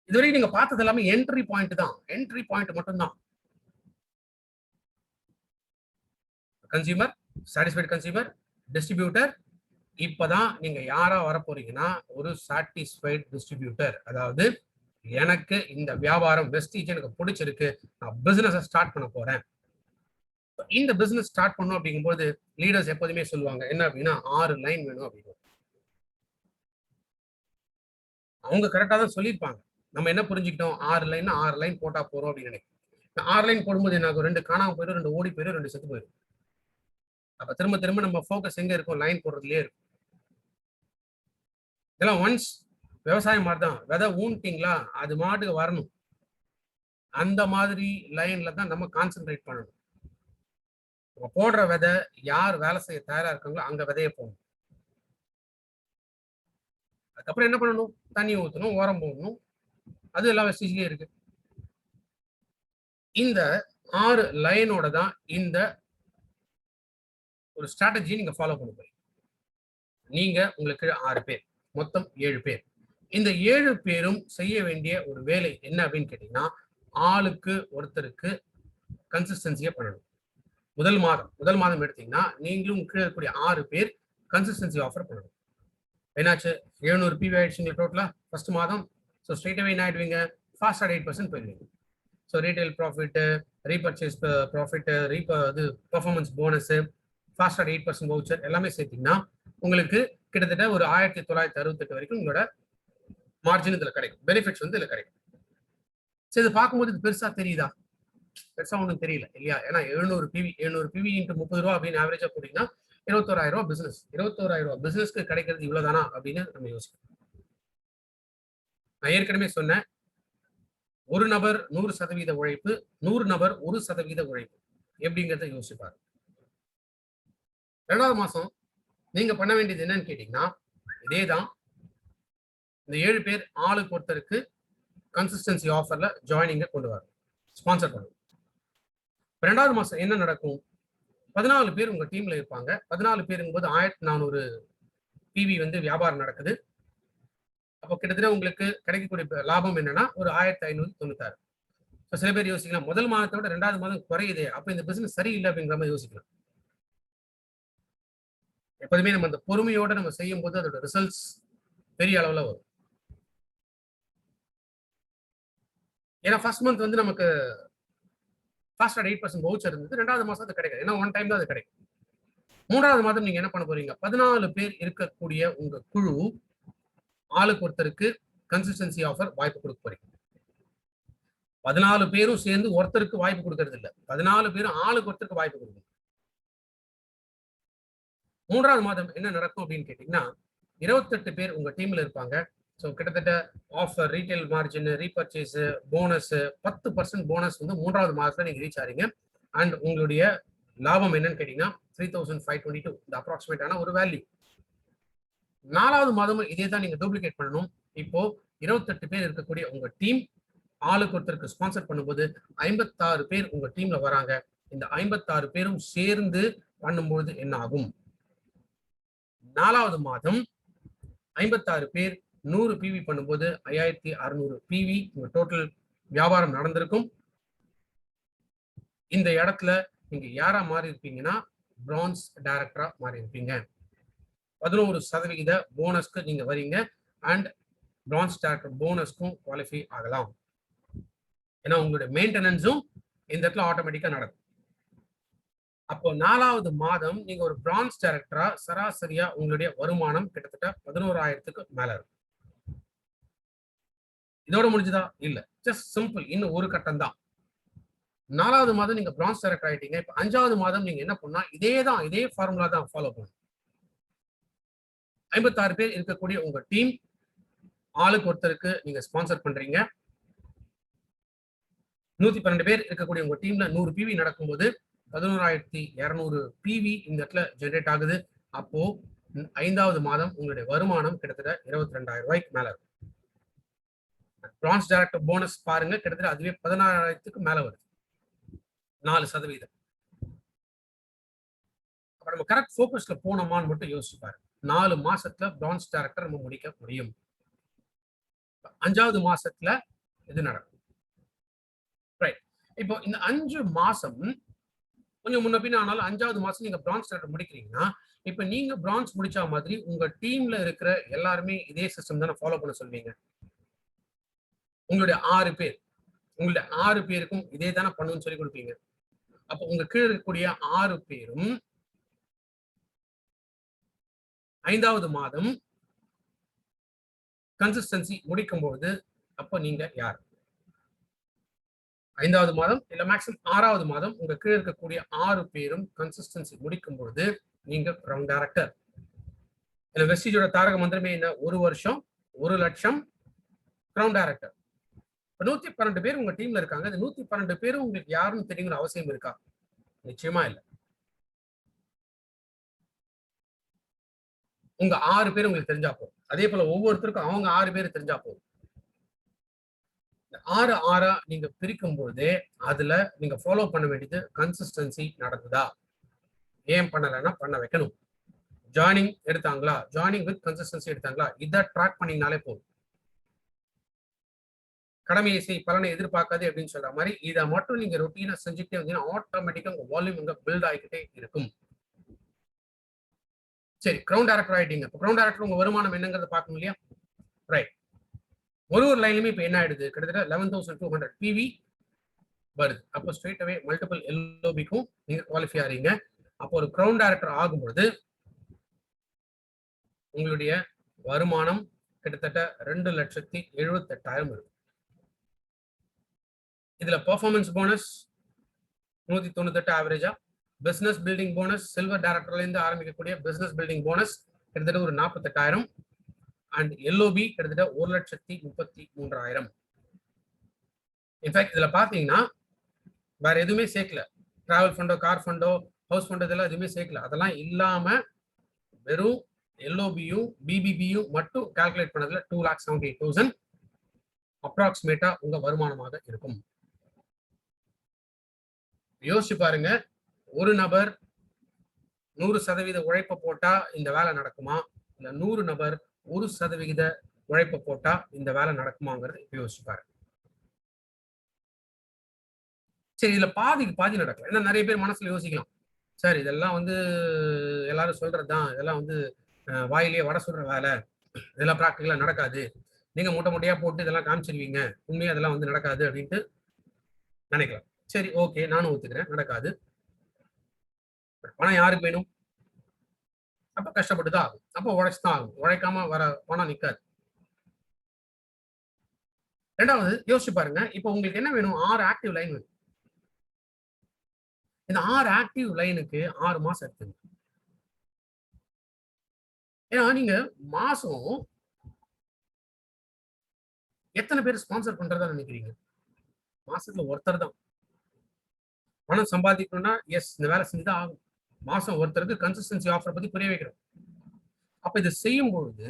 இதுவரை நீங்க பார்த்தது எல்லாமே என்ட்ரி பாயிண்ட் தான். என்ட்ரி பாயிண்ட் மட்டும்தான். Consumer, satisfied consumer, distributor. இப்பதான் நீங்க யாரா வர போறீங்கன்னா ஒரு சாட்டிஸ்ஃபைடு டிஸ்ட்ரிபியூட்டர். அதாவது எனக்கு இந்த வியாபாரம் வெஸ்டீஜ் எனக்கு பிடிச்சிருக்கு, நான் பிசினஸ் ஸ்டார்ட் பண்ண போறேன். இந்த பிசினஸ் ஸ்டார்ட் பண்ணும் அப்படிங்கும்போது லீடர்ஸ் எப்போதுமே சொல்லுவாங்க என்ன அப்படின்னா 6 லைன் வேணும் அப்படின்னு. அவங்க கரெக்டா தான் சொல்லியிருப்பாங்க. நம்ம என்ன புரிஞ்சுக்கிட்டோம், 6 லைன் போட்டா போறோம் அப்படின்னு நினைக்கிறோம். 6 லைன் போடும்போது என்ன ஆகும், 2 காணாம போயிடும், 2 ஓடி போயிடும், 2 செத்து போயிடும். அப்ப திரும்ப திரும்ப நம்ம ஃபோக்கஸ் எங்க இருக்கும், லைன் போடுறதுலயே இருக்கும். இதெல்லாம் ஒன்ஸ் விவசாயம் மாதிரி தான். விதை ஊன்ட்டீங்களா அது மாட்டுக்கு வரணும். அந்த மாதிரி லைன்ல தான் நம்ம கான்சென்ட்ரேட் பண்ணணும். நம்ம போடுற விதை யார் வேலை செய்ய தயாரா இருக்காங்களோ அங்க விதைய போடணும். அதுக்கப்புறம் என்ன பண்ணணும், தண்ணி ஊற்றணும், உரம் போடணும். அது எல்லா வெஸ்டேஜ்லயும் இருக்கு. இந்த 6 லைனோட தான் இந்த ஒரு ஸ்ட்ராட்டஜி நீங்க ஃபாலோ பண்ண போறீங்க. நீங்க உங்களுக்கு 6 பேர், மொத்தம் 7 பேர். இந்த 7 பேரும் செய்ய வேண்டிய ஒரு வேலை என்ன அப்படின்னு கேட்டீங்கன்னா, ஆளுக்கு ஒருத்தருக்கு கன்சிஸ்டன்சியா பண்ணணும். முதல் மாதம் எடுத்தீங்கன்னா நீங்களும் கீழே இருக்கக்கூடிய 6 பேர் கன்சிஸ்டன்சி ஆஃபர் பண்ணணும். என்னாச்சு, 700 பிவி ஆயிடுச்சுங்க டோட்டலா ஃபர்ஸ்ட் மாதம். ஸோ ஸ்ட்ரெயிட் அவே என்ன ஆயிடுவீங்க, ஃபாஸ்ட் 8% போயிடுவீங்க. So retail profit, repurchase profit, இது பெர்ஃபார்மன்ஸ் போனஸ், ஃபாஸ்ட் 8% வவுச்சர் எல்லாமே சேர்த்தீங்கன்னா உங்களுக்கு கிட்டத்தட்ட ஒரு 1968 வரைக்கும் உங்களோட மார்ஜின் இதுல கிடைக்கும், பெனிஃபிட்ஸ் வந்து இதுல கிடைக்கும். சரி, இது பார்க்கும்போது இது பெருசா தெரியுதா? பெருசா ஒன்றும் தெரியல இல்லையா? ஏன்னா 700 பிவி இன்ட்டு 30 ரூபா அப்படின்னு ஆவரேஜா போட்டீங்கன்னா 21,000 பிசினஸ். 21,000 பிசினஸ்க்கு கிடைக்கிறது இவ்வளவுதானா அப்படின்னு நம்ம யோசிக்கணும். நான் ஏற்கனவே சொன்னேன், ஒரு நபர் 100% உழைப்பு, 100 நபர் 1% உழைப்பு எப்படிங்கிறத யோசிப்பாரு. 2வது மாசம் நீங்க பண்ண வேண்டியது என்னன்னு கேட்டீங்கன்னா, இதேதான். இந்த 7 பேர் ஆளுக்கு ஒருத்தருக்கு கன்சிஸ்டன்சி ஆஃபர்ல ஜாயினிங்க கொண்டு வரும், ஸ்பான்சர் பண்ணுவோம். 2வது மாசம் என்ன நடக்கும், 14 பேர் உங்க டீம்ல இருப்பாங்க. 14 பேருங்கும்போது 1400 பிவி வந்து வியாபாரம் நடக்குது. அப்போ கிட்டத்தட்ட உங்களுக்கு கிடைக்கக்கூடிய லாபம் என்னன்னா ஒரு 1596. சில பேர் யோசிக்கலாம், முதல் மாதத்தை விட 2வது மாதம் குறையுதே, அப்ப இந்த பிசினஸ் சரியில்லை அப்படிங்கிற மாதிரி யோசிக்கலாம். எப்போதுமே நம்ம அந்த பொறுமையோட நம்ம செய்யும் போது அதோட ரிசல்ட்ஸ் பெரிய அளவுல வரும். ஏன்னா ஃபர்ஸ்ட் மந்த் வந்து நமக்கு ஃபாஸ்ட் 8% வவுச்சர் இருந்தது. 2வது மாசம் அது கிடைக்காது. ஏன்னா ஒன் டைம் தான் அது கிடைக்கும். 3வது மாதம் நீங்க என்ன பண்ண போறீங்க? 14 பேர் இருக்கக்கூடிய உங்க குழு ஆளுக்கு ஒருத்தருக்கு கன்சிஸ்டன்சி ஆஃபர் வாய்ப்பு கொடுக்க போறீங்க. 14 பேரும் சேர்ந்து ஒருத்தருக்கு வாய்ப்பு கொடுக்கறது இல்ல. 14 பேரும் ஆளுக்கு ஒருத்தருக்கு வாய்ப்பு கொடுக்கணும். 3வது மாதம் என்ன நடக்கும் அப்படின்னு கேட்டீங்கன்னா, 28 பேர் உங்க டீம்ல இருப்பாங்க. ஸோ கிட்டத்தட்ட offer, retail margin, repurchase, bonus 10% bonus வந்து 3வது மாதத்துல நீங்க ரீச் ஆறீங்க. அண்ட் உங்களுடைய லாபம் என்னன்னு கேட்டீங்கன்னா 3522 இந்த அப்ராக்சிமேட்டான ஒரு வேல்யூ. 4வது மாதமும் இதே தான் நீங்க டூப்ளிகேட் பண்ணணும். இப்போ 28 பேர் இருக்கக்கூடிய உங்க டீம் ஆளுக்கு ஒருத்தருக்கு ஸ்பான்சர் பண்ணும்போது 56 பேர் உங்க டீம்ல வராங்க. இந்த 56 பேரும் சேர்ந்து பண்ணும்போது என்ன ஆகும்? 4வது மாதம் 56 பேர் 100 பிவி பண்ணும்போது 5600 பிவி உங்க டோட்டல் வியாபாரம் நடந்திருக்கும். இந்த இடத்துல நீங்க யாரா மாறி இருப்பீங்கன்னா பிரான்ஸ் டைரக்டரா மாறி இருப்பீங்க. 11% போனஸ்க்கு நீங்க வரீங்க. அண்ட் பிரான்ஸ் டைரக்டர் போனஸ்க்கும் குவாலிஃபை ஆகலாம். ஏன்னா உங்களுடைய மெயின்டெனன்ஸும் இந்த இடத்துல ஆட்டோமேட்டிக்கா நடக்கும். அப்போ 4வது மாதம் நீங்க ஒரு பிரான்ஸ் டைரக்டரா சராசரியா உங்களுடைய வருமானம் கிட்டத்தட்ட 11,000க்கு மேல இருக்கும். இதோட முடிஞ்சுதா? இல்ல, ஜஸ்ட் சிம்பிள். இன்னும் ஒரு கட்டம் தான். 4வது மாதம் நீங்க பிரான்ஸ் டைரக்டர் ஆயிட்டீங்க. இப்ப 5வது மாதம் நீங்க என்ன பண்ணா இதே ஃபார்முலா தான் ஃபாலோ பண்ணணும். 56 பேர் இருக்கக்கூடிய உங்க டீம் ஆளுக்கு ஒருத்தருக்கு நீங்க ஸ்பான்சர் பண்றீங்க. 112 பேர் இருக்கக்கூடிய உங்க டீம்ல 100 பிவி நடக்கும்போது 11,200 பிவி இந்த இடத்துல ஜெனரேட் ஆகுது. அப்போ 5வது மாதம் உங்களுடைய வருமானம் கிட்டத்தட்ட 22,000 ரூபாய்க்கு மேல இருக்கும். பிரான்ஸ் டைரக்டர் போனஸ் பாருங்க, கிட்டத்தட்ட அதுவே 16,000க்கு மேல வருது. 4%. அப்ப நம்ம கரெக்ட் ஃபோக்கஸ்ல போனோமான்னு மட்டும் யோசிச்சு பாருங்க. 4 மாசத்துல பிரான்ஸ் டைரக்டர் நம்ம முடிக்க முடியும். 5வது மாசத்துல இது நடக்கும். ரைட். இப்போ இந்த 5 மாசம் கொஞ்சம் முன்ன பின்ன ஆனாலும் 5வது மாசம் நீங்க பிரான்ஸ் டைரக்டர் முடிக்கிறீங்கன்னா, இப்ப நீங்க பிரான்ஸ் முடிச்ச மாதிரி உங்க டீம்ல இருக்கிற எல்லாருமே இதே சிஸ்டம் தானே ஃபாலோ பண்ண சொல்வீங்க. உங்களுடைய 6 பேருக்கும் இதே தானே பண்ணணும்னு சொல்லி கொடுப்பீங்க. அப்ப உங்க கீழே இருக்கக்கூடிய 6 பேரும் 5வது மாதம் கன்சிஸ்டன்சி முடிக்கும்போது அப்ப நீங்க யார்? 5வது மாதம் இல்ல மேக்ஸிமம் 6வது மாதம் உங்க கீழே இருக்கக்கூடிய 6 பேரும் கன்சிஸ்டன்சி முடிக்கும் பொழுது நீங்க கிரவுண்ட் டைரக்டர். இதுல வெஸ்டிஜோட தாரக மந்திரமே என்ன? 1 வருஷம் 1 லட்சம் கிரவுண்ட் டைரக்டர். 112 பேர் உங்க டீம்ல இருக்காங்க. இந்த 112 பேரும் உங்களுக்கு யாருன்னு தெரியுங்கிற அவசியம் இருக்கா? நிச்சயமா இல்ல. உங்க 6 பேர் உங்களுக்கு தெரிஞ்சா போதும். அதே போல ஒவ்வொருத்தருக்கும் அவங்க 6 பேர் தெரிஞ்சா போதும். 6 நீங்க பிரிக்கும் பொழுதே அதுல நீங்க ஃபாலோ பண்ண வேண்டியது கன்சிஸ்டன்சி நடக்குதா? ஏன் பண்ணலன்னா பண்ண வைக்கணும். ஜாயினிங் எடுத்தாங்களா? ஜாயினிங் வித் கன்சிஸ்டன்சி எடுத்தாங்களா? இதை ட்ராக் பண்ணீங்கனாலே போதும். கடமையை செய் பலனை எதிர்பார்க்காது அப்படின்னு சொல்ற மாதிரி இதை மட்டும் நீங்க ரொட்டீனா செஞ்சுட்டே வந்தீங்கன்னா ஆட்டோமேட்டிக்கா உங்க வால்யூம் இங்க பில்ட் ஆகிக்கிட்டே இருக்கும். சரி, கிரவுண்ட் டைரக்டர் ஆயிட்டீங்க. கிரவுண்ட் டைரக்டர் உங்க வருமானம் என்னங்கிறத பார்க்கணும் இல்லையா? ரைட். ஒரு லைன்லயுமே இப்ப என்ன ஆயிடுது? கிட்டத்தட்ட 11,200 பிவி வருது. அப்போ ஸ்ட்ரெயிட் அவே மல்டிபிள் எல்ஓபிக்கும் நீங்க குவாலிஃபை ஆறீங்க. அப்போ ஒரு கிரவுண்ட் டைரக்டர் ஆகும்போது உங்களுடைய வருமானம் கிட்டத்தட்ட 2,78,000 இருக்கு. இதுல பெர்ஃபார்மன்ஸ் போனஸ் 198 ஆவரேஜா, பிசினஸ் பில்டிங் போனஸ் சில்வர் டைரக்டர்ல இருந்து ஆரம்பிக்கக்கூடிய பிசினஸ் பில்டிங் போனஸ் கிட்டத்தட்ட ஒரு 48,000 அண்ட் எல்ஓபி கிட்டத்தட்ட 1,33,000. இன்ஃபேக்ட் இதுல பாத்தீங்கன்னா வேற எதுவுமே சேர்க்கல. டிராவல் ஃபண்டோ, கார் ஃபண்டோ, ஹவுஸ் ஃபண்டோ இதெல்லாம் எதுவுமே சேர்க்கல. அதெல்லாம் இல்லாம வெறும் எல்ஓபியும் பிபிபியும் மட்டும் கால்குலேட் பண்ணதுல 2,78,000 அப்ராக்சிமேட்டா உங்க வருமானமாக இருக்கும். யோசிச்சு பாருங்க, ஒரு நபர் 100% உழைப்ப போட்டா இந்த வேலை நடக்குமா? இல்ல 100 நபர் 1% உழைப்ப போட்டா இந்த வேலை நடக்குமாங்கிறது யோசிச்சு பாருங்க. சரி, இதுல பாதிக்கு பாதி நடக்கும். ஏன்னா நிறைய பேர் மனசுல யோசிக்கலாம், சார் இதெல்லாம் வந்து எல்லாரும் சொல்றதுதான், இதெல்லாம் வந்து வாயிலேயே வடை சுடுற வேலை, இதெல்லாம் பிராக்டிகலா நடக்காது, நீங்க மூட்டை மூட்டையா போட்டு இதெல்லாம் காமிச்சிருவீங்க, உண்மையா அதெல்லாம் வந்து நடக்காது அப்படின்ட்டு நினைக்கலாம். சரி, ஓகே, நானும் ஒத்துக்கிறேன், நடக்காது. பணம் யாருக்கு வேணும்? அப்ப கஷ்டப்பட்டு தான் ஆகும். அப்ப உழைச்சு தான் ஆகும். உழைக்காம வர பணம் நிக்காது. 2வது யோசிச்சு பாருங்க. இப்ப உங்களுக்கு என்ன வேணும்? 6 ஆக்டிவ் லைன் வேணும். இந்த 6 ஆக்டிவ் லைனுக்கு 6 மாசம் எடுத்துங்க. ஏன்னா நீங்க மாசம் எத்தனை பேர் ஸ்பான்சர் பண்றதா நினைக்கிறீங்க? மாசத்துல ஒருத்தர் தான். பணம் சம்பாதிக்கணும்னா, எஸ், இந்த வேலை செஞ்சு தான் ஆகும். மாசம் ஒருத்தருக்கு கன்சிஸ்டன்சி ஆஃபர் பத்தி புரிய வைக்கிறோம். அப்ப இத செய்யும்பொழுது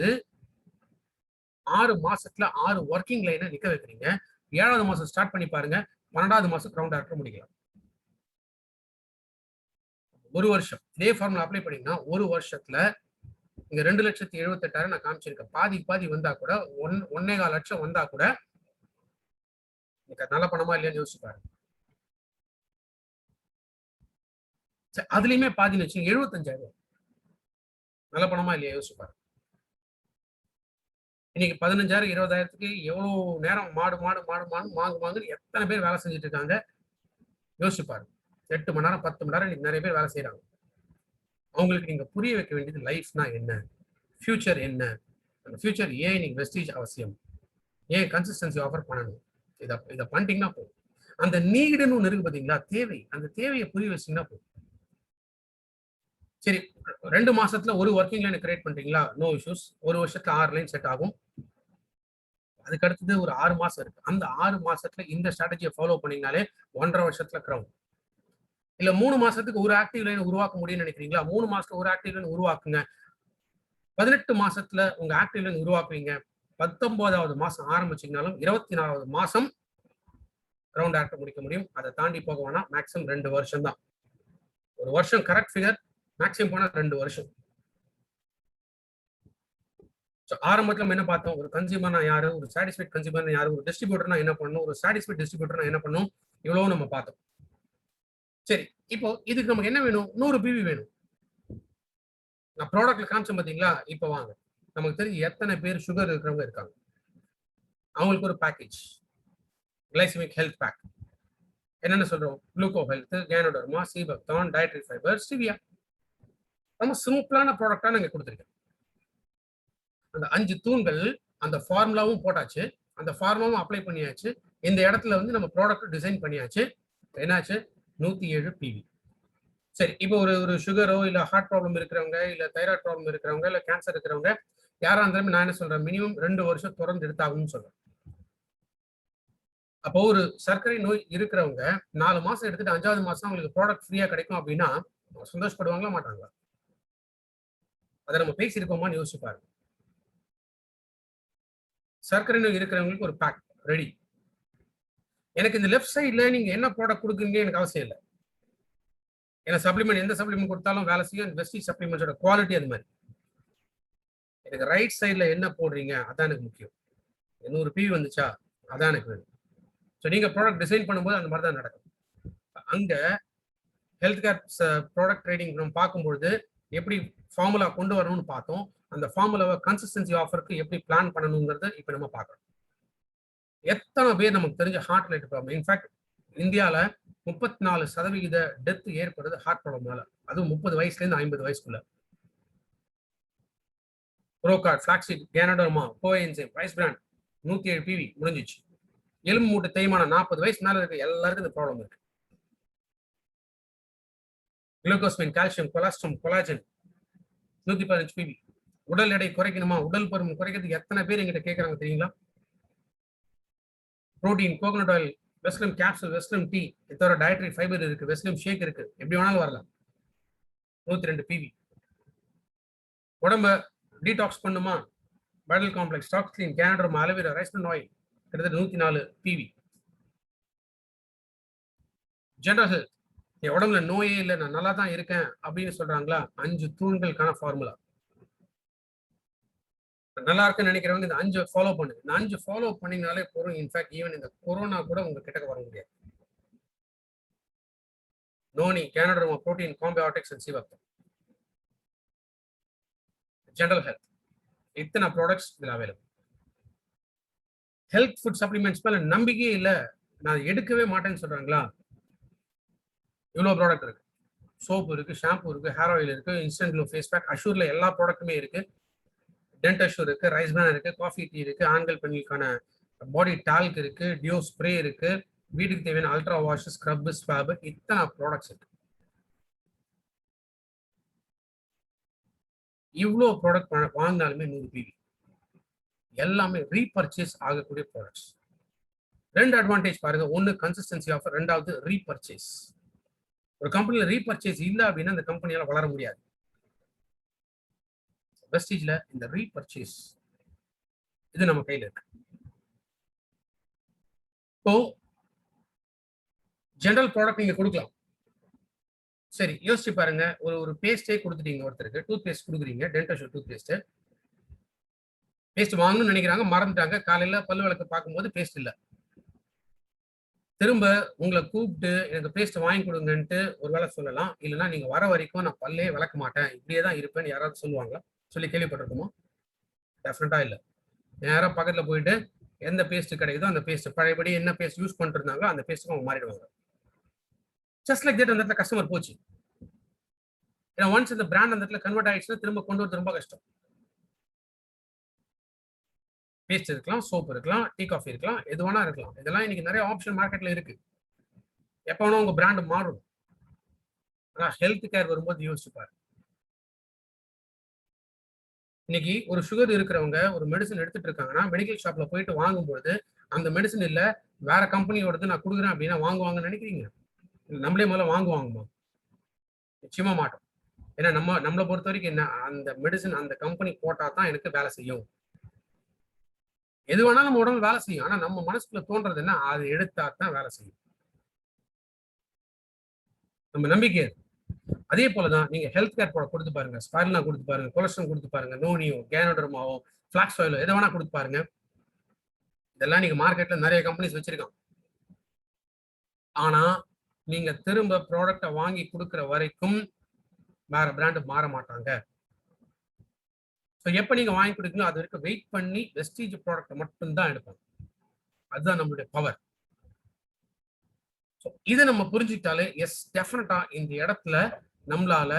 6 மாசத்துல 6 வொர்க்கிங் லைன நிக்க வைக்கிறீங்க. 7வது மாசம் ஸ்டார்ட் பண்ணி பாருங்க. 12வது மாசம் கிரவுண்ட் டாக்டர் முடிக்கலாம். 1 வருஷம். இதே ஃபார்முலா அப்ளை பண்ணீங்கன்னா, 1 வருஷத்துல இங்க 2,78,000 நான் காமிச்சிருக்கேன். பாதி பாதி வந்தா கூட 1.25 லட்சம் வந்தா கூட நல்ல பணமா இல்லையான்னு யோசிச்சு பாருங்க. அதுலயுமே பாதி வச்சு 75,000 நல்ல பணமா இல்லையா யோசிச்சு பாருங்க. இன்னைக்கு 15,000 20,000க்கு எவ்வளவு நேரம் மாடு மாடு மாடு மாடு மாங்கு மாங்குன்னு எத்தனை பேர் வேலை செஞ்சுட்டு இருக்காங்க யோசிச்சு பாருங்க. 8 மணி நேரம் 10 மணி நேரம் இன்னைக்கு நிறைய பேர் வேலை செய்யறாங்க. அவங்களுக்கு நீங்க புரிய வைக்க வேண்டியது லைஃப்னா என்ன, ஃபியூச்சர் என்ன, அந்த ஃபியூச்சர் ஏன் இன்னைக்கு வெஸ்டீஜ் அவசியம், ஏன் கன்சிஸ்டன்சி ஆஃபர் பண்ணணும், இதை பண்ணிட்டீங்கன்னா போதும். அந்த நீடுன்னு ஒன்று இருக்கு பாத்தீங்களா, தேவை, அந்த தேவையை புரிய வச்சீங்கன்னா போதும். சரி, 2 மாசத்துல ஒரு ஒர்க்கிங் லைன் கிரியேட் பண்றீங்களா, நோ இஷ்யூஸ். 1 வருஷத்துல 6 லைன் செட் ஆகும். அதுக்கு அடுத்தது ஒரு 6 மாசம் இருக்கு. அந்த 6 மாசத்துல இந்த ஸ்ட்ராட்டஜியை ஃபாலோ பண்ணீங்கனாலே 1.5 வருஷத்துல கிரவுண்ட். இல்ல 3 மாசத்துக்கு ஒரு ஆக்டிவ் லைன் உருவாக்க முடியும்னு நினைக்கிறீங்களா, 3 மாசத்துல ஒரு ஆக்டிவ் லைன் உருவாக்குங்க. 18 மாசத்துல உங்க ஆக்டிவ் லைன் உருவாக்குவீங்க. 19வது மாசம் ஆரம்பிச்சீங்கனாலும் 24வது மாசம் கிரவுண்ட் ஆக்ட் முடிக்க முடியும். அதை தாண்டி போக வேணாம். மேக்ஸிமம் 2 வருஷம் தான். 1 வருஷம் கரெக்ட் ஃபிகர், மேக்ஸிமம் போனா 2 வருஷம். ஆரம்பத்துல நம்ம என்ன பார்த்தோம், ஒரு கன்சியூமர்னா யாரு, ஒரு சாட்டிஸ்ஃபைட் கன்சியூமர்னா யாரு, ஒரு டிஸ்ட்ரிபியூட்டர்னா என்ன பண்ணணும், ஒரு சாட்டிஸ்ஃபைட் டிஸ்ட்ரிபியூட்டர்னா என்ன பண்ணணும், இவ்வளவு நம்ம பார்த்தோம். சரி, இப்போ இதுக்கு நமக்கு என்ன வேணும்? 100 பிவி வேணும். நான் ப்ராடக்ட்ல காமிச்சேன் பாத்தீங்களா, இப்போ வாங்க. நமக்கு தெரிஞ்சு எத்தனை பேர் சுகர் இருக்கிறவங்க இருக்காங்க. அவங்களுக்கு ஒரு பேக்கேஜ், கிளைசமிக் ஹெல்த் பேக். என்னென்ன சொல்றோம்? குளுக்கோ ஹெல்த், கேனோடர்மா, சீபக்தான், டயட்ரி ஃபைபர், ஸ்டிவியா. ரொம்ப சிம்பிளான ப்ராடக்டா நாங்க கொடுத்துருக்கேன். அந்த 5 தூண்கள், அந்த ஃபார்முலாவும் போட்டாச்சு, அந்த ஃபார்முலாவும் அப்ளை பண்ணியாச்சு. இந்த இடத்துல வந்து நம்ம ப்ராடக்ட் டிசைன் பண்ணியாச்சு. என்னாச்சு? 107 பிவி. சரி, இப்போ ஒரு சுகரோ இல்ல ஹார்ட் ப்ராப்ளம் இருக்கிறவங்க, இல்ல தைராய்டு ப்ராப்ளம் இருக்கிறவங்க, இல்ல கேன்சர் இருக்கிறவங்க, யாரா இருந்தாலும் நான் என்ன சொல்றேன், மினிமம் 2 வருஷம் தொடர்ந்து எடுத்தாகும்னு சொல்றேன். அப்போ ஒரு சர்க்கரை நோய் இருக்கிறவங்க 4 மாசம் எடுத்துட்டு 5வது மாசம் அவங்களுக்கு ப்ராடக்ட் ஃப்ரீயா கிடைக்கும் அப்படின்னா சந்தோஷப்படுவாங்களா மாட்டாங்களா? அதை நம்ம பேசியிருக்கோமான்னு யோசிச்சு பாருங்க. சர்க்கரை நோய் இருக்கிறவங்களுக்கு ஒரு பேக் ரெடி. எனக்கு இந்த லெஃப்ட் சைட்ல நீங்க என்ன ப்ராடக்ட் கொடுக்குறீங்க எனக்கு அவசியம் இல்லை. ஏன்னா சப்ளிமெண்ட், எந்த சப்ளிமெண்ட் கொடுத்தாலும் வேலை செய்யும். வெஸ்டீஜ் சப்ளிமெண்ட்ஸோட குவாலிட்டி அது மாதிரி. எனக்கு ரைட் சைட்ல என்ன போடுறீங்க அதான் எனக்கு முக்கியம். 100 பிவி வந்துச்சா, அதான் எனக்கு வேணும். ஸோ நீங்க ப்ராடக்ட் டிசைன் பண்ணும்போது அந்த மாதிரி தான் நடக்கும். அங்க ஹெல்த் கேர் ப்ராடக்ட் ட்ரேடிங் நம்ம பார்க்கும்பொழுது எப்படி ஃபார்முலா கொண்டு வரணும்னு பார்த்தோம். அந்த ஃபார்முலாவை கன்சிஸ்டன்சி ஆஃபருக்கு எப்படி பிளான் பண்ணணுங்கிறத இப்போ நம்ம பார்க்கணும். எத்தனை பேர் நமக்கு தெரிஞ்ச ஹார்ட் ரிலேட்டட் ப்ராப்ளம், இன்ஃபேக்ட் இந்தியாவில் 34% டெத் ஏற்படுறது ஹார்ட் ப்ராப்ளம்னால. அதுவும் 30 வயசுலேருந்து 50 வயசுக்குள்ள. ப்ரோகார்ட், flaxseed, ganoderma, coenzyme, rice bran 107 PV முடிஞ்சிச்சு. எலும்பு மூட்டு தேய்மானம் 40 வயசு மேல இருக்கு எல்லாருக்கும் இந்த ப்ராப்ளம் இருக்கு. குளுக்கோஸ்மின், கால்சியம், கொலாஸ்ட்ரம், கொலாஜன் 115 பிவி. உடல் எடை குறைக்கணுமா, உடல் பருமன் குறைக்கிறதுக்கு எத்தனை பேர் எங்கிட்ட கேட்கறாங்க தெரியுங்களா? Protein, coconut oil, வெஸ்லிம் capsule, வெஸ்லிம் tea, இதோட டயட்ரி ஃபைபர் இருக்கு, வெஸ்லிம் ஷேக் இருக்கு, எப்படி வேணாலும் வரலாம். 102 பிவி. உடம்ப டீடாக்ஸ் பண்ணுமா, வைட்டல் காம்ப்ளெக்ஸ், டாக்ஸ்லின், கேனடர்மா, அலோவேரா, ரைஸ்பிரன் ஆயில் கிட்டத்தட்ட 104 பிவி. ஜெனரல் ஹெல்த், என் உடம்புல நோயே இல்லை, நான் நல்லா தான் இருக்கேன் அப்படின்னு சொல்றாங்களா, 5 தூண்களுக்கான ஃபார்முலா. நல்லா இருக்குன்னு நினைக்கிறவங்க இந்த 5 ஃபாலோ பண்ணுங்க. இந்த 5 ஃபாலோ பண்ணீங்கனாலே போதும். இன்ஃபேக்ட் ஈவன் இந்த கொரோனா கூட உங்க கிட்ட வர முடியாது. நோனி, கேனடர்மா, புரோட்டீன், காம்பியாட்டிக்ஸ் அண்ட் சீவக்தம். ஜெனரல் ஹெல்த், இத்தனை ப்ராடக்ட்ஸ் இதில் அவைலபிள். ஹெல்த் ஃபுட் சப்ளிமெண்ட்ஸ் மேல நம்பிக்கையே இல்லை, நான் எடுக்கவே மாட்டேன்னு சொல்றாங்களா? இவ்வளோ ப்ராடக்ட் இருக்கு. சோப் இருக்கு, ஷாம்பு இருக்கு, ஹேர் ஆயில் இருக்கு, இன்ஸ்டன்ட் க்ளோ ஃபேஸ் பேக், அஷூர்ல எல்லா ப்ராடக்ட்டுமே இருக்கு. டென்ட் அஷூர் இருக்கு, ரைஸ் பிரான் இருக்கு, காஃபி டீ இருக்கு, ஆண்கள் பெண்களுக்கான பாடி டால்க் இருக்கு, டியோ ஸ்ப்ரே இருக்கு, வீட்டுக்கு தேவையான அல்ட்ரா வாஷ், ஸ்க்ரப், ஸ்வாப், இத்தனை ப்ராடக்ட்ஸ் இருக்கு. இவ்வளோ ப்ராடக்ட் வாங்கினாலுமே 100 பிவி எல்லாமே ரீபர்ச்சேஸ் ஆகக்கூடிய ப்ராடக்ட்ஸ். 2 அட்வான்டேஜ் பாருங்க. ஒன்னு கன்சிஸ்டன்சி ஆஃபர், ரெண்டாவது ரீபர்ச்சேஸ். ஒரு கம்பெனில ரீபர்ச்சேஸ் இல்ல அப்படின்னா அந்த கம்பெனியால வளர முடியாது. வெஸ்டீஜ்ல இந்த ரீபர்ச்சேஸ் இது நம்ம கையில இருக்கு. இப்போ ஜெனரல் ப்ராடக்ட் நீங்க கொடுக்கலாம். சரி, யோசிச்சு பாருங்க. ஒரு பேஸ்டே கொடுத்துட்டீங்க ஒருத்தருக்கு, டூத் பேஸ்ட் கொடுக்குறீங்க, டென்டல் டூத் பேஸ்ட். பேஸ்ட் வாங்கணும்னு நினைக்கிறாங்க, மறந்துட்டாங்க. காலையில பல்லு விளக்க பார்க்கும்போது பேஸ்ட் இல்ல. திரும்ப உங்களை கூப்பிட்டு எனக்கு பேஸ்ட் வாங்கி கொடுங்கன்ட்டு ஒரு வேலை சொல்லலாம். இல்லைன்னா நீங்க வர வரைக்கும் நான் பல்லே விளக்க மாட்டேன், இப்படியே தான் இருப்பேன்னு யாராவது சொல்லுவாங்களா? சொல்லி கேள்விப்பட்டிருக்குமோ? டெஃபினட்டா இல்லை. நேராக பக்கத்தில் போயிட்டு எந்த பேஸ்ட் கிடைக்குதோ அந்த பேஸ்ட், பழையபடி என்ன பேஸ்ட் யூஸ் பண்ணிட்டு இருந்தாங்களோ அந்த பேஸ்ட்டுக்கு அவங்க மாறிடுவாங்க. ஜஸ்ட் லைக் தட் அந்த இடத்துல கஸ்டமர் போச்சு. ஏன்னா ஒன்ஸ் இந்த பிராண்ட் அந்த இடத்துல கன்வெர்ட் ஆயிடுச்சுன்னா திரும்ப கொண்டு வரது ரொம்ப கஷ்டம். பேஸ்ட் இருக்கலாம், சோப் இருக்கலாம், டீ காஃபி இருக்கலாம், எது வேணா இருக்கலாம். இதெல்லாம் இன்னைக்கு நிறைய ஆப்ஷன் மார்க்கெட்ல இருக்கு. எப்போ வேணா உங்க பிராண்ட் மாறும். ஆனா ஹெல்த் கேர் வரும்போது யோசிச்சுப்பாரு. இன்னைக்கு ஒரு சுகர் இருக்கிறவங்க ஒரு மெடிசன் எடுத்துட்டு இருக்காங்கன்னா மெடிக்கல் ஷாப்ல போயிட்டு வாங்கும்போது அந்த மெடிசன் இல்ல வேற கம்பெனியோடது நான் கொடுக்குறேன் அப்படின்னா வாங்குவாங்கன்னு நினைக்கிறீங்க? நம்மளே முதல்ல வாங்குவாங்கம்மா? நிச்சயமா மாட்டோம். ஏன்னா நம்மளை பொறுத்த வரைக்கும் என்ன, அந்த மெடிசன் அந்த கம்பெனி போட்டா தான் எனக்கு வேலை செய்யும். எது வேணாலும் நம்ம உடம்புல வேலை செய்யும். ஆனா நம்ம மனசுக்குள்ள தோன்றது என்ன, அது எடுத்தா தான் வேலை செய்யும். நம்ம நம்பிக்கை. அதே போலதான் நீங்க ஹெல்த் கேர் ப்ராடக்ட் கொடுத்து பாருங்க. ஸ்பைரல்னா கொடுத்து பாருங்க, கொலஸ்ட்ரால் கொடுத்து பாருங்க, நோனியோ, கேனோடர்மாவோ, ஃபிளாக்ஸ் ஆயிலோ, எதை வேணா கொடுத்து பாருங்க. இதெல்லாம் நீங்க மார்க்கெட்ல நிறைய கம்பெனிஸ் வச்சிருக்கான். ஆனா நீங்க திரும்ப ப்ராடக்டை வாங்கி கொடுக்குற வரைக்கும் வேற பிராண்ட் மாற மாட்டாங்க. எப்ப நீங்க வாங்கி கொடுக்கணும் அது வரைக்கும் வெயிட் பண்ணி வெஸ்டீஜ் ப்ராடக்ட் மட்டும் தான் எடுப்பாங்க. அதுதான் நம்மளுடைய பவர். இதை நம்ம புரிஞ்சுக்கிட்டாலே எஸ் டெஃபினட்டா இந்த இடத்துல நம்மளால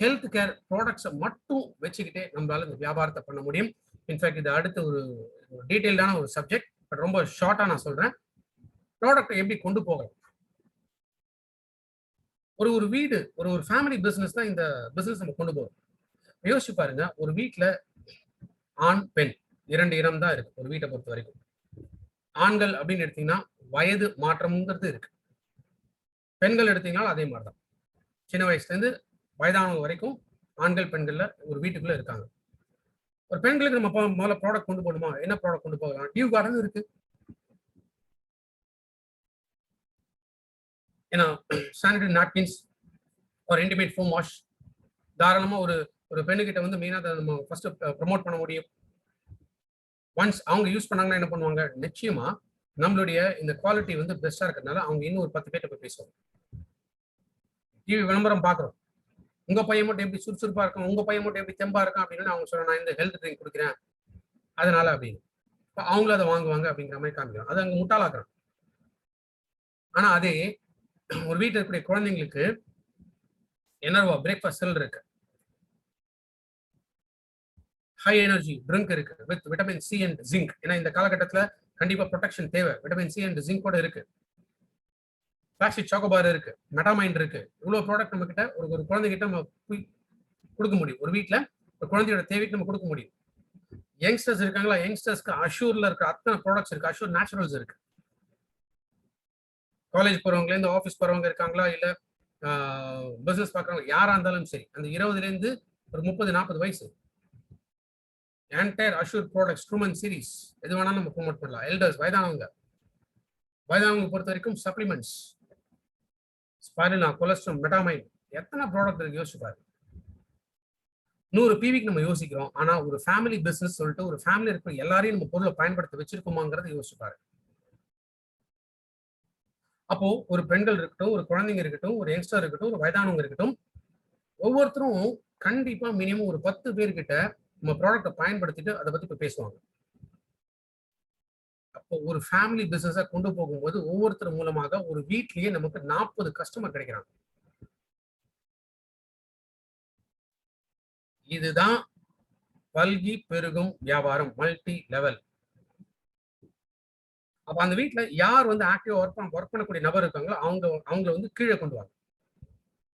ஹெல்த் கேர் ப்ராடக்ட்ஸை மட்டும் வச்சுக்கிட்டே நம்மளால இந்த வியாபாரத்தை பண்ண முடியும். இன்ஃபேக்ட் இது அடுத்த ஒரு டீட்டெயில்டான ஒரு சப்ஜெக்ட், பட் ரொம்ப ஷார்ட்டா நான் சொல்றேன். ப்ராடக்டை எப்படி கொண்டு போகலாம். ஒரு வீடு, ஒரு ஃபேமிலி பிசினஸ் தான் இந்த பிசினஸ் நம்ம கொண்டு போகிறோம். யோசிச்சு பாருங்க. ஒரு வீட்டில் ஆண் பெண் 2 இனம் தான் இருக்கு ஒரு வீட்டை பொறுத்த வரைக்கும். ஆண்கள் அப்படின்னு எடுத்தீங்கன்னா வயது மாற்றம்ங்கிறது இருக்கு. பெண்கள் எடுத்தீங்கன்னா அதே மாதிரிதான். சின்ன வயசுல இருந்து வயதானவங்க வரைக்கும் ஆண்கள் பெண்கள்ல ஒரு வீட்டுக்குள்ள இருக்காங்க. ஒரு பெண்களுக்கு நம்ம முதல்ல ப்ராடக்ட் கொண்டு போகணுமா? என்ன ப்ராடக்ட் கொண்டு போகலாம்? டியூ கார்டன் இருக்கு. ஏன்னா சானிடரி நாப்கின்ஸ், ஒரு இன்டிமேட் ஃபோம் வாஷ் தாராளமா ஒரு பெண்ணுகிட்ட வந்து மெயினா நம்ம ஃபர்ஸ்ட் ப்ரமோட் பண்ண முடியும். ஒன்ஸ் அவங்க யூஸ் பண்ணாங்கன்னா என்ன பண்ணுவாங்க, நிச்சயமா நம்மளுடைய இந்த குவாலிட்டி வந்து பெஸ்டா இருக்கிறதுனால அவங்க இன்னும் ஒரு 10 பேர்ட்ட போய் பேசுவாங்க. டிவி விளம்பரம் பாக்குறோம். உங்க பையன் மட்டும் எப்படி சுறுசுறுப்பா இருக்கும், உங்க பையன் மட்டும் எப்படி தெம்பா இருக்கும் அப்படின்னு அவங்க சொல்ல, நான் இந்த ஹெல்த் ட்ரிங்க் கொடுக்குறேன் அதனால அப்படின்னு அவங்களும் அதை வாங்குவாங்க அப்படிங்கிற மாதிரி காமிக்கிறோம். அது அங்க முட்டாளாக்குறோம். ஆனா அதே ஒரு வீட்டில் இருக்கக்கூடிய குழந்தைங்களுக்கு என்ன பிரேக்ஃபாஸ்ட் செல் இருக்கு, ஹை எனர்ஜி ட்ரிங்க் இருக்கு with vitamin C and zinc. ஏன்னா இந்த காலகட்டத்தில் கண்டிப்பா ப்ரொடெக்ஷன் தேவை. விட்டமின் சி அண்ட் ஜிங்கோட இருக்கு. ஃபிளாக்ஸி சாக்கோபார் இருக்கு, மெட்டாமைண்ட் இருக்கு. இவ்வளவு ப்ராடக்ட் நம்ம கிட்ட ஒரு குழந்தைகிட்ட நம்ம கொடுக்க முடியும். ஒரு வீட்டில் ஒரு குழந்தையோட தேவைக்கு நம்ம கொடுக்க முடியும். யங்ஸ்டர்ஸ் இருக்காங்களா, யங்ஸ்டர்ஸ்க்கு அஷூர்ல இருக்க அத்தனை ப்ராடக்ட்ஸ் இருக்கு. அஷூர் நேச்சுரல்ஸ் இருக்கு. காலேஜ் போறவங்கள இருந்து ஆஃபீஸ் போறவங்க இருக்காங்களா, இல்ல பிசினஸ் பார்க்கறவங்க யாரா இருந்தாலும் சரி, அந்த 20ல இருந்து ஒரு 30-40 வயசு entire Azure products Truman series எது வேணாலும் நம்ம ப்ரொமோட் பண்ணலாம். எல்டர்ஸ், வயதானவங்க பொறுத்த வரைக்கும் சப்ளிமெண்ட்ஸ், ஸ்பைருலினா, கொலஸ்ட்ரால், மெட்டாமைன், எத்தனை ப்ராடக்ட் இருக்கு யோசிச்சு பாருங்க. 100 பிவிக்கு நம்ம யோசிக்கிறோம். ஆனா ஒரு ஃபேமிலி பிசினஸ் சொல்லிட்டு ஒரு ஃபேமிலி இருக்கிற எல்லாரையும் நம்ம பொருளை பயன்படுத்த வச்சிருக்கோமாங்கிறத யோசிச்சு பாருங்க. அப்போ ஒரு பெண்கள் இருக்கட்டும், ஒரு குழந்தைங்க இருக்கட்டும், ஒரு யங்ஸ்டர் இருக்கட்டும், ஒரு வயதானவங்க இருக்கட்டும், ஒவ்வொருத்தரும் கண்டிப்பா மினிமம் ஒரு 10 பேர்கிட்ட நம்ம ப்ராடக்டை பயன்படுத்திட்டு அதை பத்தி இப்ப பேசுவாங்க. அப்போ ஒரு ஃபேமிலி பிசினஸா கொண்டு போகும்போது ஒவ்வொருத்தர் மூலமாக ஒரு வீட்லயே நமக்கு 40 கஸ்டமர் கிடைக்கிறாங்க. இதுதான் பல்கி பெருகும் வியாபாரம், மல்டி லெவல். அப்ப அந்த வீட்ல யார் வந்து ஆக்டிவா ஒர்க் பண்ணக்கூடிய நபர் இருக்காங்களோ அவங்கள வந்து கீழ கொண்டு வாங்க.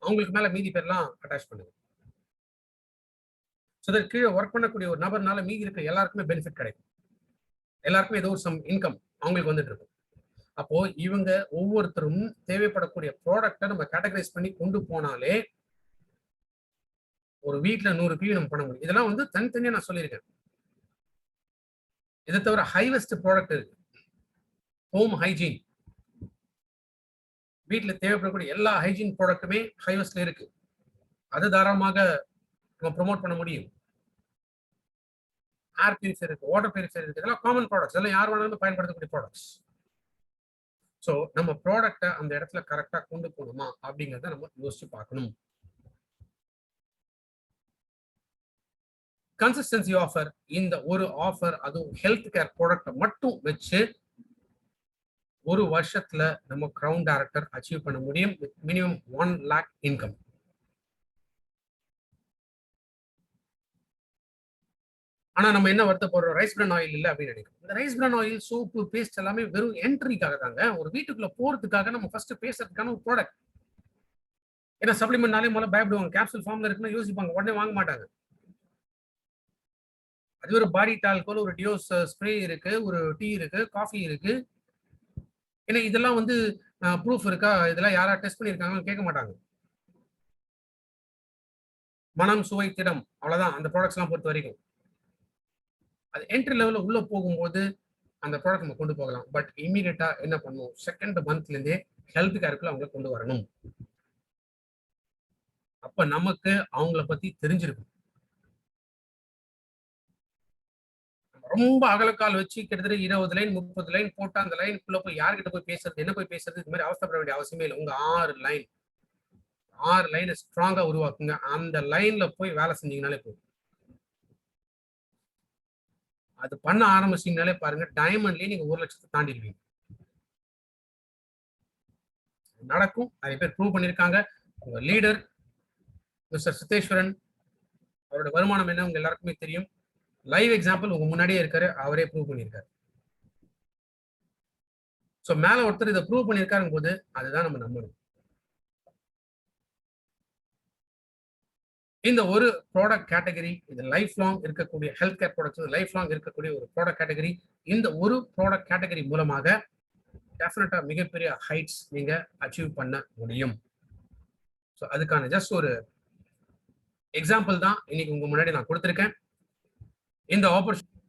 அவங்களுக்கு மேல மீதி பேர்லாம் அட்டாச் பண்ணுங்க. சோ தட் கீழ ஒர்க் பண்ணக்கூடிய ஒரு நபர்னால மீதி இருக்க எல்லாருக்குமே பெனிஃபிட் கிடைக்கும். எல்லாருக்குமே ஏதோ ஒரு சம் இன்கம் அவங்களுக்கு வந்துட்டு இருக்கும். அப்போ இவங்க ஒவ்வொருத்தரும் தேவைப்படக்கூடிய ப்ராடக்ட்ட நம்ம கேட்டகரைஸ் பண்ணி கொண்டு போனாலே ஒரு வீட்ல 100 PV நம்ம பண்ண முடியும். இதெல்லாம் வந்து தனித்தனியா நான் சொல்லியிருக்கேன். இதை தவிர ஹைவெஸ்ட் ப்ராடக்ட் இருக்கு. Home hygiene. வீட்ல தேவைப்படக்கூடிய எல்லா ஹைஜீன் ப்ராடக்ட்டுமே ஹைவெஸ்ட்ல இருக்கு. அது தாராளமாக நம்ம ப்ரொமோட் பண்ண முடியும். ஏர் பியூரிஃபையர் இருக்கு, வாட்டர் பியூரிஃபையர் இருக்கு. இதெல்லாம் காமன் ப்ராடக்ட்ஸ். இதெல்லாம் யார் வேணாலும் பயன்படுத்தக்கூடிய ப்ராடக்ட்ஸ். சோ நம்ம ப்ராடக்ட்ட அந்த இடத்துல கரெக்ட்டா கொண்டு போணுமா அப்படிங்கறத நம்ம யோசிச்சு பார்க்கணும். Consistency offer. இந்த ஒரு ஆஃபர் அதுவும் ஹெல்த் கேர் ப்ராடக்ட்ட மட்டும் வச்சு ஒரு வருஷத்துல நம்ம கிரவுன் டைரக்டர் அச்சீவ் பண்ண முடியும் வித் மினிமம் 1 lakh இன்கம். ஆனா நம்ம என்ன வருத்தப்படுறோம், ரைஸ் பிரான் ஆயில் இல்ல அப்படின்னு நினைக்கிறோம். இந்த rice bran oil, soap, paste எல்லாமே வெறும் என்ட்ரிக்காக தாங்க. ஒரு வீட்டுக்குள்ள போறதுக்காக நம்ம ஃபர்ஸ்ட் பேசுறதுக்கான ஒரு ப்ராடக்ட். ஏன்னா சப்ளிமெண்ட்னாலே முதல்ல பயப்படுவாங்க. கேப்சூல் ஃபார்ம்ல இருக்குன்னு யோசிப்பாங்க. உடனே வாங்க மாட்டாங்க. அது ஒரு பாடி டால்கோல், ஒரு டியோஸ் ஸ்ப்ரே இருக்கு, ஒரு டீ இருக்கு, காஃபி இருக்கு. ஏன்னா இதெல்லாம் வந்து ப்ரூஃப் இருக்கா, இதெல்லாம் யாரா டெஸ்ட் பண்ணியிருக்காங்கன்னு கேட்க மாட்டாங்க. மனம், சுவை, திடம், அவ்வளவுதான் அந்த ப்ராடக்ட்ஸ் எல்லாம் பொறுத்த வரைக்கும். அது என்ட்ரி லெவல்ல உள்ள போகும்போது அந்த ப்ராடக்ட் நம்ம கொண்டு போகலாம். பட் இமீடியட்டா என்ன பண்ணும், செகண்ட் மந்த்ல இருந்தே ஹெல்த் கேருக்குள்ள அவங்க கொண்டு வரணும். அப்ப நமக்கு அவங்கள பத்தி தெரிஞ்சிருக்கும். ரொம்ப அகலக்கால் வச்சு கிட்டத்தட்ட 20 லைன் 30 லைன் போட்டு அந்த லைனுக்குள்ள போய் யார்கிட்ட போய் பேசுறது, என்ன போய் பேசுறது, இது மாதிரி அவஸ்தைப்பட வேண்டிய அவசியமே இல்லை. உங்க 6 லைனை ஸ்ட்ராங்கா உருவாக்குங்க. அந்த லைன்ல போய் வேலை செஞ்சீங்கனாலே போதும். அது பண்ண ஆரம்பிச்சீங்கனாலே பாருங்க, டைமண்ட்லயே நீங்க 1 லட்சத்தை தாண்டிடுவீங்க. நடக்கும். நிறைய பேர் ப்ரூவ் பண்ணியிருக்காங்க. உங்க லீடர் மிஸ்டர் சித்தேஸ்வரன், அவரோட வருமானம் என்ன உங்க எல்லாருக்குமே தெரியும். லைவ் எக்ஸாம்பிள் உங்க முன்னாடியே இருக்காரு. அவரே ப்ரூவ் பண்ணியிருக்காரு. சோ மேல ஒருத்தர் இதை ப்ரூவ் பண்ணியிருக்காருங்க போது அதுதான் நம்ம நம்பணும். இந்த ஒரு ப்ராடக்ட் கேட்டகரி, இது லைஃப் லாங் இருக்கக்கூடிய health care products, life long இருக்கக்கூடிய ஒரு ப்ராடக்ட் கேட்டகரி. இந்த ஒரு ப்ராடக்ட் கேட்டகரி மூலமாக டெஃபினட்டா மிகப்பெரிய ஹைட்ஸ் நீங்க அச்சீவ் பண்ண முடியும். ஸோ அதுக்கான ஜஸ்ட் ஒரு எக்ஸாம்பிள் தான் இன்னைக்கு உங்க முன்னாடி நான் கொடுத்திருக்கேன். இந்த ஆப்பர்ச்சுனிட்டி